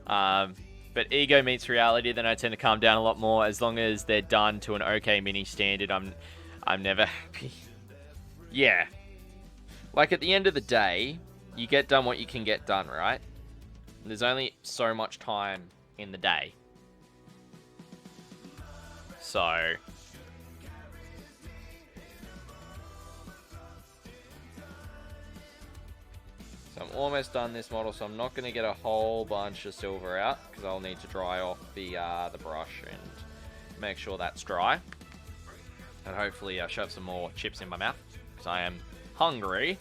But ego meets reality, then I tend to calm down a lot more. As long as they're done to an okay mini standard, I'm never happy. Yeah. Like, at the end of the day, you get done what you can get done, right? There's only so much time in the day. So I'm almost done this model, so I'm not going to get a whole bunch of silver out, because I'll need to dry off the brush and make sure that's dry. And hopefully shove some more chips in my mouth, because I am hungry.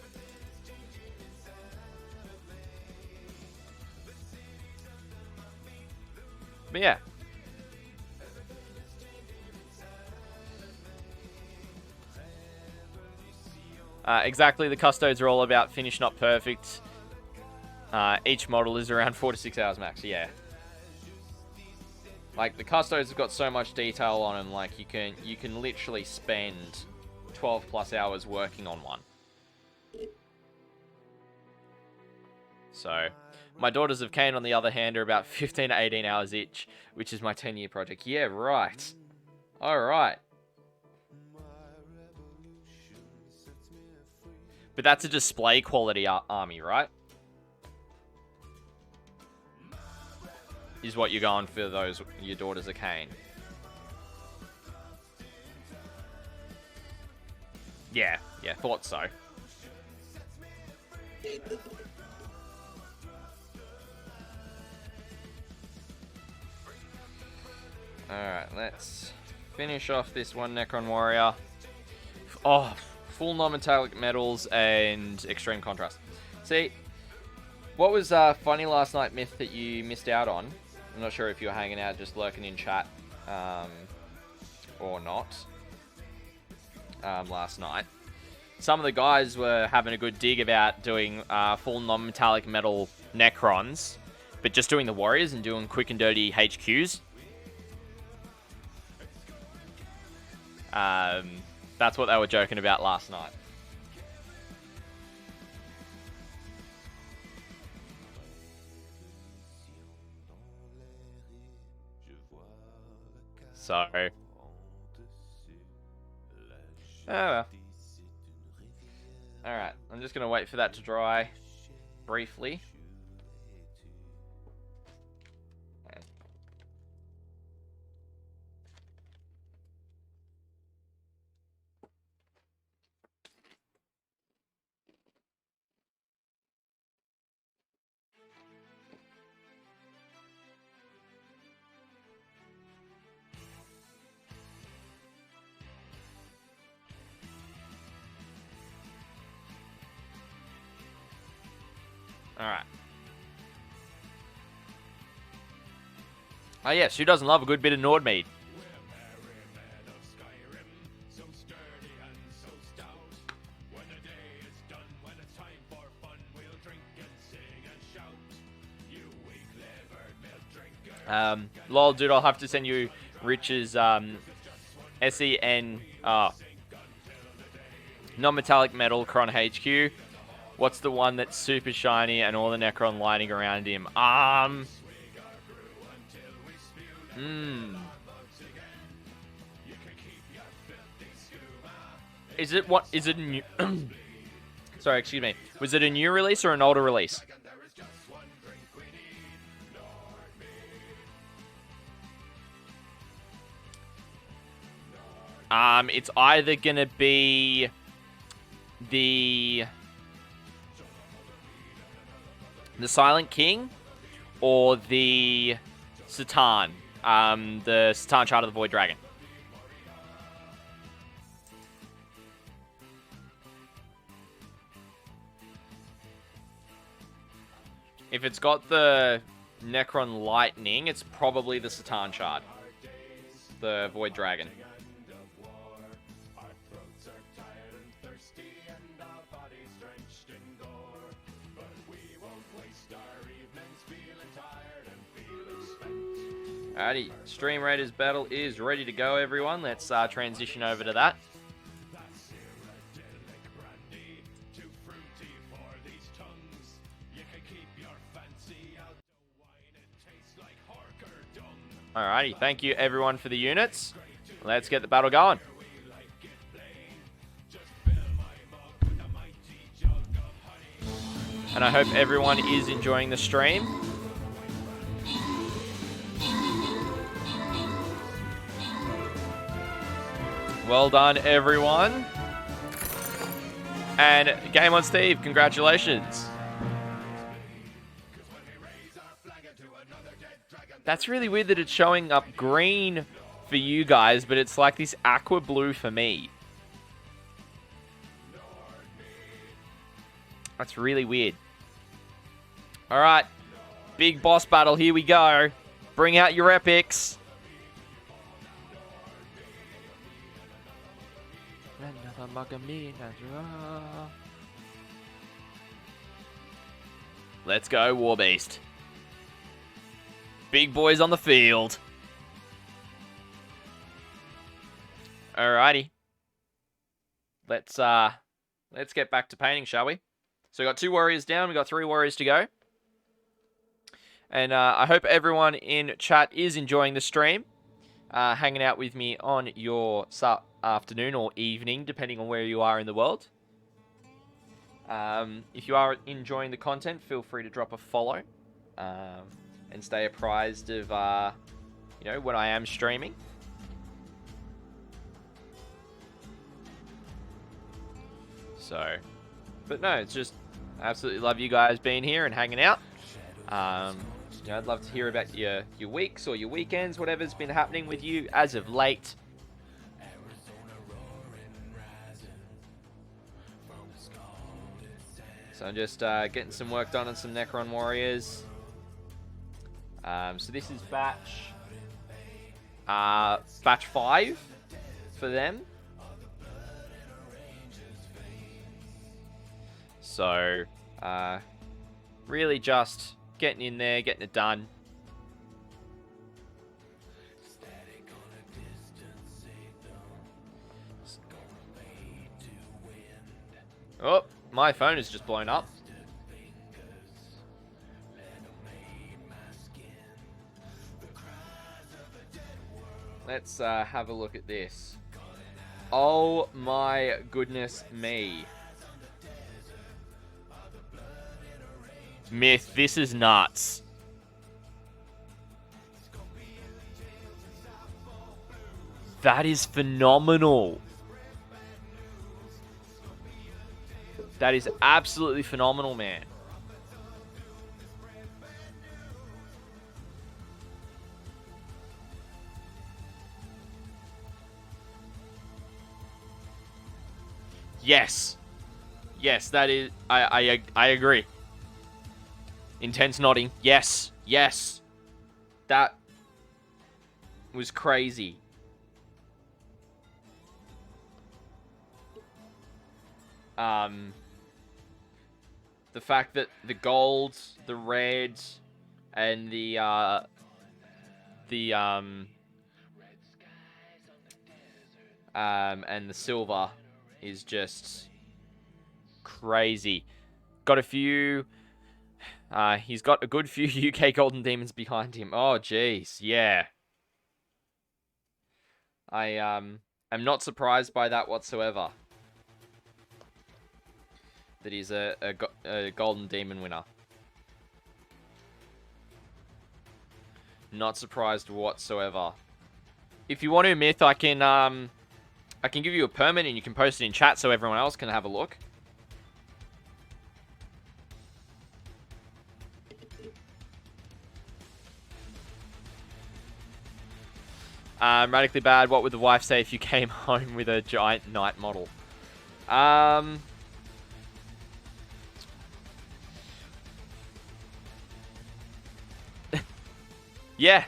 But yeah. Exactly, the custodes are all about finish not perfect. Each model is around 4 to 6 hours max, yeah. Like, the custodes have got so much detail on them, like, you can literally spend 12 plus hours working on one. So, my Daughters of Cain, on the other hand, are about 15 to 18 hours each, which is my 10-year project. Yeah, right. Alright. But that's a display quality army, right? Is what you're going for your Daughters of Cain. Yeah, thought so. Alright, let's finish off this one Necron Warrior. Oh, full non-metallic metals and extreme contrast. See, what was funny last night, Myth, that you missed out on? I'm not sure if you were hanging out, just lurking in chat, or not, last night. Some of the guys were having a good dig about doing full non-metallic metal Necrons, but just doing the Warriors and doing quick and dirty HQs. That's what they were joking about last night. So, oh well. Alright, I'm just going to wait for that to dry briefly. Alright. Oh yes, who doesn't love a good bit of Nordmead? Lol, dude, I'll have to send you Rich's SEN non-metallic metal Cron HQ. What's the one that's super shiny and all the Necron lining around him? Is it what? Is it new? Sorry, excuse me. Was it a new release or an older release? It's either gonna be the Silent King or the Satan. The Satan Shard of the Void Dragon. If it's got the Necron Lightning, it's probably the Satan Shard. The Void Dragon. Alrighty, Stream Raiders battle is ready to go, everyone. Let's transition over to that. Alrighty, thank you everyone for the units. Let's get the battle going. And I hope everyone is enjoying the stream. Well done, everyone. And Game on Steve, congratulations. That's really weird that it's showing up green for you guys, but it's like this aqua blue for me. That's really weird. Alright. Big boss battle, here we go. Bring out your epics. Let's go, Warbeast. Big boys on the field. Alrighty. Let's get back to painting, shall we? So we got 2 warriors down, we got 3 warriors to go. And I hope everyone in chat is enjoying the stream. Hanging out with me on your afternoon or evening, depending on where you are in the world. If you are enjoying the content, feel free to drop a follow. And stay apprised of, you know, when I am streaming. So, but no, it's just, I absolutely love you guys being here and hanging out. You know, I'd love to hear about your weeks or your weekends, whatever's been happening with you as of late. So I'm just getting some work done on some Necron Warriors. So this is batch 5 for them. So really just getting in there, getting it done. Oh, my phone is just blown up. Let's have a look at this. Oh my goodness me. Myth, this is nuts. That is phenomenal. That is absolutely phenomenal, man. Yes. Yes, that is... I agree. Intense nodding. Yes. Yes. That was crazy. The fact that the gold, the red, and the silver is just crazy. Got a few... he's got a good few UK Golden Demons behind him. Oh, jeez. Yeah. I am not surprised by that whatsoever. That he's a Golden Demon winner. Not surprised whatsoever. If you want to, Myth, I can give you a permit and you can post it in chat so everyone else can have a look. Radically bad. What would the wife say if you came home with a giant knight model? Yeah.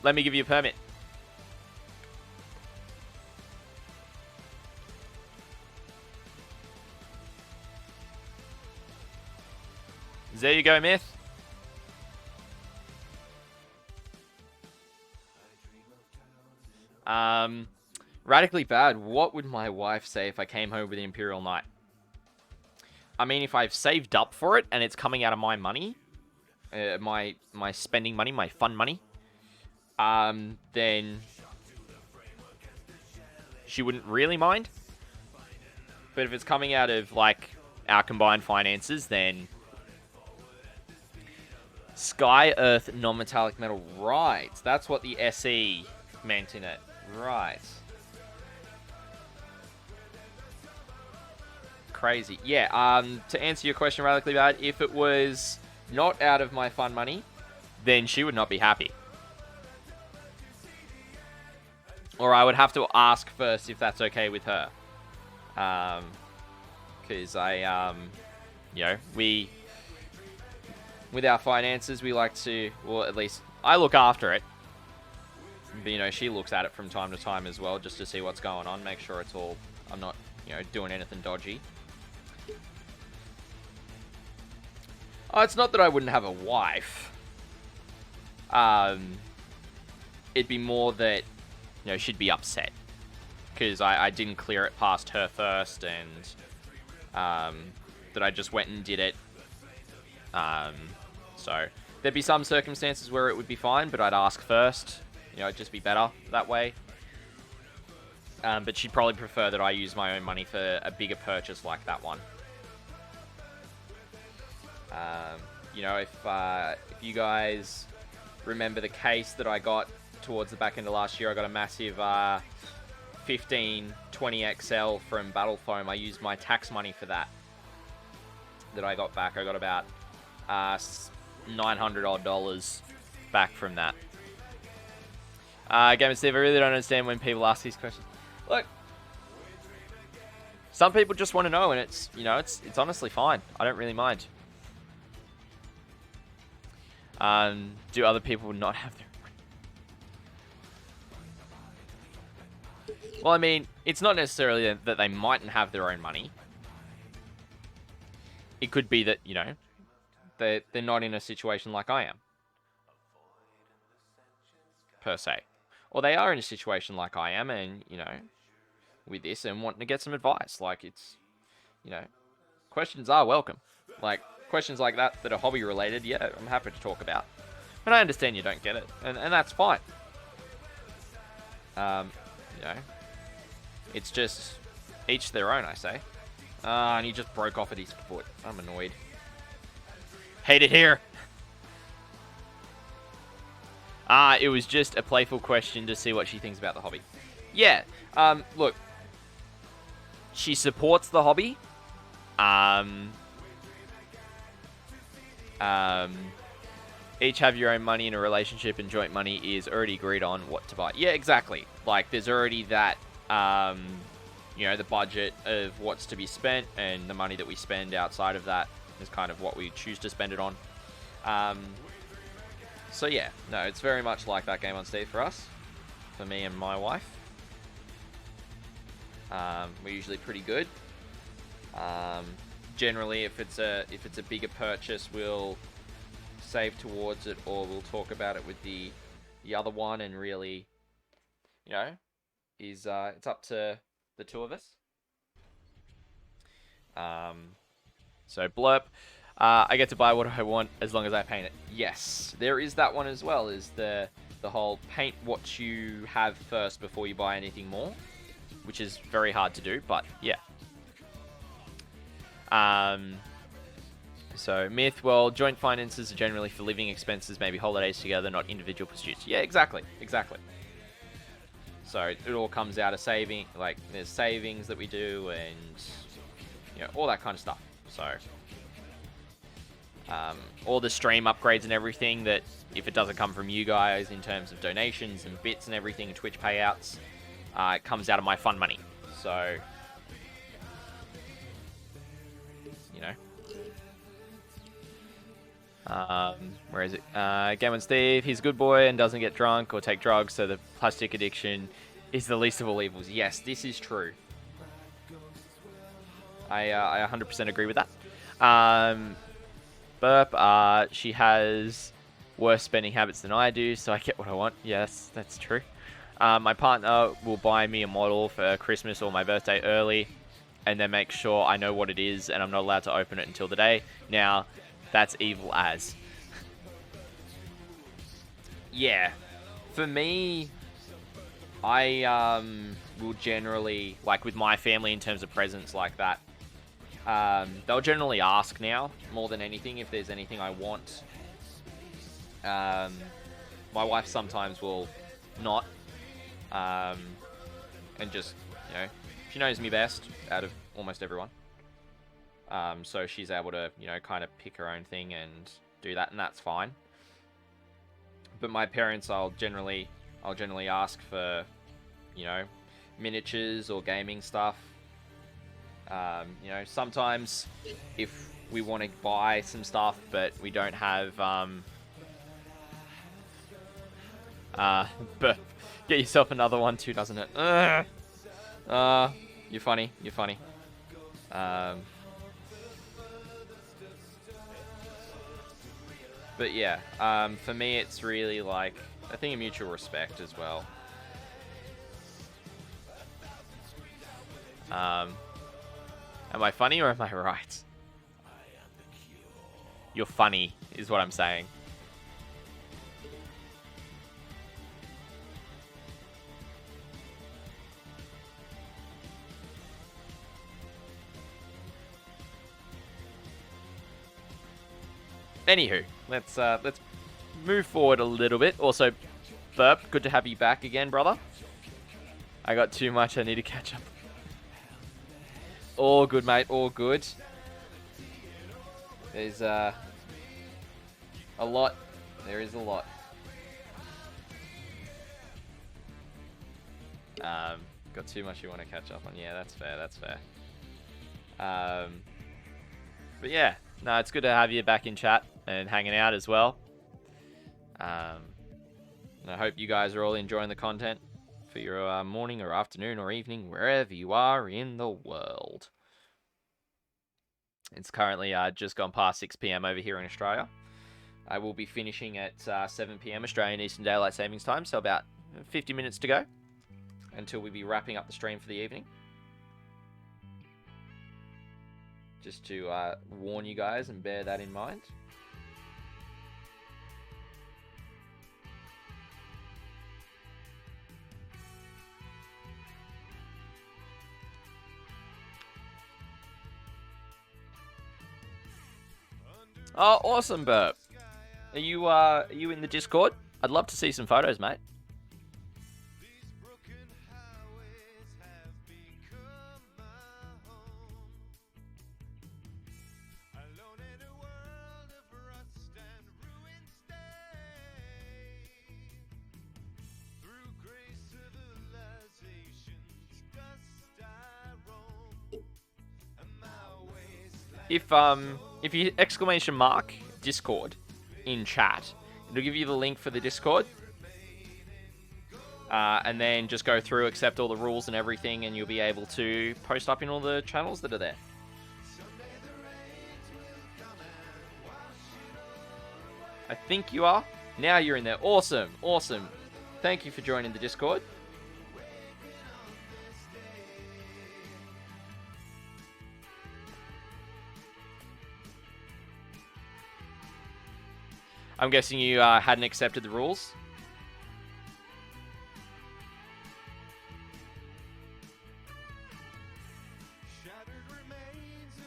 Let me give you a permit. There you go, Myth. Radically bad. What would my wife say if I came home with the Imperial Knight? I mean, if I've saved up for it and it's coming out of my money, my spending money, my fun money, then she wouldn't really mind. But if it's coming out of, like, our combined finances, then... Sky, Earth, non-metallic metal. Right. That's what the SE meant in it. Right. Crazy. Yeah, to answer your question, Radically Bad, if it was not out of my fun money, then she would not be happy. Or I would have to ask first if that's okay with her. Because you know, with our finances, we like to, well, at least I look after it. But, you know, she looks at it from time to time as well, just to see what's going on, make sure it's all, I'm not, you know, doing anything dodgy. Oh, it's not that I wouldn't have a wife. It'd be more that, you know, she'd be upset. Because I didn't clear it past her first, and that I just went and did it. So, there'd be some circumstances where it would be fine, but I'd ask first. You know, it'd just be better that way. But she'd probably prefer that I use my own money for a bigger purchase like that one. You know, if you guys remember the case that I got towards the back end of last year, I got a massive 1520 XL from Battle Foam. I used my tax money for that I got back. I got about $900 odd back from that. Gamer Steve, I really don't understand when people ask these questions. Look, some people just want to know, and it's, you know, it's honestly fine. I don't really mind. Do other people not have their money? Well, I mean, it's not necessarily that they mightn't have their own money. It could be that, you know, they're not in a situation like I am. Per se. Or they are in a situation like I am, and, you know, with this, and wanting to get some advice. Like, it's, you know, questions are welcome. Like, questions like that are hobby related, yeah, I'm happy to talk about. But I understand you don't get it, and that's fine. You know, it's just each their own, I say. And he just broke off at his foot. I'm annoyed. Hate it here. It was just a playful question to see what she thinks about the hobby. Yeah. Look, she supports the hobby. Each have your own money in a relationship, and joint money is already agreed on what to buy. Yeah, exactly. Like, there's already that, you know, the budget of what's to be spent, and the money that we spend outside of that is kind of what we choose to spend it on. So yeah, no, it's very much like that game on Steve for us, for me and my wife. We're usually pretty good. Generally, if it's a bigger purchase, we'll save towards it, or we'll talk about it with the other one, and really, you know, it's up to the two of us. So blurb, I get to buy what I want as long as I paint it. Yes, there is that one as well. Is the whole paint what you have first before you buy anything more, which is very hard to do, but yeah. So myth, well, joint finances are generally for living expenses, maybe holidays together, not individual pursuits. Yeah, exactly. So it all comes out of saving, like there's savings that we do, and you know, all that kind of stuff. So all the stream upgrades and everything, that if it doesn't come from you guys in terms of donations and bits and everything, Twitch payouts, it comes out of my fund money. So, you know. Where is it? Game on Steve, he's a good boy and doesn't get drunk or take drugs, so the plastic addiction is the least of all evils. Yes, this is true. I 100% agree with that. Burp, she has worse spending habits than I do, so I get what I want. Yes, that's true. My partner will buy me a model for Christmas or my birthday early, and then make sure I know what it is, and I'm not allowed to open it until the day. Now, that's evil as. Yeah. For me, I will generally, like with my family in terms of presents like that, they'll generally ask now, more than anything, if there's anything I want. My wife sometimes will not, and just, you know, she knows me best out of almost everyone. So she's able to, you know, kind of pick her own thing and do that, and that's fine. But my parents, I'll generally ask for, you know, miniatures or gaming stuff. You know, sometimes if we want to buy some stuff, but we don't have, but get yourself another one too, doesn't it? You're funny. But yeah, for me, it's really like a thing of mutual respect as well. Am I funny or am I right? You're funny, is what I'm saying. Anywho, let's move forward a little bit. Also, Burp, good to have you back again, brother. I got too much. I need to catch up. All good, mate. All good. There's a lot. There is a lot. Got too much you want to catch up on. Yeah, that's fair. That's fair. But yeah, no, it's good to have you back in chat and hanging out as well. And I hope you guys are all enjoying the content for your morning or afternoon or evening, wherever you are in the world. It's currently just gone past 6 PM over here in Australia. I will be finishing at 7 PM Australian Eastern Daylight Savings Time, so about 50 minutes to go until we'll be wrapping up the stream for the evening. Just to warn you guys and bear that in mind. Oh, awesome, Burp. Are you in the Discord? I'd love to see some photos, mate. If you exclamation mark Discord in chat, it'll give you the link for the Discord. And then just go through, accept all the rules and everything, and you'll be able to post up in all the channels that are there. I think you are. Now you're in there. Awesome. Awesome. Thank you for joining the Discord. I'm guessing you hadn't accepted the rules.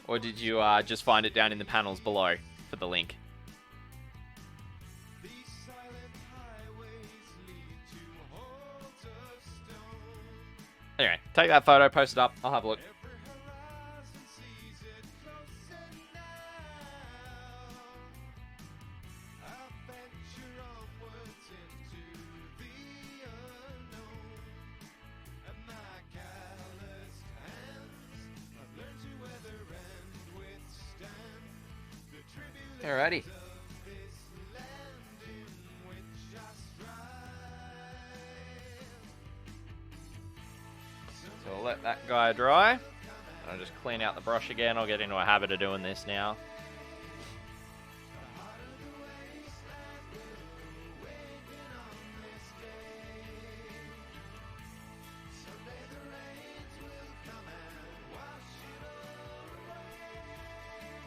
Or did you just find it down in the panels below for the link? Anyway, take that photo, post it up. I'll have a look. Alrighty. So I'll let that guy dry. And I'll just clean out the brush again. I'll get into a habit of doing this now.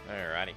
Alrighty.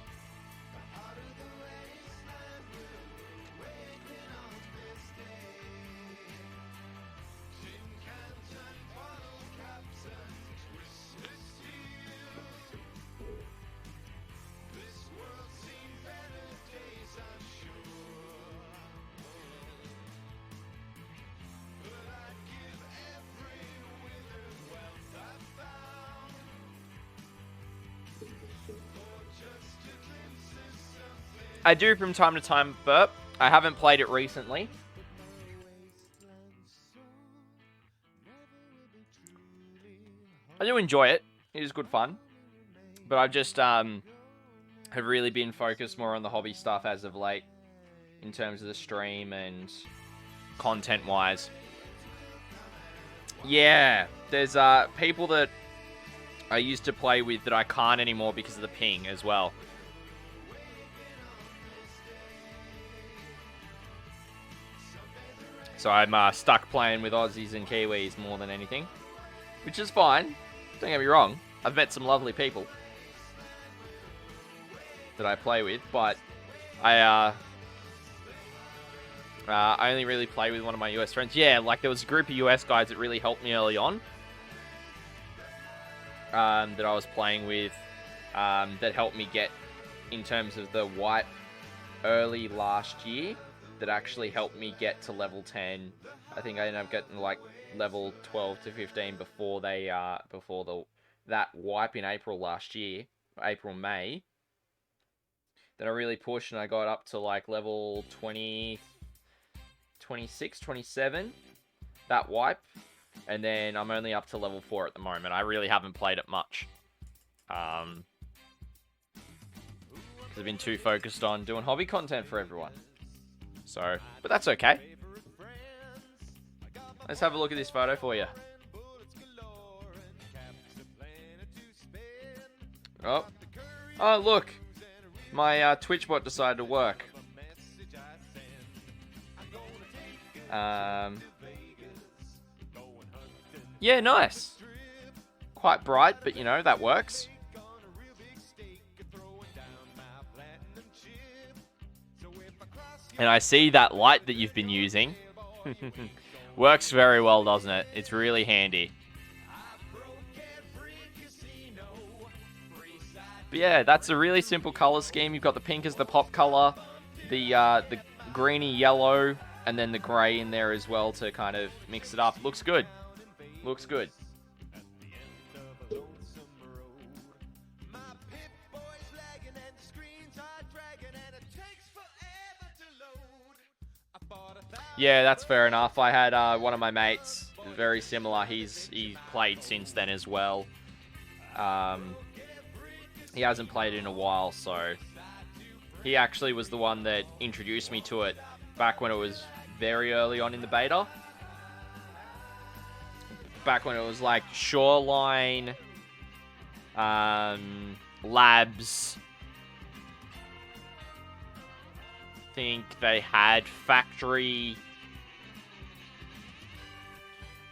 I do from time to time, Burp. I haven't played it recently. I do enjoy it. It is good fun. But I've just have really been focused more on the hobby stuff as of late. In terms of the stream and content-wise. Yeah, there's people that I used to play with that I can't anymore because of the ping as well. So I'm stuck playing with Aussies and Kiwis more than anything. Which is fine. Don't get me wrong. I've met some lovely people that I play with. But I only really play with one of my US friends. Yeah, like there was a group of US guys that really helped me early on. That I was playing with. That helped me get in terms of the wipe early last year. That actually helped me get to level 10. I think I ended up getting like level 12 to 15 before they that wipe in April last year, April, May. Then I really pushed and I got up to like level 20, 26, 27, that wipe. And then I'm only up to level 4 at the moment. I really haven't played it much. Because I've been too focused on doing hobby content for everyone. So, but that's okay. Let's have a look at this photo for you. Oh, look. My Twitch bot decided to work. Yeah, nice. Quite bright, but you know, that works. And I see that light that you've been using. Works very well, doesn't it? It's really handy. But yeah, that's a really simple color scheme. You've got the pink as the pop color, the greeny yellow, and then the gray in there as well to kind of mix it up. Looks good. Looks good. Yeah, that's fair enough. I had one of my mates, very similar. He played since then as well. He hasn't played in a while, so he actually was the one that introduced me to it back when it was very early on in the beta. Back when it was like Shoreline, Labs. I think they had Factory.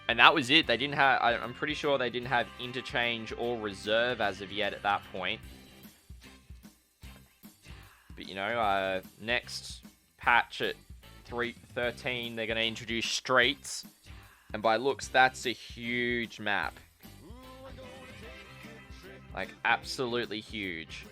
And that was it. They didn't have. I'm pretty sure they didn't have Interchange or Reserve as of yet at that point. But you know, next patch at 3.13, they're going to introduce Streets, and by looks, that's a huge map. Like absolutely huge.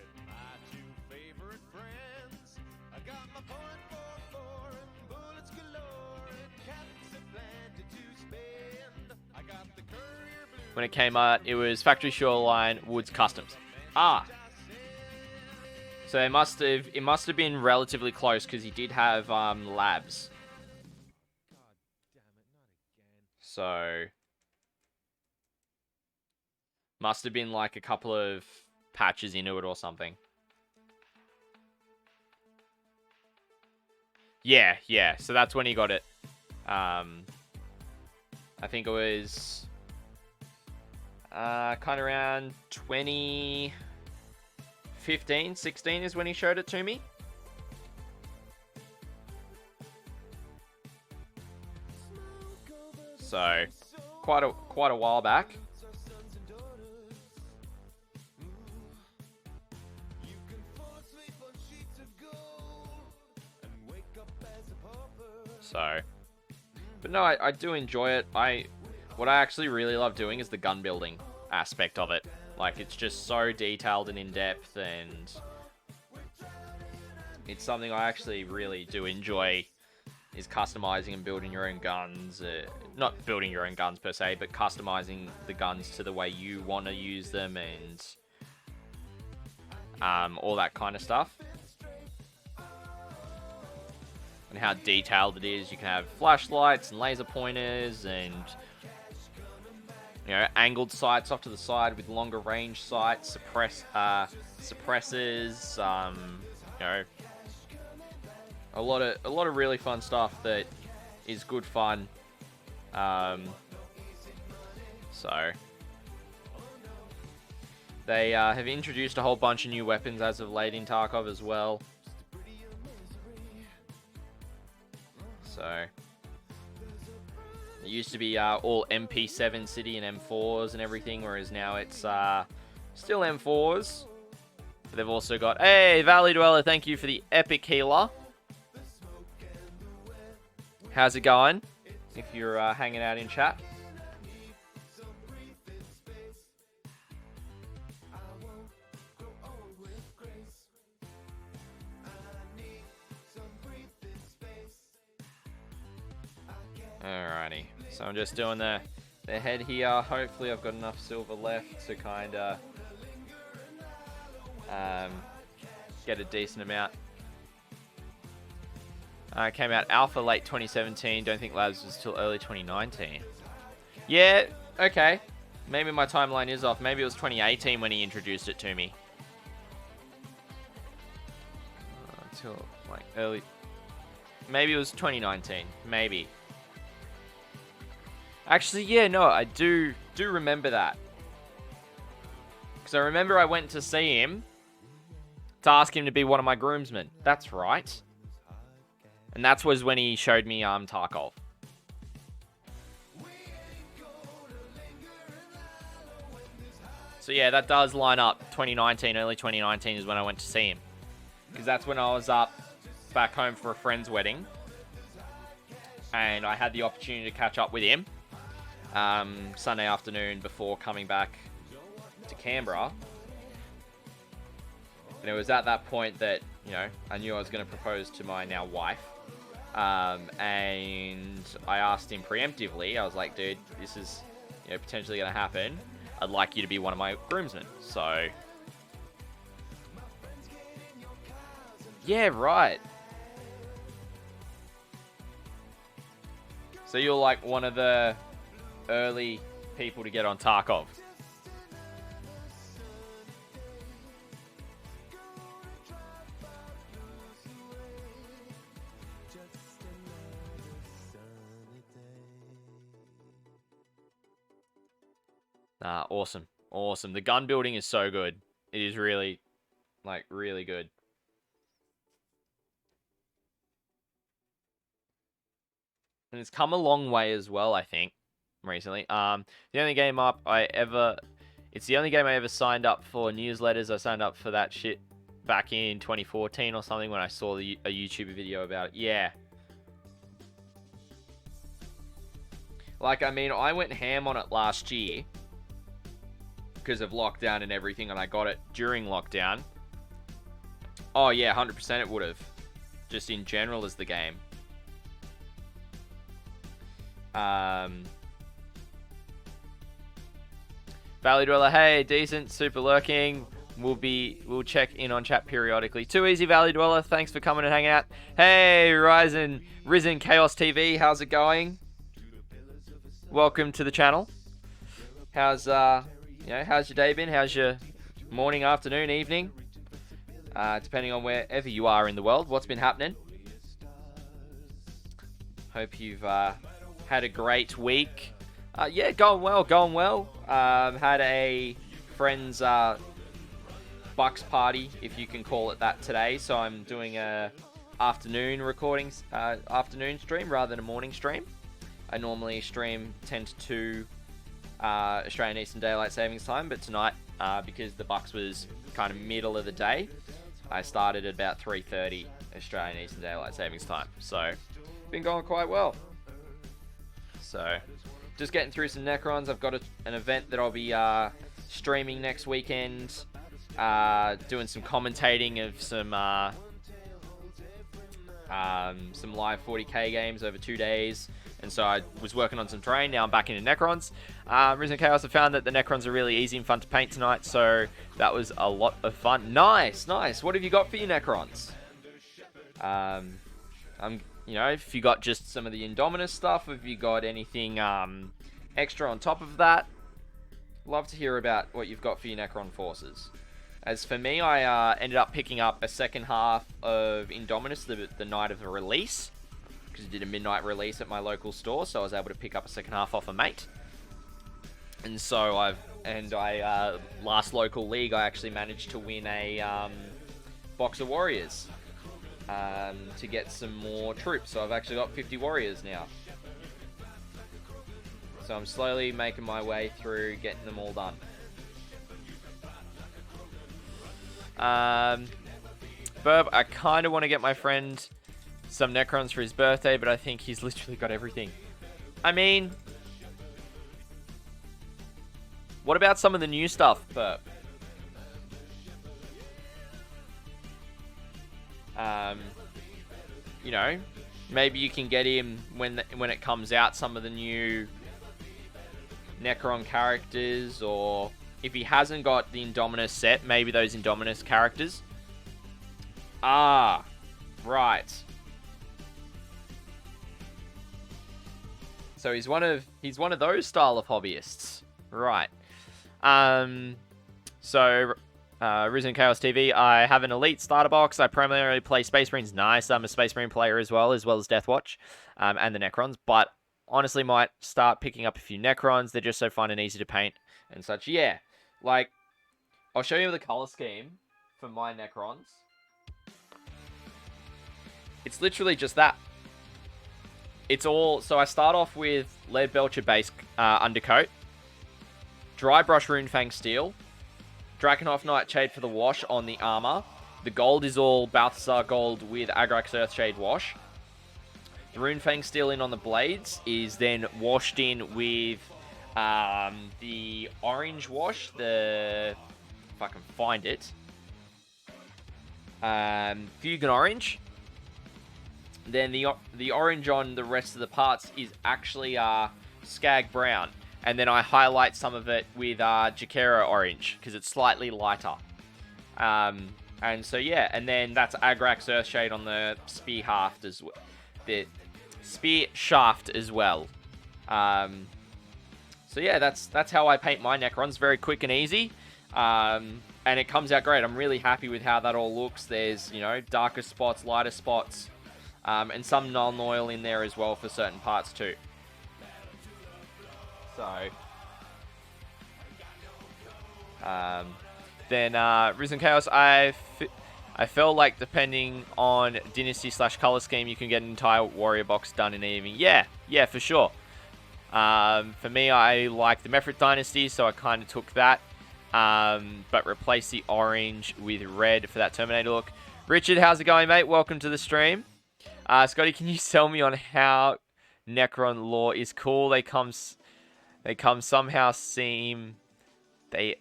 When it came out, it was Factory Shoreline, Woods Customs. Ah. So it must have been relatively close because he did have labs. So must have been like a couple of patches into it or something. Yeah. So that's when he got it. I think it was kind of around 2015, 16 is when he showed it to me. So, quite a while back. So, but no, I do enjoy it. What I actually really love doing is the gun building aspect of it. Like, it's just so detailed and in-depth, and it's something I actually really do enjoy, is customizing and building your own guns. Not building your own guns per se, but customizing the guns to the way you want to use them, and all that kind of stuff. And how detailed it is. You can have flashlights and laser pointers and, you know, angled sights off to the side with longer range sights, suppressors, you know, a lot of really fun stuff that is good fun. So they have introduced a whole bunch of new weapons as of late in Tarkov as well. So it used to be all MP7 City and M4s and everything, whereas now it's still M4s. But they've also got, hey, Valley Dweller, thank you for the epic healer. How's it going? If you're hanging out in chat. Alrighty, so I'm just doing the head here. Hopefully I've got enough silver left to kind of get a decent amount. Came out alpha late 2017. Don't think labs was till early 2019. Yeah, okay. Maybe my timeline is off. Maybe it was 2018 when he introduced it to me. Until like early. Maybe it was 2019. Maybe. Actually, yeah, no, I do remember that. Because I remember I went to see him to ask him to be one of my groomsmen. That's right. And that was when he showed me Tarkov. So yeah, that does line up. 2019, early 2019 is when I went to see him. Because that's when I was up back home for a friend's wedding. And I had the opportunity to catch up with him. Sunday afternoon before coming back to Canberra. And it was at that point that, you know, I knew I was going to propose to my now wife. And I asked him preemptively. I was like, dude, this is, you know, potentially going to happen. I'd like you to be one of my groomsmen. So, yeah, right. So you're like one of the early people to get on Tarkov. Awesome. Awesome. The gun building is so good. It is really, like, really good. And it's come a long way as well, I think, recently. The only game it's the only game I ever signed up for newsletters. I signed up for that shit back in 2014 or something when I saw a YouTube video about it. Yeah. Like, I mean, I went ham on it last year because of lockdown and everything, and I got it during lockdown. Oh, yeah, 100% it would have. Just in general as the game. Valley Dweller, hey, decent, super lurking. We'll check in on chat periodically. Too easy, Valley Dweller. Thanks for coming and hanging out. Hey, Risen Chaos TV, how's it going? Welcome to the channel. How's how's your day been? How's your morning, afternoon, evening? Depending on wherever you are in the world, what's been happening? Hope you've had a great week. Yeah, going well. Had a friend's Bucks party, if you can call it that, today. So I'm doing a afternoon stream rather than a morning stream. I normally stream 10 to 2 Australian Eastern Daylight Savings Time, but tonight, because the Bucks was kind of middle of the day, I started at about 3:30 Australian Eastern Daylight Savings Time. So, been going quite well. So, just getting through some Necrons. I've got an event that I'll be streaming next weekend, doing some commentating of some live 40k games over 2 days. And so I was working on some terrain. Now I'm back into Necrons. Risen Chaos, I found that the Necrons are really easy and fun to paint tonight, so that was a lot of fun. Nice. What have you got for your Necrons? If you got just some of the Indominus stuff, have you got anything extra on top of that? Love to hear about what you've got for your Necron forces. As for me, I ended up picking up a second half of Indominus the night of the release, because it did a midnight release at my local store, so I was able to pick up a second half off a mate. And so last local league, I actually managed to win a box of Warriors to get some more troops. So I've actually got 50 Warriors now. So I'm slowly making my way through getting them all done. Burb, I kind of want to get my friend some Necrons for his birthday, but I think he's literally got everything. I mean, what about some of the new stuff, Burp? Maybe you can get him when it comes out, some of the new Necron characters, or if he hasn't got the Indominus set, maybe those Indominus characters. Ah, right. So he's one of those style of hobbyists, right? Risen Chaos TV. I have an elite starter box. I primarily play Space Marines. Nice. I'm a Space Marine player as well as Deathwatch, and the Necrons. But honestly, might start picking up a few Necrons. They're just so fun and easy to paint and such. Yeah, like I'll show you the color scheme for my Necrons. It's literally just that. It's all, so I start off with Lead Belcher base undercoat, Dry Brush Runefang Steel, Drakenhof Nightshade for the wash on the armor. The gold is all Balthasar gold with Agrax Earthshade wash. The Runefang Steel in on the blades is then washed in with the orange wash, if I can find it. Fugan orange. Then the orange on the rest of the parts is actually Skag brown. And then I highlight some of it with Jakera orange because it's slightly lighter. And so yeah, and then that's Agrax Earthshade on the spear shaft as well. The spear shaft as well. So yeah, that's how I paint my Necrons. Very quick and easy. And it comes out great. I'm really happy with how that all looks. There's, you know, darker spots, lighter spots, and some non-oil in there as well for certain parts too. So, then Risen Chaos, I felt like depending on Dynasty / color scheme, you can get an entire Warrior box done in an evening. Yeah, for sure. For me, I like the Mephrit Dynasty, so I kind of took that. But replace the orange with red for that Terminator look. Richard, how's it going, mate? Welcome to the stream. Scotty, can you tell me on how Necron lore is cool? They somehow seem to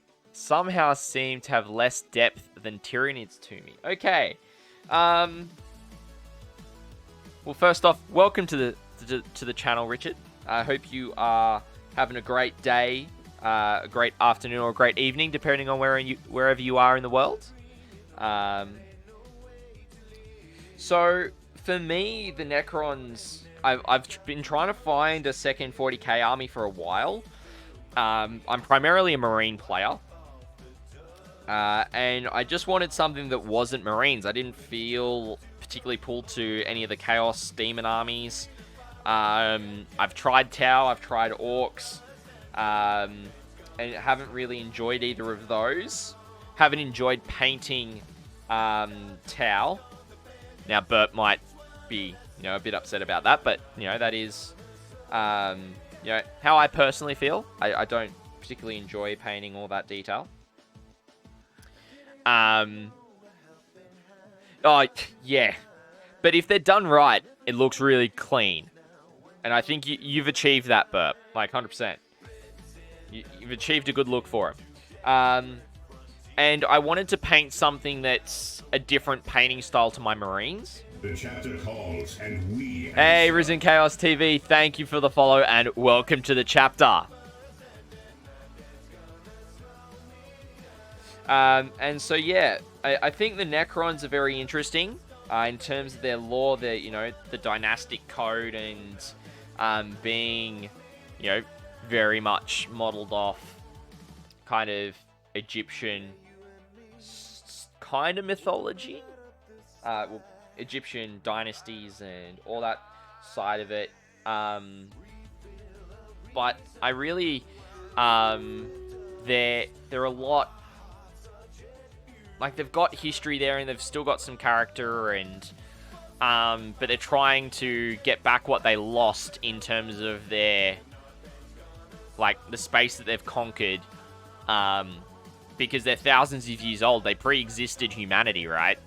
have less depth than Tyranids to me. Okay. Well, first off, welcome to the channel, Richard. I hope you are having a great day, a great afternoon, or a great evening, depending on wherever you are in the world. So, for me, the Necrons, I've been trying to find a second 40k army for a while. I'm primarily a Marine player. And I just wanted something that wasn't Marines. I didn't feel particularly pulled to any of the Chaos Demon armies. I've tried Tau, I've tried Orcs, and haven't really enjoyed either of those. Haven't enjoyed painting Tau. Now, Bert might be, you know, a bit upset about that, but, you know, that is, you know, how I personally feel. I don't particularly enjoy painting all that detail. Oh, yeah. But if they're done right, it looks really clean. And I think you've achieved that, Burp. Like, 100%. You've achieved a good look for him. And I wanted to paint something that's a different painting style to my Marines. The chapter calls, and we... Hey, Risen Chaos TV, thank you for the follow, and welcome to the chapter. And so, yeah, I think the Necrons are very interesting in terms of their lore, their, you know, the dynastic code, and being, you know, very much modeled off kind of Egyptian kind of mythology. Well, Egyptian dynasties and all that side of it. But I really, they're a lot, like, they've got history there and they've still got some character, and but they're trying to get back what they lost in terms of their, like, the space that they've conquered, because they're thousands of years old. They pre-existed humanity, right?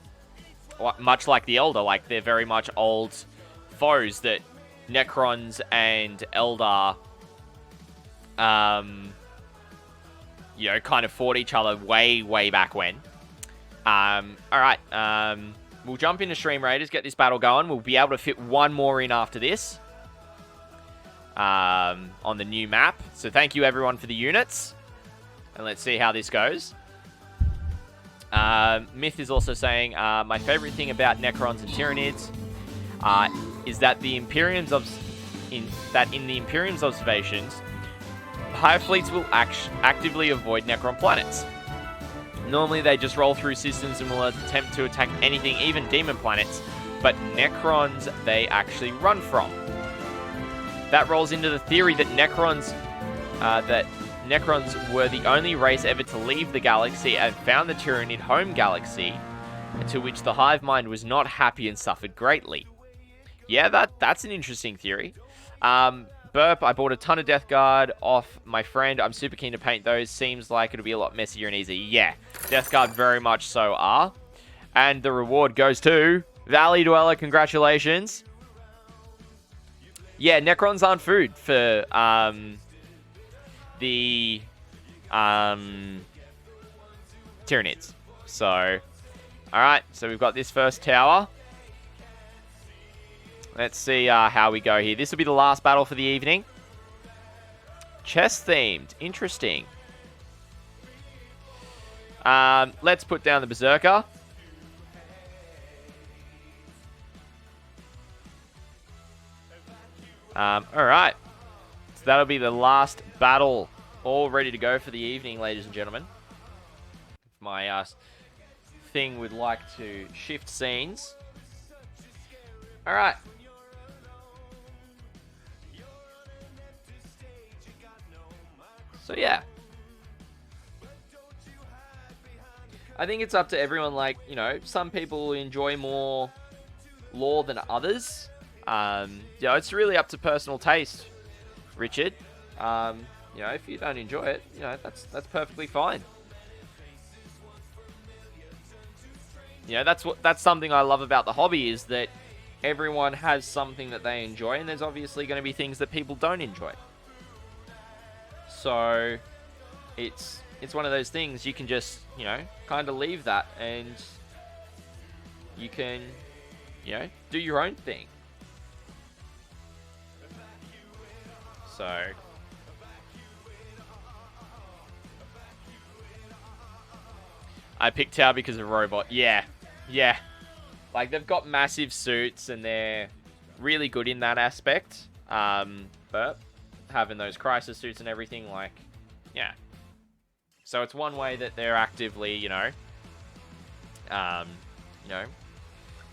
Much like the Elder, like, they're very much old foes that Necrons and Eldar, you know, kind of fought each other way back when. Alright, we'll jump into Stream Raiders, get this battle going. We'll be able to fit one more in after this, on the new map. So thank you everyone for the units, and let's see how this goes. Myth is also saying, my favorite thing about Necrons and Tyranids is that in the Imperium's observations, Hive fleets will actively avoid Necron planets. Normally they just roll through systems and will attempt to attack anything, even demon planets, but Necrons they actually run from. That rolls into the theory that Necrons were the only race ever to leave the galaxy and found the Tyranid home galaxy, to which the hive mind was not happy and suffered greatly. Yeah, that's an interesting theory. Burp, I bought a ton of Death Guard off my friend. I'm super keen to paint those. Seems like it'll be a lot messier and easier. Yeah, Death Guard very much so are. And the reward goes to Valley Dweller. Congratulations. Yeah, Necrons aren't food for the Tyranids. So, Alright, so we've got this first tower. Let's see how we go here. This will be the last battle for the evening. Chess themed. Interesting. Let's put down the Berserker. Alright. So that'll be the last battle. All ready to go for the evening, ladies and gentlemen. My thing would like to shift scenes. Alright. So yeah. I think it's up to everyone, like, you know, some people enjoy more lore than others. You know, it's really up to personal taste, Richard. You know, if you don't enjoy it, you know, that's perfectly fine. You know, that's something I love about the hobby, is that everyone has something that they enjoy, and there's obviously going to be things that people don't enjoy. So it's one of those things you can just, you know, kind of leave that, and you can, you know, do your own thing. So I picked Tau because of robot. Yeah. Like, they've got massive suits and they're really good in that aspect. But having those crisis suits and everything, like, yeah. So it's one way that they're actively, you know,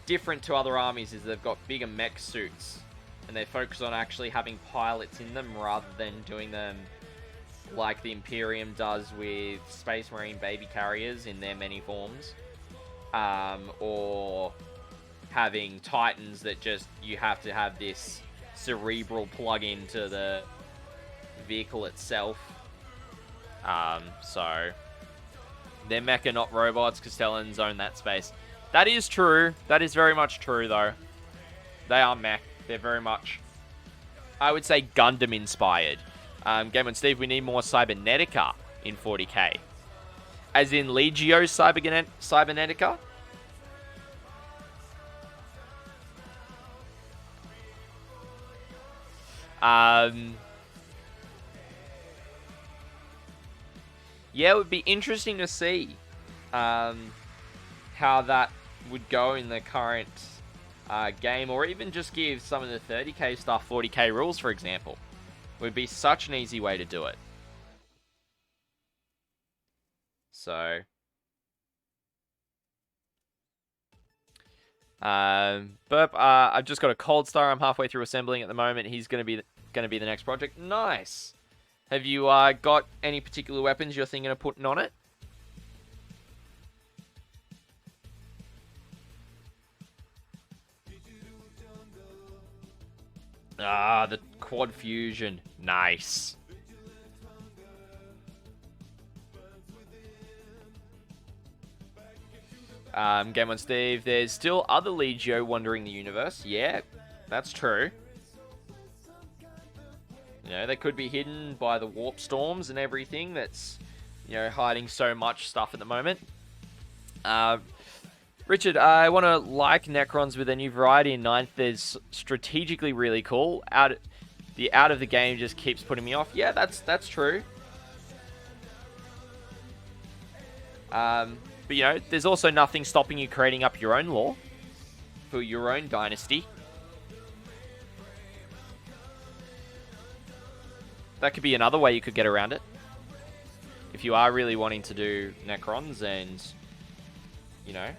different to other armies, is they've got bigger mech suits and they focus on actually having pilots in them rather than doing them like the Imperium does with Space Marine baby carriers in their many forms, or having Titans that just, you have to have this cerebral plug-in to the vehicle itself. So they're mecha, not robots. Castellans own that space. That is true. That is very much true, though. They are mech. They're very much, I would say, Gundam inspired. Game on Steve, we need more Cybernetica in 40k. As in Legio Cybernetica? Yeah, it would be interesting to see how that would go in the current game, or even just give some of the 30k stuff 40k rules, for example. Would be such an easy way to do it. So, Burp, I've just got a Cold Star. I'm halfway through assembling at the moment. He's going to be the next project. Nice. Have you got any particular weapons you're thinking of putting on it? The quad fusion. Nice. Game on Steve, there's still other Legio wandering the universe. Yeah, that's true. You know, they could be hidden by the warp storms and everything that's, you know, hiding so much stuff at the moment. Richard, I want to like Necrons with a new variety in 9th. There's strategically really cool. Out of the game just keeps putting me off. Yeah, that's true. But, you know, there's also nothing stopping you creating up your own lore for your own dynasty. That could be another way you could get around it. If you are really wanting to do Necrons and, you know,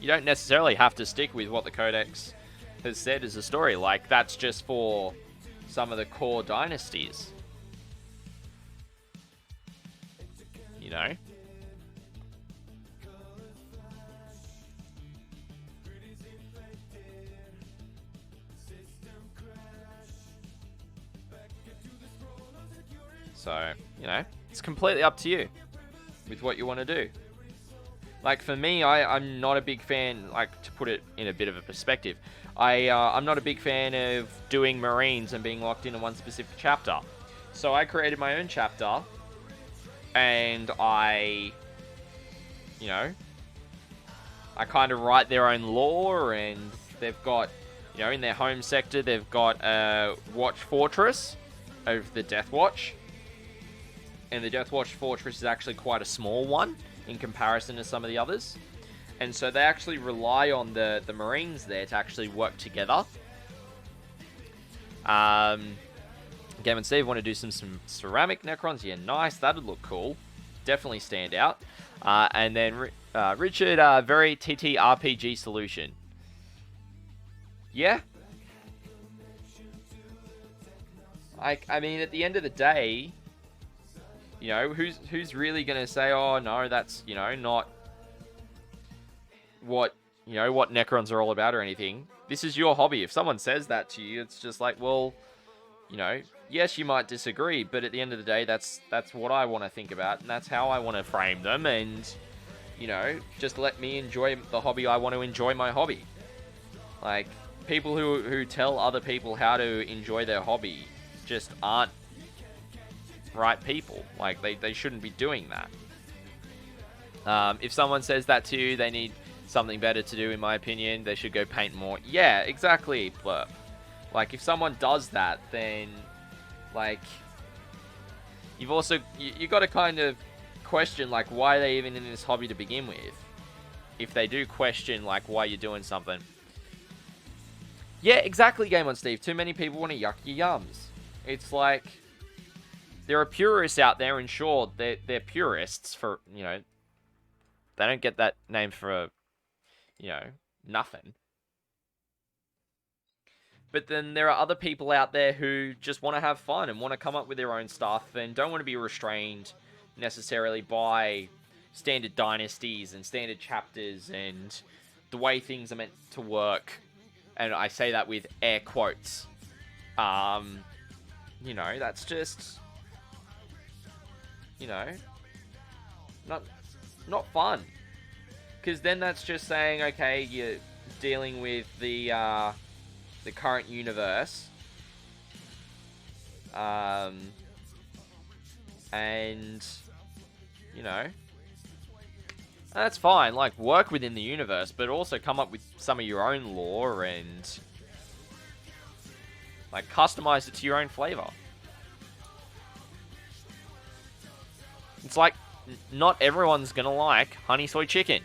you don't necessarily have to stick with what the Codex has said as a story. Like, that's just for some of the core dynasties. You know? So, you know, it's completely up to you with what you want to do. Like, for me, I'm not a big fan, like, to put it in a bit of a perspective, I'm not a big fan of doing Marines and being locked into one specific chapter. So I created my own chapter, and I you know, I kind of write their own lore, and they've got, you know, in their home sector, they've got a Watch Fortress over the Death Watch. And the Death Watch Fortress is actually quite a small one in comparison to some of the others. And so they actually rely on the Marines there to actually work together. Game and Steve want to do some ceramic Necrons. Yeah, nice. That'd look cool. Definitely stand out. And then Richard, very TTRPG solution. Yeah. I mean, at the end of the day, you know, who's really going to say, oh, no, that's, you know, not what Necrons are all about or anything. This is your hobby. If someone says that to you, it's just like, well, you know, yes, you might disagree, but at the end of the day, that's what I want to think about, and that's how I want to frame them, and, you know, just let me enjoy the hobby I want to enjoy my hobby. Like, people who tell other people how to enjoy their hobby just aren't right people. Like, they shouldn't be doing that. If someone says that to you, they need something better to do, in my opinion. They should go paint more. Yeah, exactly, Blurp. Like, if someone does that, then, like, you've also, you got to kind of question, like, why are they even in this hobby to begin with? If they do question, like, why you're doing something. Yeah, exactly, Game on Steve. Too many people want to yuck your yums. It's like, there are purists out there, and sure, they're purists for, you know, they don't get that name for, you know, nothing. But then there are other people out there who just want to have fun and want to come up with their own stuff and don't want to be restrained necessarily by standard dynasties and standard chapters and the way things are meant to work. And I say that with air quotes. You know, that's just, you know, not fun. Because then that's just saying, okay, you're dealing with the current universe, and, you know, that's fine. Like, work within the universe, but also come up with some of your own lore and, like, customize it to your own flavor. It's like, not everyone's gonna like honey soy chicken.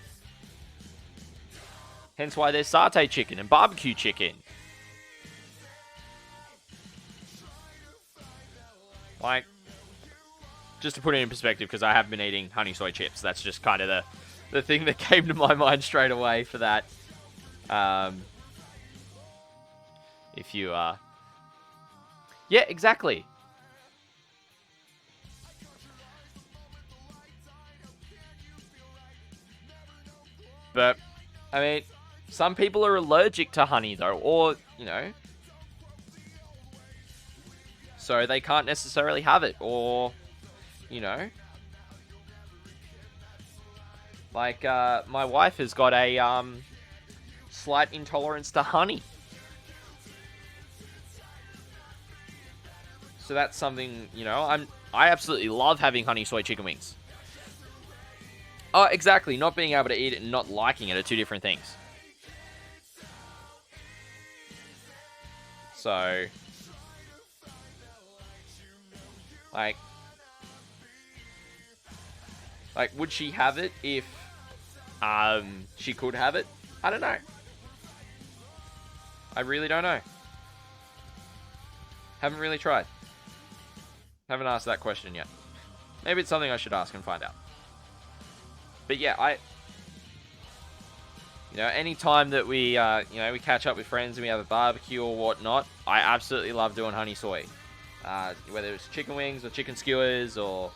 Hence why there's satay chicken and barbecue chicken. Like, just to put it in perspective, because I have been eating honey soy chips. That's just kind of the thing that came to my mind straight away for that. If you, yeah, exactly. But, I mean, some people are allergic to honey, though, or, you know, so they can't necessarily have it, or, you know, like, my wife has got a, slight intolerance to honey. So that's something, you know, I absolutely love having honey soy chicken wings. Oh, exactly. Not being able to eat it and not liking it are two different things. So, like, would she have it if, she could have it? I don't know. I really don't know. Haven't really tried. Haven't asked that question yet. Maybe it's something I should ask and find out. But yeah, you know, any time that we, you know, we catch up with friends and we have a barbecue or whatnot, I absolutely love doing honey soy. Whether it's chicken wings or chicken skewers or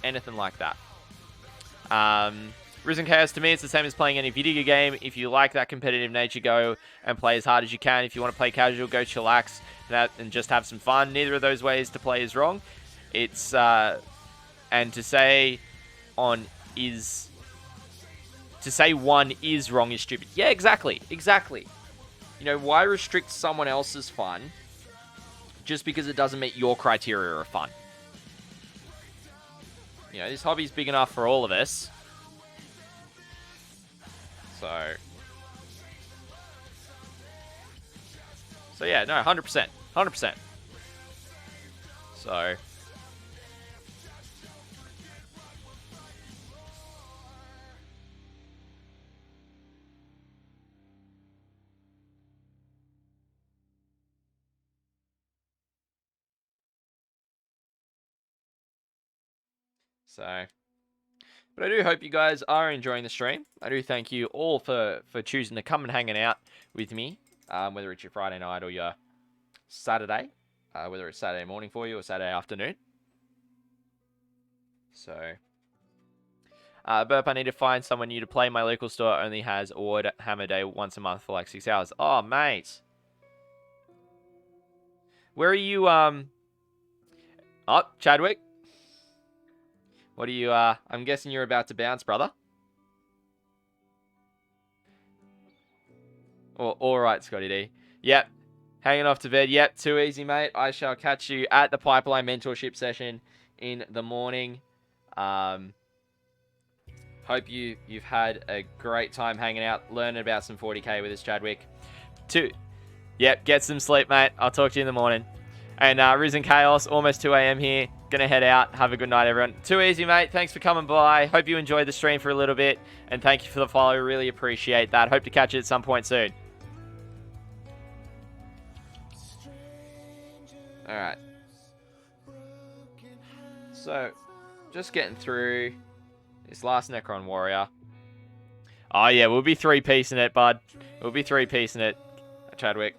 anything like that. Risen Chaos, to me, it's the same as playing any video game. If you like that competitive nature, go and play as hard as you can. If you want to play casual, go chillax and just have some fun. Neither of those ways to play is wrong. It's, and to say one is wrong is stupid. Yeah, exactly. You know, why restrict someone else's fun just because it doesn't meet your criteria of fun? You know, this hobby's big enough for all of us. So yeah, no, 100%. 100%. So... But I do hope you guys are enjoying the stream. I do thank you all for choosing to come and hanging out with me, whether it's your Friday night or your Saturday, whether it's Saturday morning for you or Saturday afternoon. So, Burp, I need to find someone new to play. My local store only has Warhammer Day once a month for like 6 hours. Oh, mate. Where are you, Oh, Chadwick. What are you, I'm guessing you're about to bounce, brother. Oh, alright, Scotty D. Yep. Hanging off to bed. Yep, too easy, mate. I shall catch you at the Pipeline Mentorship session in the morning. Hope you've had a great time hanging out, learning about some 40k with us, Chadwick. Yep, get some sleep, mate. I'll talk to you in the morning. And Risen Chaos, almost 2 a.m. here. Gonna head out. Have a good night, everyone. Too easy, mate. Thanks for coming by. Hope you enjoyed the stream for a little bit. And thank you for the follow. Really appreciate that. Hope to catch you at some point soon. Alright. So, just getting through this last Necron Warrior. Oh, yeah. We'll be 3-piecing it, bud. We'll be 3-piecing it, Chadwick.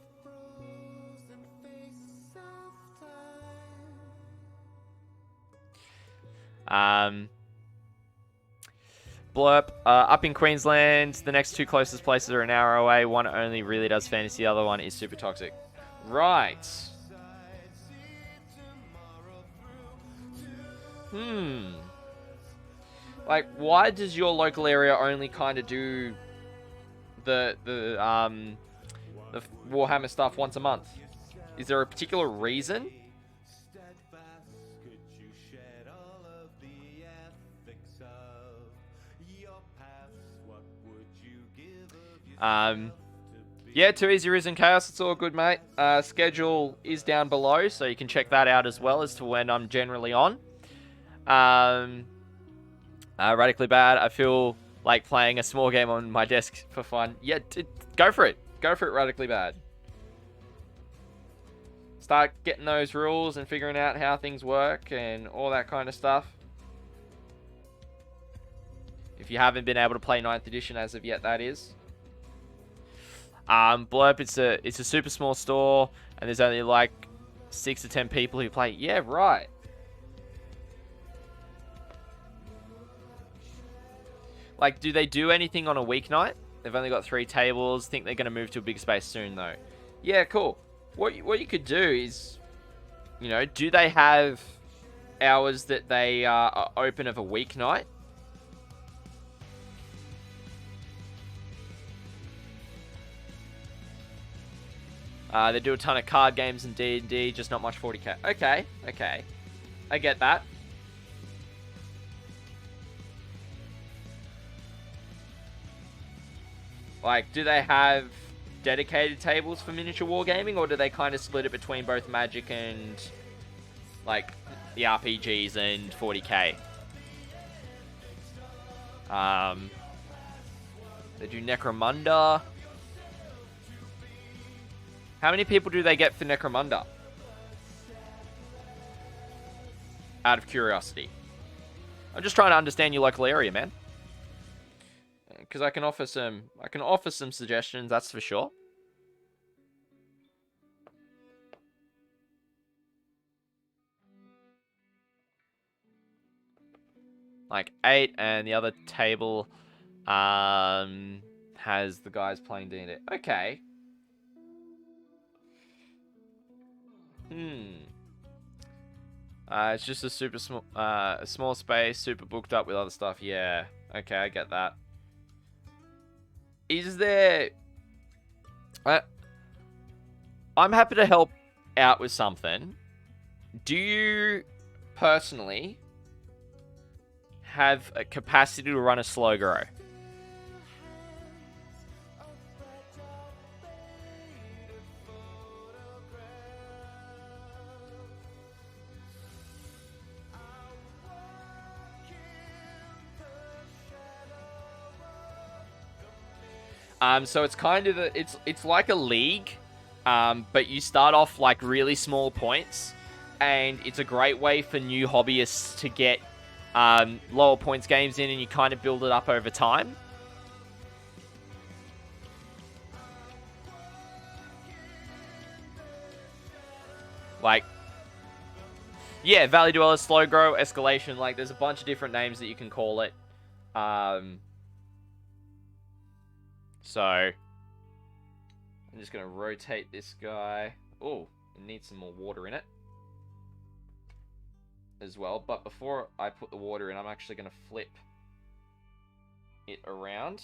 Blurp, up in Queensland, the next 2 closest places are an hour away. One only really does fantasy, the other one is super toxic. Right. Like, why does your local area only kind of do the Warhammer stuff once a month? Is there a particular reason? Yeah, Too Easy Risen Chaos, it's all good, mate. Schedule is down below, so you can check that out as well as to when I'm generally on. Radically Bad, I feel like playing a small game on my desk for fun. Yeah, go for it. Go for it, Radically Bad. Start getting those rules and figuring out how things work and all that kind of stuff. If you haven't been able to play 9th edition as of yet, that is. Blurp, it's a super small store, and there's only like 6 to 10 people who play. Yeah, right. Like, do they do anything on a weeknight? They've only got 3 tables. Think they're going to move to a big space soon, though. Yeah, cool. What you could do is, you know, do they have hours that they are open of a weeknight? They do a ton of card games and D&D, just not much 40k. Okay. I get that. Like, do they have dedicated tables for miniature wargaming, or do they kind of split it between both Magic and, like, the RPGs and 40k? They do Necromunda. How many people do they get for Necromunda? Out of curiosity. I'm just trying to understand your local area, man. Because I can offer some suggestions, that's for sure. Like 8, and the other table has the guys playing D&D. Okay. It's just a super small, a small space, super booked up with other stuff. Yeah. Okay, I get that. Is there... I'm happy to help out with something. Do you, personally, have a capacity to run a slow grow. So it's kind of it's like a league, but you start off like really small points, and it's a great way for new hobbyists to get lower points games in, and you kind of build it up over time. Like, yeah, Valley Dweller, Slow Grow, Escalation. Like, there's a bunch of different names that you can call it. So, I'm just going to rotate this guy. Oh, it needs some more water in it as well. But before I put the water in, I'm actually going to flip it around.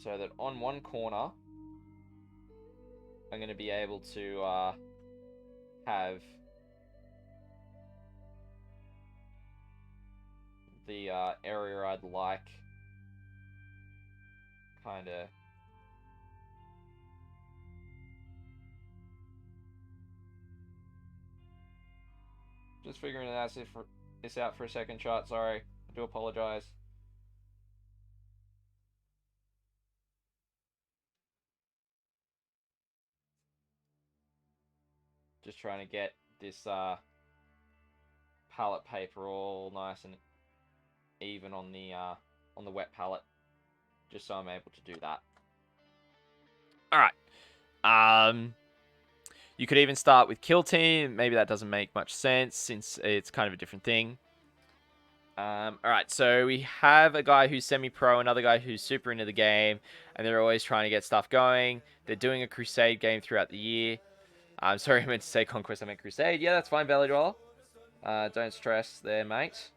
So that on one corner, I'm going to be able to have the area I'd like kind of just figuring this out for a second, chat. Sorry, I do apologize. Just trying to get this palette paper all nice and even on the wet palette, just so I'm able to do that. All right. You could even start with Kill Team. Maybe that doesn't make much sense since it's kind of a different thing. All right, so we have a guy who's semi-pro, another guy who's super into the game, and they're always trying to get stuff going. They're doing a Crusade game throughout the year. I'm sorry, I meant to say Conquest, I meant Crusade. Yeah, that's fine, Valley Dweller. Don't stress there, mate.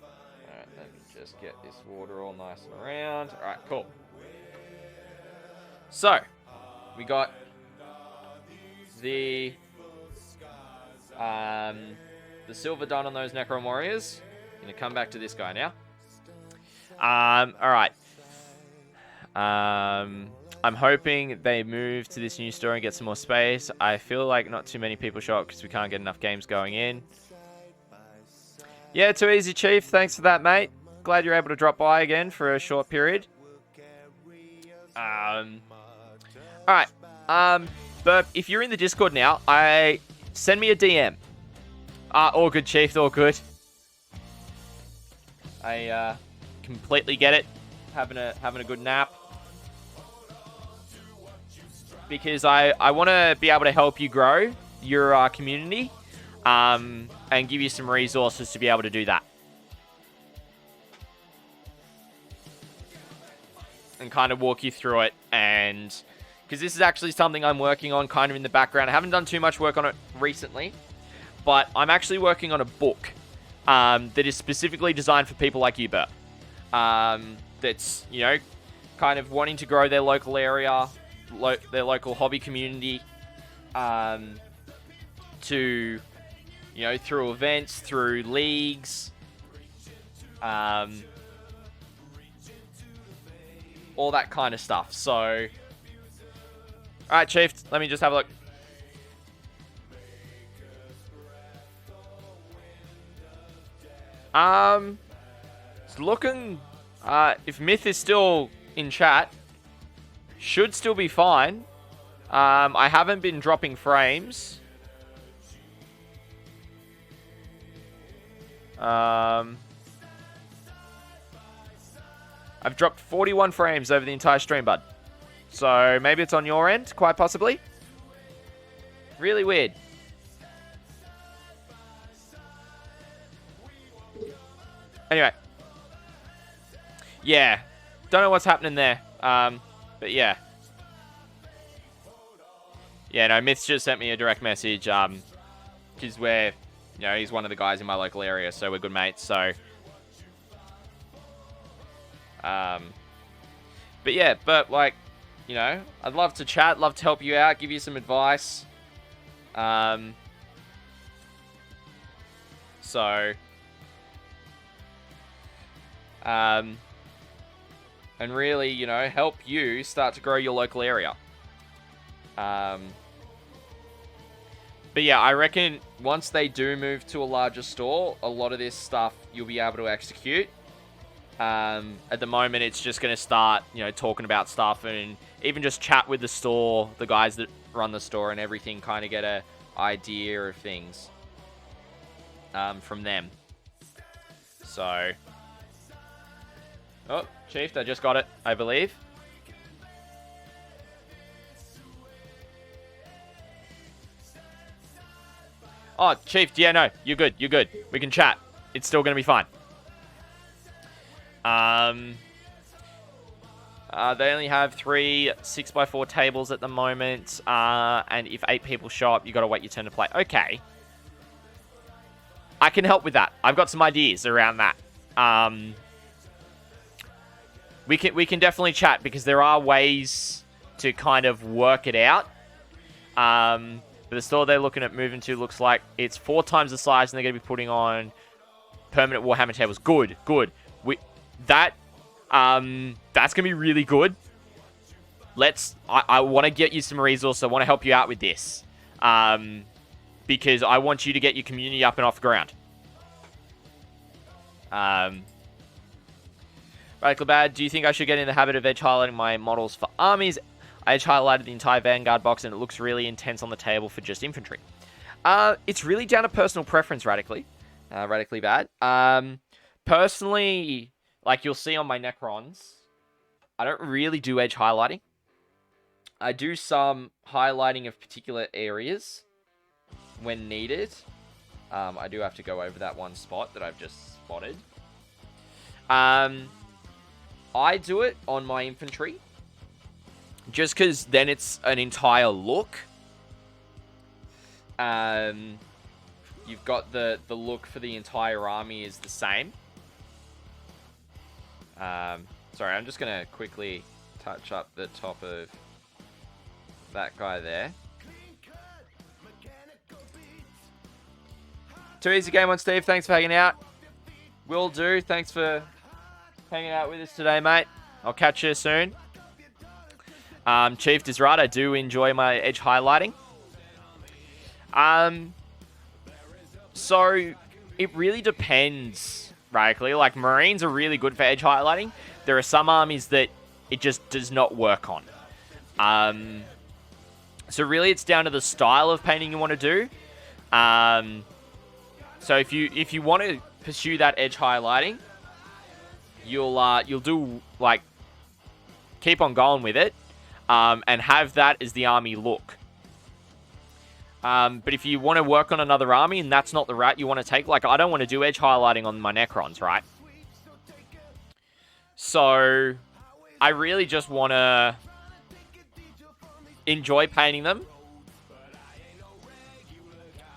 Alright, let me just get this water all nice and around. Alright, cool. So, we got the silver done on those Necron Warriors. I'm going to come back to this guy now. Alright. I'm hoping they move to this new store and get some more space. I feel like not too many people show up because we can't get enough games going in. Yeah, too easy, Chief. Thanks for that, mate. Glad you're able to drop by again for a short period. Alright. Burp, if you're in the Discord now, send me a DM. All good, Chief. All good. I completely get it. Having a good nap. Because I want to be able to help you grow your community. And give you some resources to be able to do that. And kind of walk you through it. And because this is actually something I'm working on kind of in the background. I haven't done too much work on it recently. But I'm actually working on a book that is specifically designed for people like you, Bert. That's, you know, kind of wanting to grow their local area, their local hobby community, to, you know, through events, through leagues, all that kind of stuff. So, alright, Chief, let me just have a look. It's looking, if Myth is still in chat, should still be fine. I haven't been dropping frames. I've dropped 41 frames over the entire stream, bud. So maybe it's on your end, quite possibly. Really weird. Anyway. Yeah. Don't know what's happening there. But yeah. Yeah, no, Myth's just sent me a direct message. Because we're, you know, he's one of the guys in my local area, so we're good mates, so. But yeah, like, you know, I'd love to chat, love to help you out, give you some advice. And really, you know, help you start to grow your local area. But yeah, I reckon once they do move to a larger store, a lot of this stuff you'll be able to execute. At the moment, it's just going to start, you know, talking about stuff and even just chat with the store, the guys that run the store and everything, kind of get a idea of things from them. So, oh, Chief, I just got it, I believe. Oh, Chief, yeah, no, you're good, you're good. We can chat. It's still going to be fine. They only have 3 6x4 tables at the moment, and if 8 people show up, you got to wait your turn to play. Okay. I can help with that. I've got some ideas around that. We can definitely chat, because there are ways to kind of work it out. But the store they're looking at moving to looks like it's 4 times the size, and they're going to be putting on permanent Warhammer tables. Good, good. That's going to be really good. I want to get you some resources. I want to help you out with this. Because I want you to get your community up and off the ground. Radical Bad, do you think I should get in the habit of edge highlighting my models for armies? I edge highlighted the entire Vanguard box, and it looks really intense on the table for just infantry. It's really down to personal preference, Radically Bad. Personally, like you'll see on my Necrons, I don't really do edge highlighting. I do some highlighting of particular areas when needed. I do have to go over that one spot that I've just spotted. I do it on my infantry, just because then it's an entire look. You've got the look for the entire army is the same. Sorry, I'm just going to quickly touch up the top of that guy there. Too easy game on Steve. Thanks for hanging out. Will do. Thanks for hanging out with us today, mate. I'll catch you soon. Chief is right. I do enjoy my edge highlighting. So it really depends, radically. Like, Marines are really good for edge highlighting. There are some armies that it just does not work on. So really it's down to the style of painting you want to do. So if you want to pursue that edge highlighting, you'll do, like, keep on going with it, and have that as the army look. But if you want to work on another army and that's not the route you want to take, like, I don't want to do edge highlighting on my Necrons, right? So I really just want to enjoy painting them.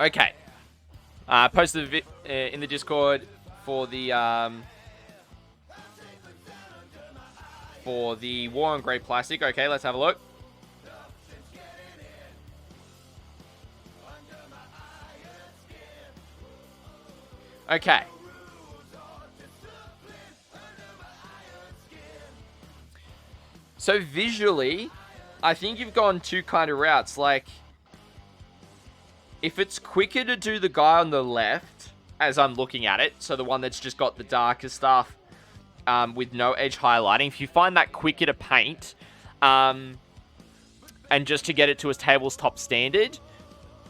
Okay. Posted in the Discord for the War on Grey Plastic. Okay, let's have a look. Okay. So visually, I think you've gone 2 kind of routes. Like, if it's quicker to do the guy on the left, as I'm looking at it, so the one that's just got the darker stuff with no edge highlighting, if you find that quicker to paint, and just to get it to a table's top standard,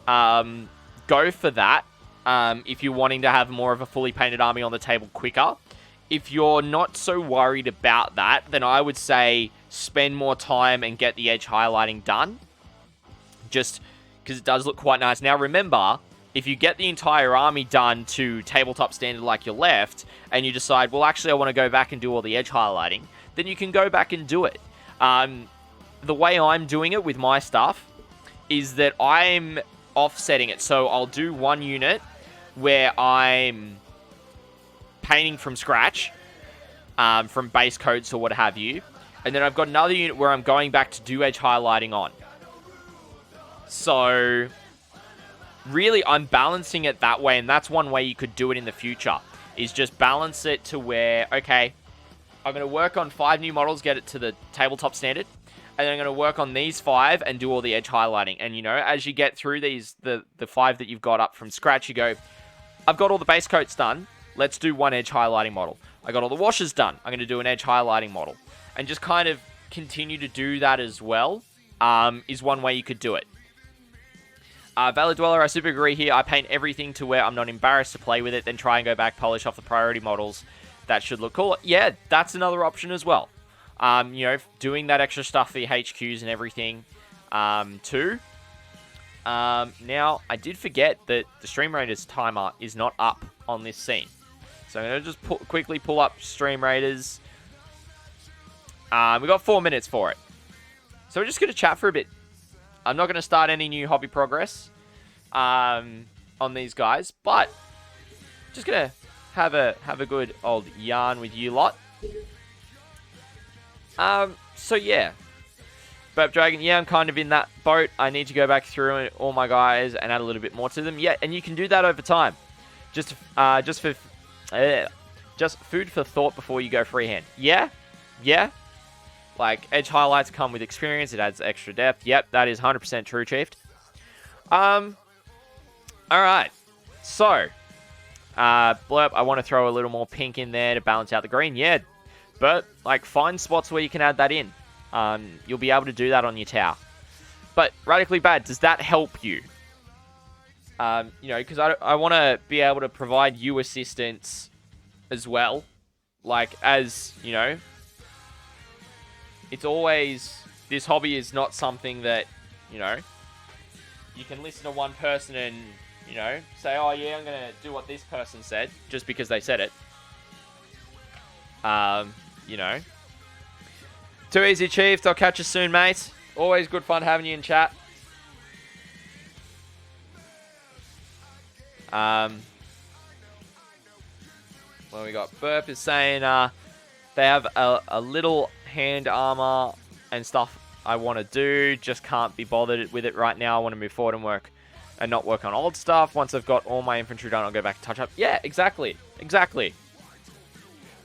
go for that. If you're wanting to have more of a fully painted army on the table quicker. If you're not so worried about that, then I would say spend more time and get the edge highlighting done. Just because it does look quite nice. Now remember, if you get the entire army done to tabletop standard like your left, and you decide, well, actually I want to go back and do all the edge highlighting, then you can go back and do it. The way I'm doing it with my stuff is that I'm offsetting it. So I'll do one unit where I'm painting from scratch, from base coats or what have you. And then I've got another unit where I'm going back to do edge highlighting on. So, really, I'm balancing it that way, and that's one way you could do it in the future, is just balance it to where, okay, I'm going to work on 5 new models, get it to the tabletop standard, and then I'm going to work on these 5 and do all the edge highlighting. And, you know, as you get through these, the 5 that you've got up from scratch, you go, I've got all the base coats done, let's do one edge highlighting model. I got all the washers done, I'm going to do an edge highlighting model. And just kind of continue to do that as well, is one way you could do it. Valid Dweller, I super agree here. I paint everything to where I'm not embarrassed to play with it, then try and go back, polish off the priority models. That should look cool. Yeah, that's another option as well. You know, doing that extra stuff for your HQs and everything, too. Now, I did forget that the Stream Raiders timer is not up on this scene. So I'm going to just quickly pull up Stream Raiders. We've got 4 minutes for it. So we're just going to chat for a bit. I'm not going to start any new hobby progress on these guys, but just going to have a good old yarn with you lot. So yeah. Burp Dragon, yeah, I'm kind of in that boat. I need to go back through all my guys and add a little bit more to them. Yeah, and you can do that over time. Just food for thought before you go freehand. Yeah. Like, edge highlights come with experience. It adds extra depth. Yep, that is 100% true, Chief. Alright. So, Blurp, I want to throw a little more pink in there to balance out the green. Yeah, but, like, find spots where you can add that in. You'll be able to do that on your tower. But, Radically Bad, does that help you? You know, because I want to be able to provide you assistance as well. Like, as, you know, it's always, this hobby is not something that, you know, you can listen to one person and, you know, say, oh yeah, I'm going to do what this person said, just because they said it. You know. Too easy, Chief. I'll catch you soon, mate. Always good fun having you in chat. Well, we got Burp is saying they have a little hand armor and stuff I want to do. Just can't be bothered with it right now. I want to move forward and not work on old stuff. Once I've got all my infantry done, I'll go back and touch up. Yeah, exactly.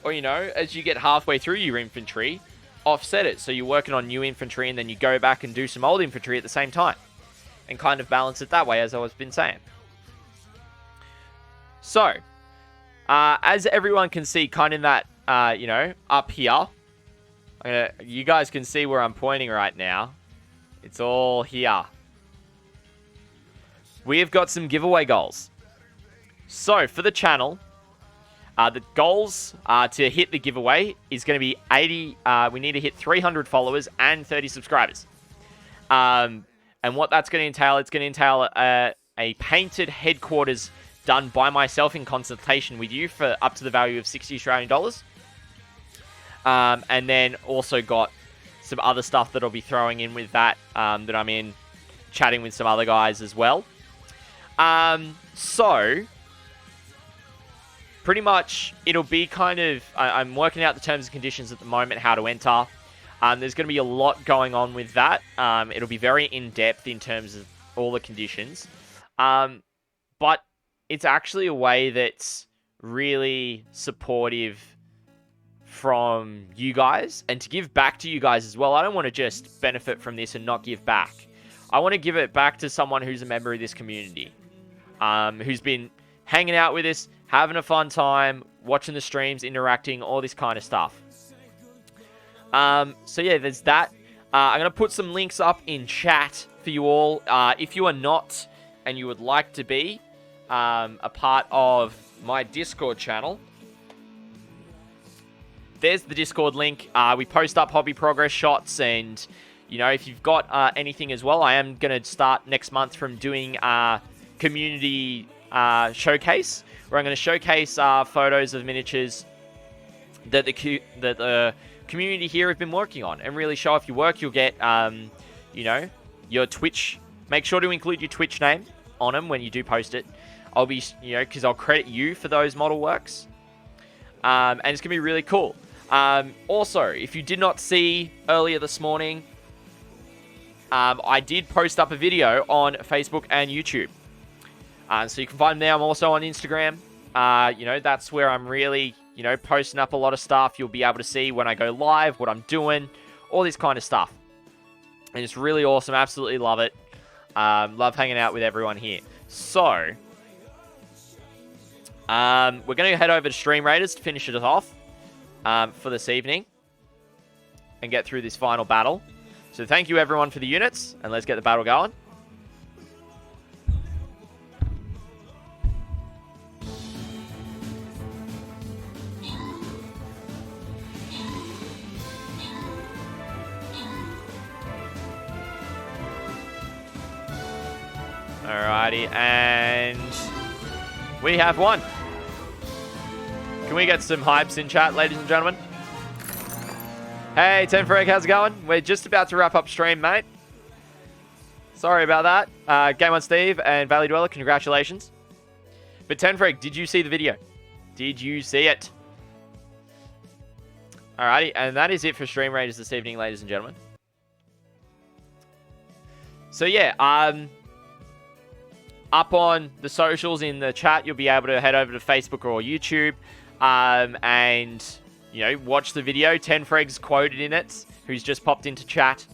Or, you know, as you get halfway through your infantry, offset it. So you're working on new infantry and then you go back and do some old infantry at the same time. And kind of balance it that way, as I was been saying. So, as everyone can see, kind of in that, you know, up here, you guys can see where I'm pointing right now. It's all here. We have got some giveaway goals. So, for the channel, the goals to hit the giveaway is going to be 80. We need to hit 300 followers and 30 subscribers. And what that's going to entail, it's going to entail a painted headquarters done by myself in consultation with you for up to the value of $60 Australian. And then also got some other stuff that I'll be throwing in with that, that I'm in chatting with some other guys as well. So, pretty much, it'll be kind of, I'm working out the terms and conditions at the moment, how to enter. There's going to be a lot going on with that. It'll be very in-depth in terms of all the conditions. But it's actually a way that's really supportive from you guys and to give back to you guys as well. I don't want to just benefit from this and not give back. I want to give it back to someone who's a member of this community, who's been hanging out with us, having a fun time, watching the streams, interacting, all this kind of stuff. So yeah, there's that. I'm going to put some links up in chat for you all. If you are not and you would like to be a part of my Discord channel, there's the Discord link. We post up hobby progress shots, and you know, if you've got anything as well, I am going to start next month from doing a community showcase, where I'm going to showcase photos of miniatures that the community here have been working on, and really show off your work. You'll get, you know, your Twitch. Make sure to include your Twitch name on them when you do post it. I'll be, you know, because I'll credit you for those model works. And it's going to be really cool. Also, if you did not see earlier this morning, I did post up a video on Facebook and YouTube. So you can find me there. I'm also on Instagram. That's where I'm really, posting up a lot of stuff. You'll be able to see when I go live, what I'm doing, all this kind of stuff. And it's really awesome. Absolutely love it. Love hanging out with everyone here. So, we're going to head over to Stream Raiders to finish it off for this evening and get through this final battle. So thank you everyone for the units, and let's get the battle going. Alrighty, and we have won. Can we get some hypes in chat, ladies and gentlemen? Hey, 10Freg, how's it going? We're just about to wrap up stream, mate. Sorry about that. Game on Steve and Valley Dweller, congratulations. But 10Freg, did you see the video? Did you see it? Alrighty, and that is it for Stream Raiders this evening, ladies and gentlemen. So yeah, up on the socials in the chat, you'll be able to head over to Facebook or YouTube and, watch the video. 10Freg's quoted in it, who's just popped into chat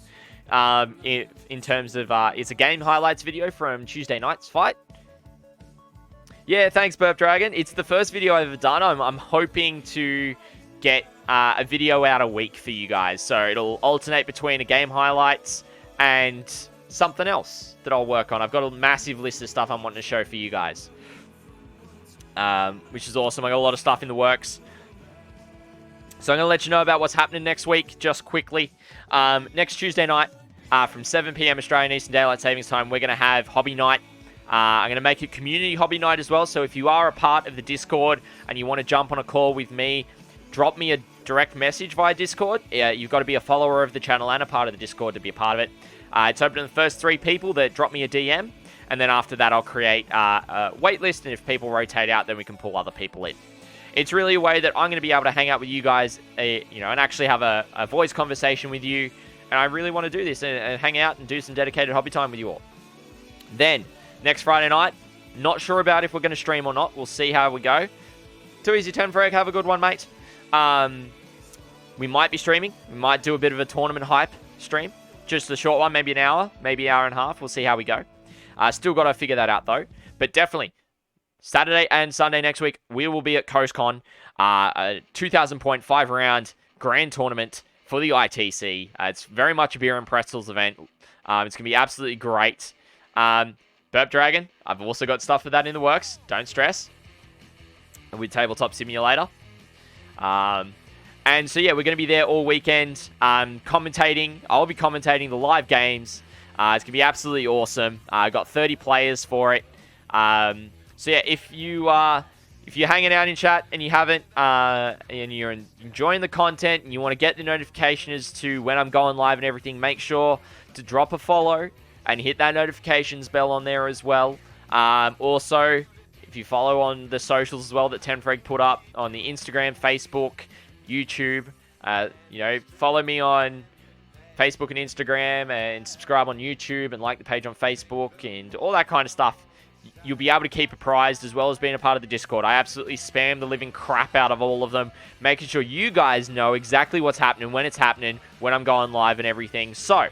in terms of, it's a game highlights video from Tuesday night's fight. Yeah, thanks, Burp Dragon. It's the first video I've ever done. I'm hoping to get a video out a week for you guys. So it'll alternate between a game highlights and something else that I'll work on. I've got a massive list of stuff I'm wanting to show for you guys, which is awesome. I got a lot of stuff in the works. So I'm going to let you know about what's happening next week just quickly. Next Tuesday night from 7 p.m. Australian Eastern Daylight Savings Time, we're going to have Hobby Night. I'm going to make it Community Hobby Night as well. So if you are a part of the Discord and you want to jump on a call with me, drop me a direct message via Discord. You've got to be a follower of the channel and a part of the Discord to be a part of it. It's open to the first 3 people that drop me a DM. And then after that, I'll create a wait list. And if people rotate out, then we can pull other people in. It's really a way that I'm going to be able to hang out with you guys, and actually have a voice conversation with you. And I really want to do this and hang out and do some dedicated hobby time with you all. Then, next Friday night, not sure about if we're going to stream or not. We'll see how we go. Too easy, 10Freg. Have a good one, mate. We might be streaming. We might do a bit of a tournament hype stream. Just a short one, maybe an hour, maybe hour and a half. We'll see how we go. Still got to figure that out, though. But definitely, Saturday and Sunday next week, we will be at CoastCon, a 2,000-point 5-round grand tournament for the ITC. It's very much a beer and pretzels event. It's going to be absolutely great. Burp Dragon, I've also got stuff for that in the works. Don't stress. With Tabletop Simulator. And so, yeah, we're going to be there all weekend commentating. I'll be commentating the live games. It's going to be absolutely awesome. I got 30 players for it. So, yeah, if you're hanging out in chat and you haven't, and you're enjoying the content and you want to get the notification as to when I'm going live and everything, make sure to drop a follow and hit that notifications bell on there as well. Also, if you follow on the socials as well that 10Freg put up on the Instagram, Facebook, YouTube, follow me on Facebook and Instagram and subscribe on YouTube and like the page on Facebook and all that kind of stuff. You'll be able to keep apprised as well as being a part of the Discord. I absolutely spam the living crap out of all of them, making sure you guys know exactly what's happening, when it's happening, when I'm going live and everything. So,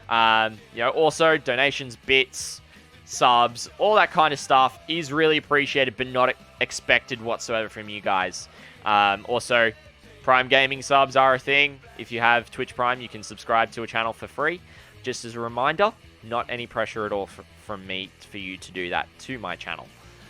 also donations, bits, subs, all that kind of stuff is really appreciated, but not expected whatsoever from you guys. Also, Prime Gaming subs are a thing. If you have Twitch Prime, you can subscribe to a channel for free. Just as a reminder, not any pressure at all from me for you to do that to my channel.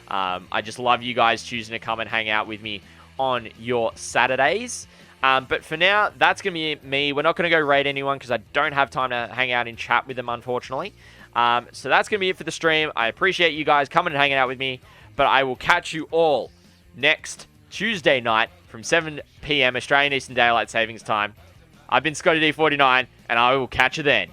I just love you guys choosing to come and hang out with me on your Saturdays. But for now, that's going to be me. We're not going to go raid anyone because I don't have time to hang out and chat with them, unfortunately. So that's going to be it for the stream. I appreciate you guys coming and hanging out with me. But I will catch you all next Tuesday night from 7 p.m. Australian Eastern Daylight Savings Time. I've been Scotty D49, and I will catch you then.